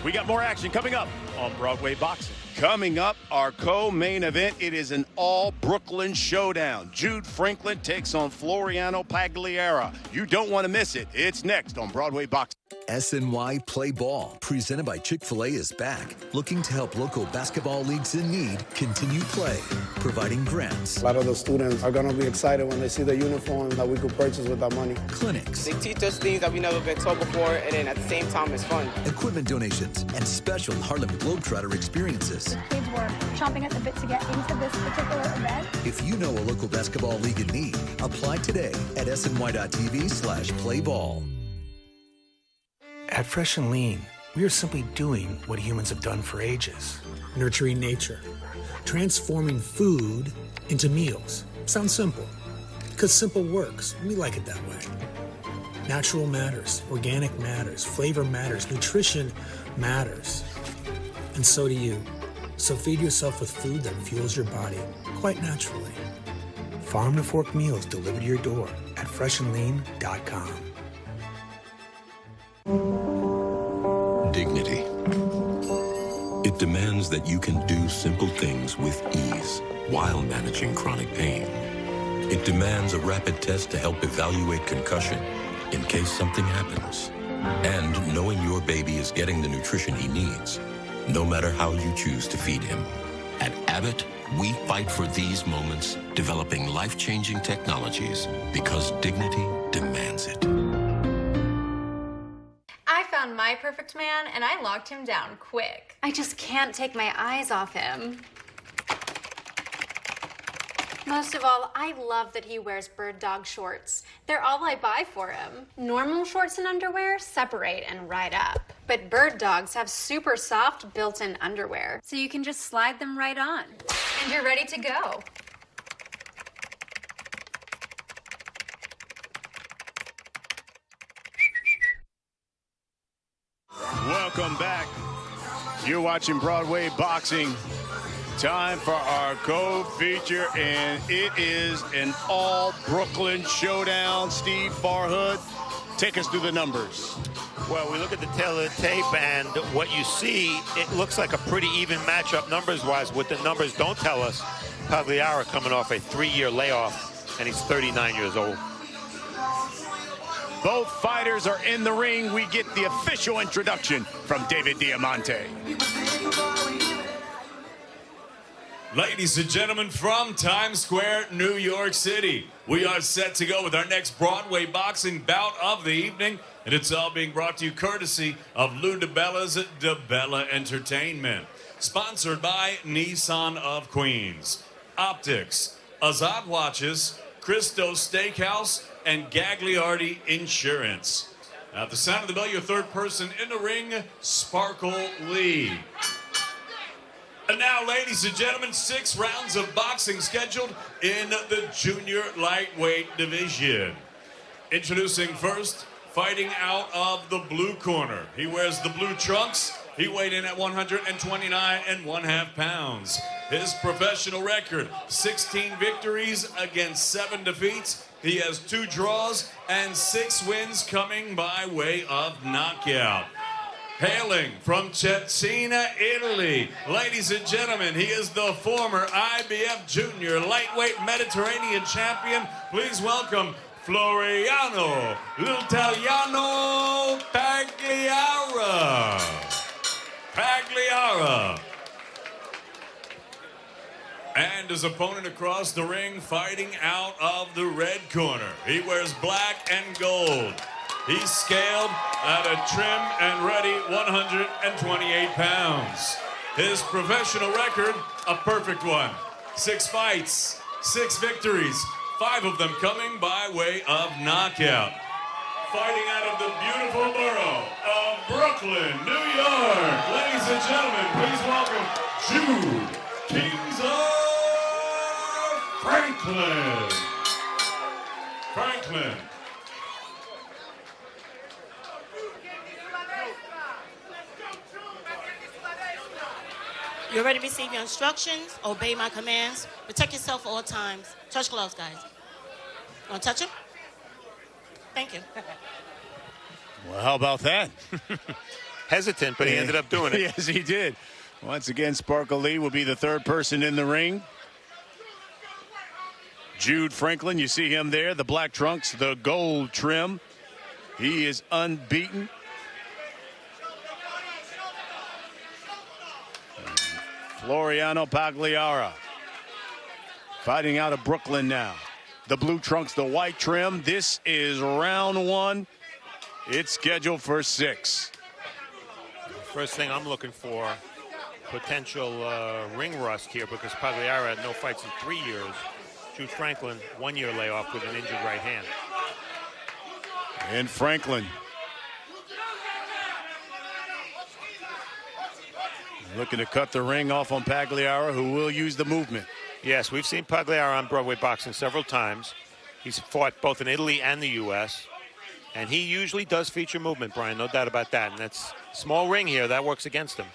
We got more action coming up on Broadway Boxing. Coming up, our co-main event, it is an all-Brooklyn showdown. Jude Franklin takes on Floriano Pagliara. You don't want to miss it. It's next on Broadway Boxing. SNY Play Ball, presented by Chick-fil-A, is back, looking to help local basketball leagues in need continue play, providing grants. A lot of the students are going to be excited when they see the uniform that we could purchase with our money. Clinics. They teach us things that we never been taught before, and then at the same time, it's fun. Equipment donations and special Harlem Globetrotter experiences. The kids were chomping at the bit to get into this particular event. If you know a local basketball league in need, apply today at sny.tv/playball. At Fresh and Lean, we are simply doing what humans have done for ages. Nurturing nature. Transforming food into meals. Sounds simple. Because simple works. We like it that way. Natural matters. Organic matters. Flavor matters. Nutrition matters. And so do you. So feed yourself with food that fuels your body, quite naturally. Farm to fork meals delivered to your door at freshandlean.com. Dignity. It demands that you can do simple things with ease while managing chronic pain. It demands a rapid test to help evaluate concussion in case something happens. And knowing your baby is getting the nutrition he needs, no matter how you choose to feed him. At Abbott, we fight for these moments, developing life-changing technologies because dignity demands it. I found my perfect man, and I locked him down quick. I just can't take my eyes off him. Most of all, I love that he wears bird dog shorts. They're all I buy for him. Normal shorts and underwear separate and ride up. But bird dogs have super soft built-in underwear, so you can just slide them right on. And you're ready to go. Welcome back. You're watching Broadway Boxing. Time for our co-feature, and it is an all-Brooklyn showdown. Steve Farhood, take us through the numbers. Well, we look at the tail of the tape, and what you see, it looks like a pretty even matchup numbers-wise. What the numbers don't tell us, Pagliara coming off a 3-year layoff, and he's 39 years old. Both fighters are in the ring. We get the official introduction from David Diamante. Ladies and gentlemen, from Times Square, New York City, we are set to go with our next Broadway boxing bout of the evening, and it's all being brought to you courtesy of Lou DeBella's DeBella Entertainment, sponsored by Nissan of Queens, Optics, Azad Watches, Christo Steakhouse, and Gagliardi Insurance. At the sound of the bell, your third person in the ring, Sparkle Lee. And now, ladies and gentlemen, 6 rounds of boxing scheduled in the junior lightweight division. Introducing first, fighting out of the blue corner. He wears the blue trunks. He weighed in at 129.5 pounds. His professional record, 16 victories against 7 defeats. He has 2 draws and 6 wins coming by way of knockout. Hailing from Cesena, Italy, ladies and gentlemen, he is the former IBF Junior Lightweight Mediterranean Champion. Please welcome Floriano L'Italiano Pagliara. Pagliara. And his opponent across the ring, fighting out of the red corner. He wears black and gold. He's scaled at a trim and ready 128 pounds. His professional record, a perfect one. 6 fights, 6 victories, 5 of them coming by way of knockout. Fighting out of the beautiful borough of Brooklyn, New York. Ladies and gentlemen, please welcome Jude Kings of Franklin. Franklin. You're ready to receive your instructions, obey my commands, protect yourself at all times. Touch gloves, guys. Want to touch him? Thank you. Well, how about that? Hesitant, but he ended up doing it. Yes, he did. Once again, Sparkle Lee will be the third person in the ring. Jude Franklin, you see him there, the black trunks, the gold trim. He is unbeaten. Floriano Pagliara, fighting out of Brooklyn now. The blue trunks, the white trim. This is round 1. It's scheduled for 6. First thing I'm looking for, potential ring rust here, because Pagliara had no fights in 3 years. Jude Franklin, 1-year layoff with an injured right hand. And Franklin looking to cut the ring off on Pagliara, who will use the movement. Yes, we've seen Pagliara on Broadway Boxing several times. He's fought both in Italy and the U.S., and he usually does feature movement, Brian, no doubt about that. And that's small ring here. That works against him.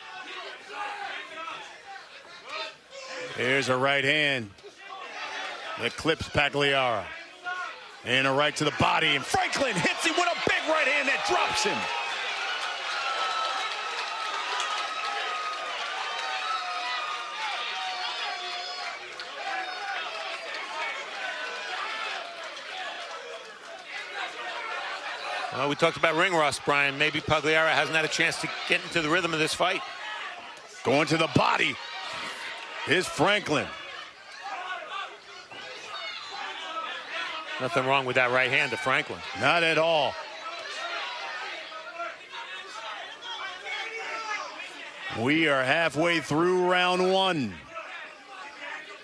There's a right hand that clips Pagliara. And a right to the body, and Franklin hits him with a big right hand that drops him. Well, we talked about ring rust, Brian. Maybe Pagliara hasn't had a chance to get into the rhythm of this fight. Going to the body is Franklin. Nothing wrong with that right hand to Franklin. Not at all. We are halfway through round 1.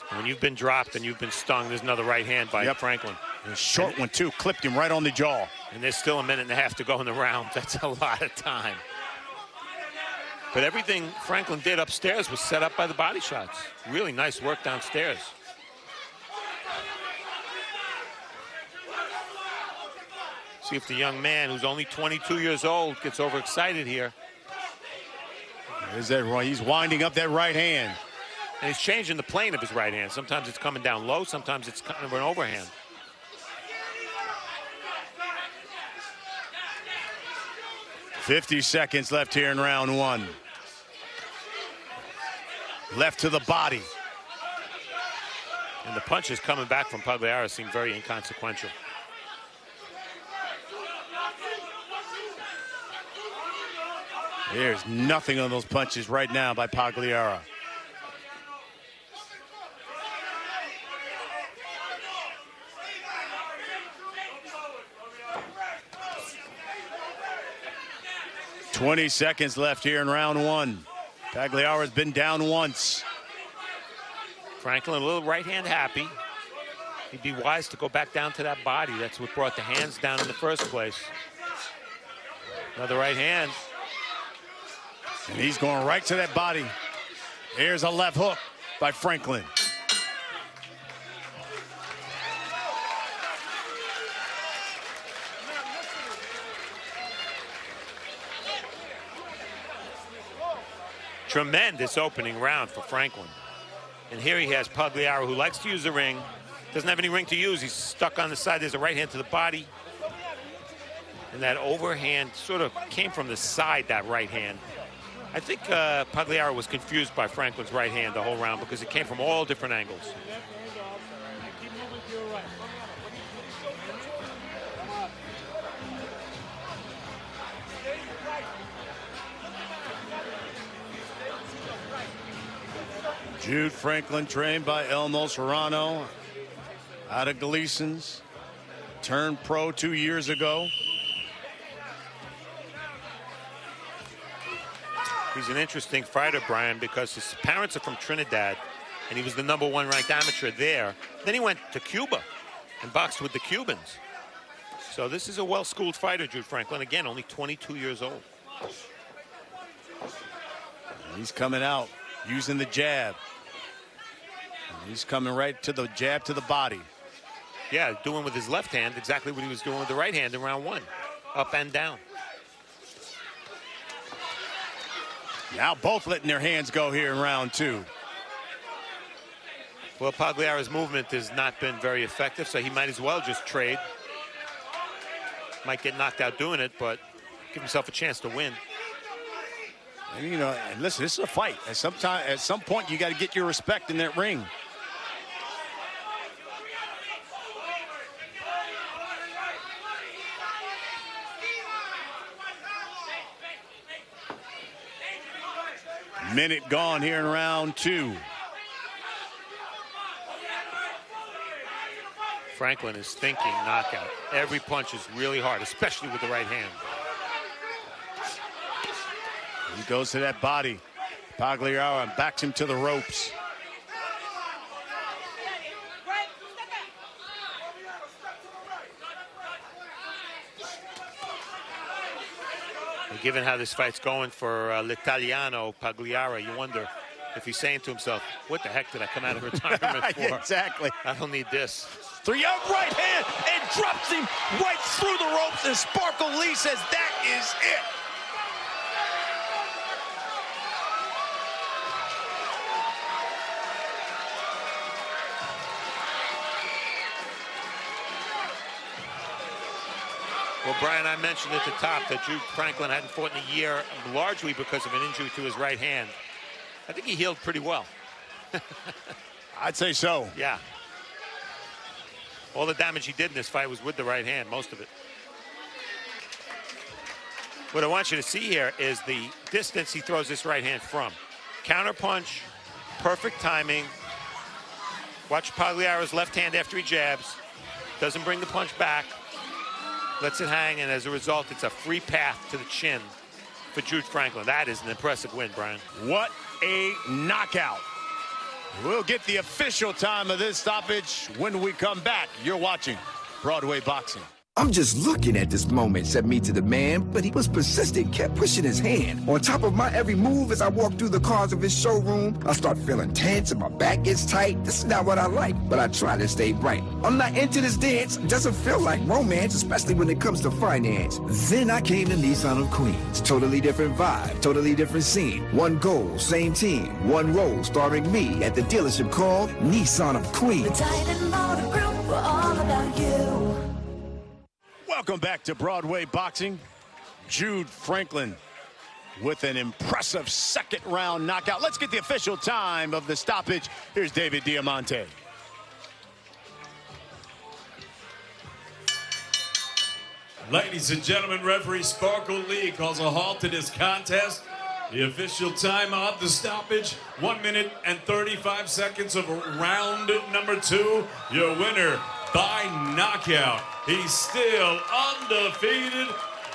When you've been dropped and you've been stung, there's another right hand by Franklin. A short one, too. Clipped him right on the jaw. And there's still a minute and a half to go in the round. That's a lot of time. But everything Franklin did upstairs was set up by the body shots. Really nice work downstairs. See if the young man, who's only 22 years old, gets overexcited here. There's that right. He's winding up that right hand. And he's changing the plane of his right hand. Sometimes it's coming down low, sometimes it's kind of an overhand. .50 left here in round one. Left to the body. And the punches coming back from Pagliara seem very inconsequential. There's nothing on those punches right now by Pagliara. .20 left here in round one. Pagliara's been down once. Franklin a little right hand happy. He'd be wise to go back down to that body. That's what brought the hands down in the first place. Another right hand. And he's going right to that body. Here's a left hook by Franklin. Tremendous opening round for Franklin. And here he has Pagliara, who likes to use the ring. Doesn't have any ring to use. He's stuck on the side. There's a right hand to the body. And that overhand sort of came from the side, that right hand. I think Pagliara was confused by Franklin's right hand the whole round because it came from all different angles. Jude Franklin, trained by Elmo Serrano out of Gleason's. Turned pro 2 years ago. He's an interesting fighter, Brian, because his parents are from Trinidad, and he was the #1 ranked amateur there. Then he went to Cuba and boxed with the Cubans. So this is a well-schooled fighter, Jude Franklin. Again, only 22 years old. He's coming out using the jab. He's coming right to the jab to the body. Yeah, doing with his left hand exactly what he was doing with the right hand in round one. Up and down. Now both letting their hands go here in round two. Well, Pagliara's movement has not been very effective, so he might as well just trade. Might get knocked out doing it, but give himself a chance to win. And, you know, and listen, this is a fight. At some point, you got to get your respect in that ring. Minute gone here in round two. Franklin is thinking knockout. Every punch is really hard, especially with the right hand. He goes to that body. Pagliara and backs him to the ropes. Given how this fight's going for L'Italiano, Pagliara, you wonder if he's saying to himself, what the heck did I come out of retirement for? Exactly. I don't need this. Three-up right hand and drops him right through the ropes, and Sparkle Lee says that is it. Well, Brian, I mentioned at the top that Jude Franklin hadn't fought in a year, largely because of an injury to his right hand. I think he healed pretty well. I'd say so. Yeah. All the damage he did in this fight was with the right hand, most of it. What I want you to see here is the distance he throws this right hand from. Counter punch, perfect timing. Watch Pagliara's left hand after he jabs. Doesn't bring the punch back. Lets it hang, and as a result, it's a free path to the chin for Jude Franklin. That is an impressive win, Brian. What a knockout. We'll get the official time of this stoppage when we come back. You're watching Broadway Boxing. I'm just looking at this moment, said me to the man, but he was persistent, kept pushing his hand. On top of my every move as I walk through the cars of his showroom, I start feeling tense and my back gets tight. This is not what I like, but I try to stay bright. I'm not into this dance, it doesn't feel like romance, especially when it comes to finance. Then I came to Nissan of Queens. Totally different vibe, totally different scene. One goal, same team, one role, starring me at the dealership called Nissan of Queens. The Titan Motor Group, we're all about you. Welcome back to Broadway Boxing. Jude Franklin with an impressive second round knockout. Let's get the official time of the stoppage. Here's David Diamante. Ladies and gentlemen, referee Sparkle Lee calls a halt to this contest. The official time of the stoppage, 1 minute and 35 seconds of round number 2. Your winner by knockout. He's still undefeated,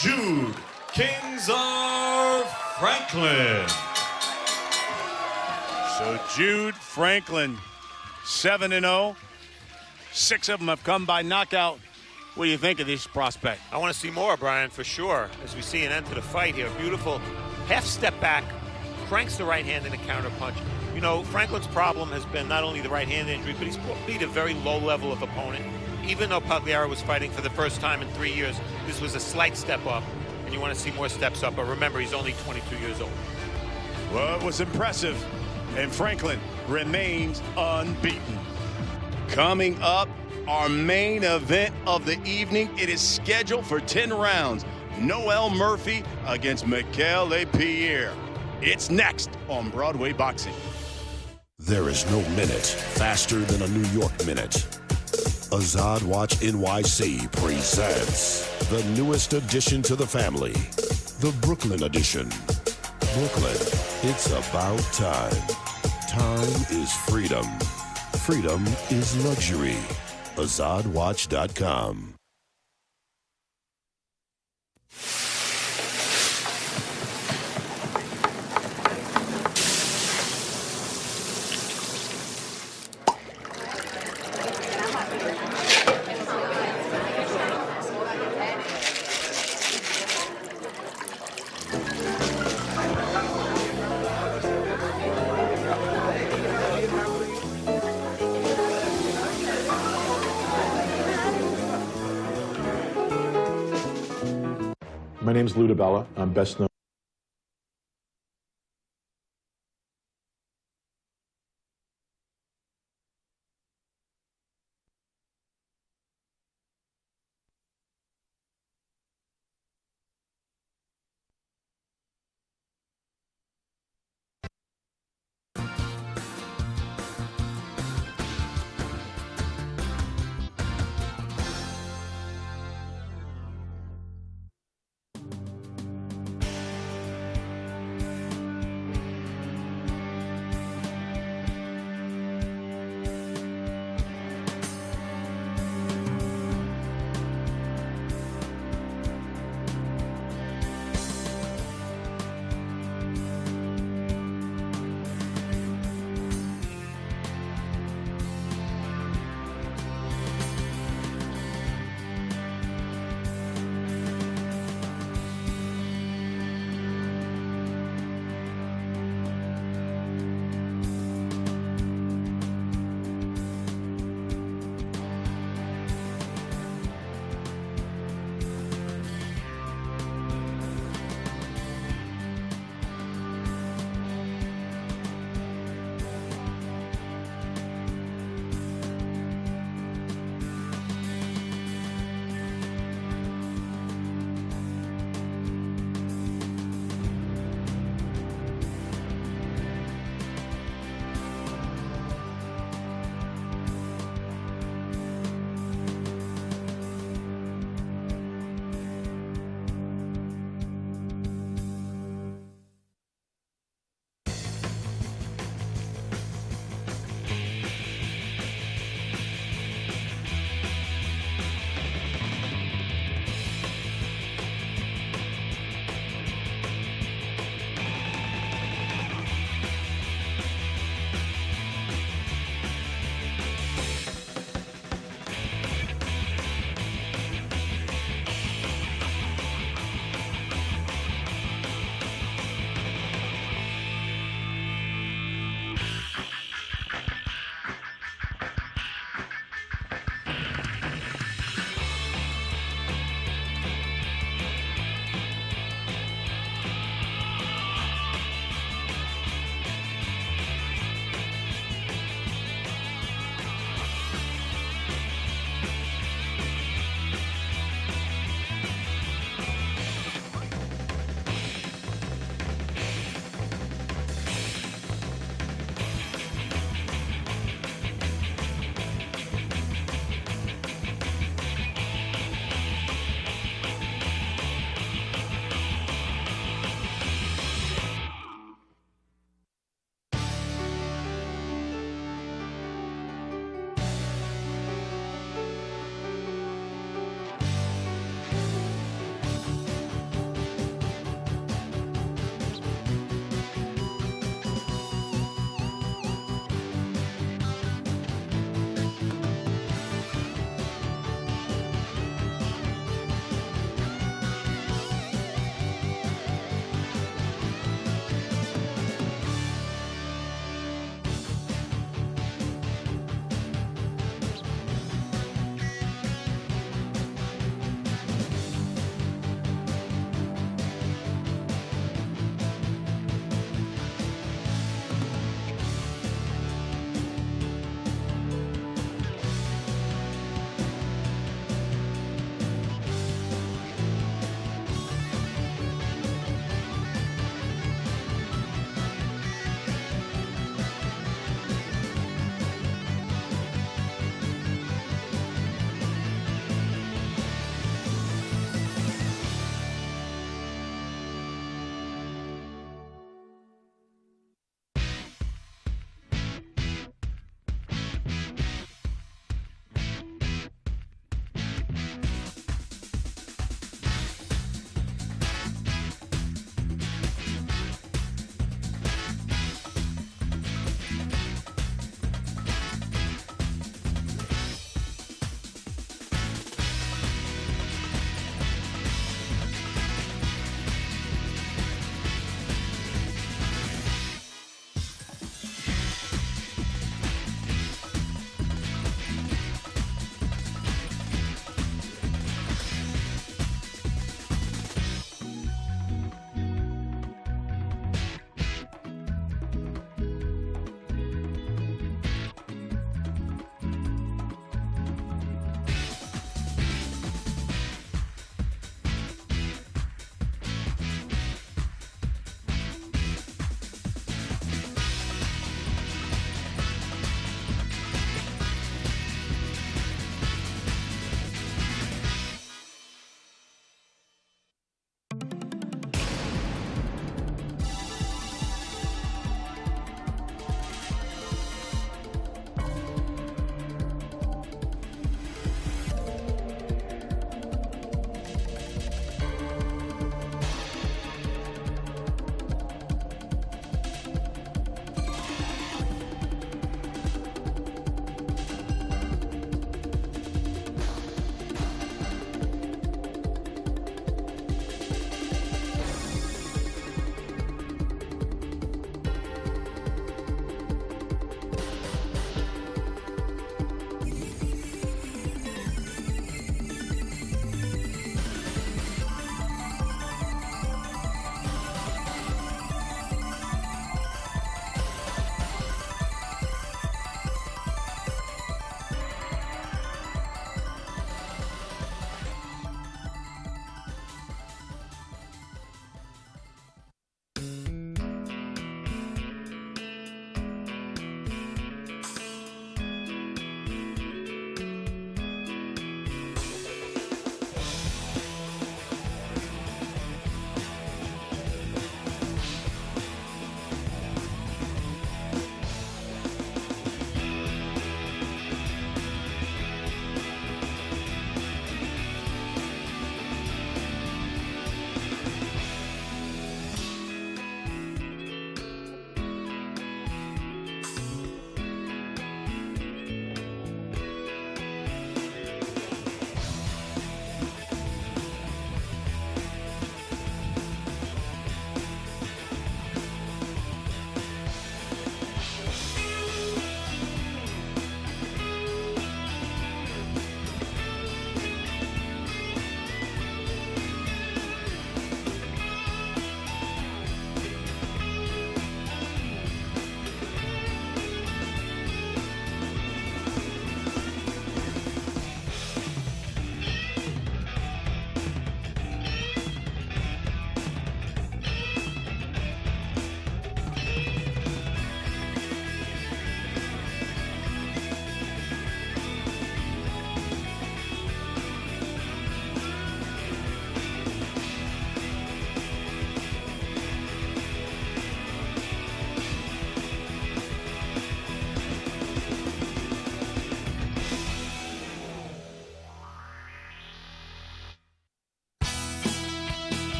Jude Kingzar Franklin. So Jude Franklin, 7-0. 6 of them have come by knockout. What do you think of this prospect? I want to see more, Brian, for sure. As we see an end to the fight here. Beautiful half step back, cranks the right hand in a counter punch. You know, Franklin's problem has been not only the right hand injury, but he's beat a very low level of opponent. Even though Pagliaro was fighting for the first time in 3 years, this was a slight step up, and you want to see more steps up. But remember, he's only 22 years old. Well, it was impressive, and Franklin remains unbeaten. Coming up, our main event of the evening. It is scheduled for 10 rounds. Noel Murphy against Mikel Pierre. It's next on Broadway Boxing. There is no minute faster than a New York minute. Azad Watch NYC presents the newest addition to the family, the Brooklyn edition. Brooklyn, it's about time. Time is freedom. Freedom is luxury. AzadWatch.com. My name is Lou DiBella. I'm best known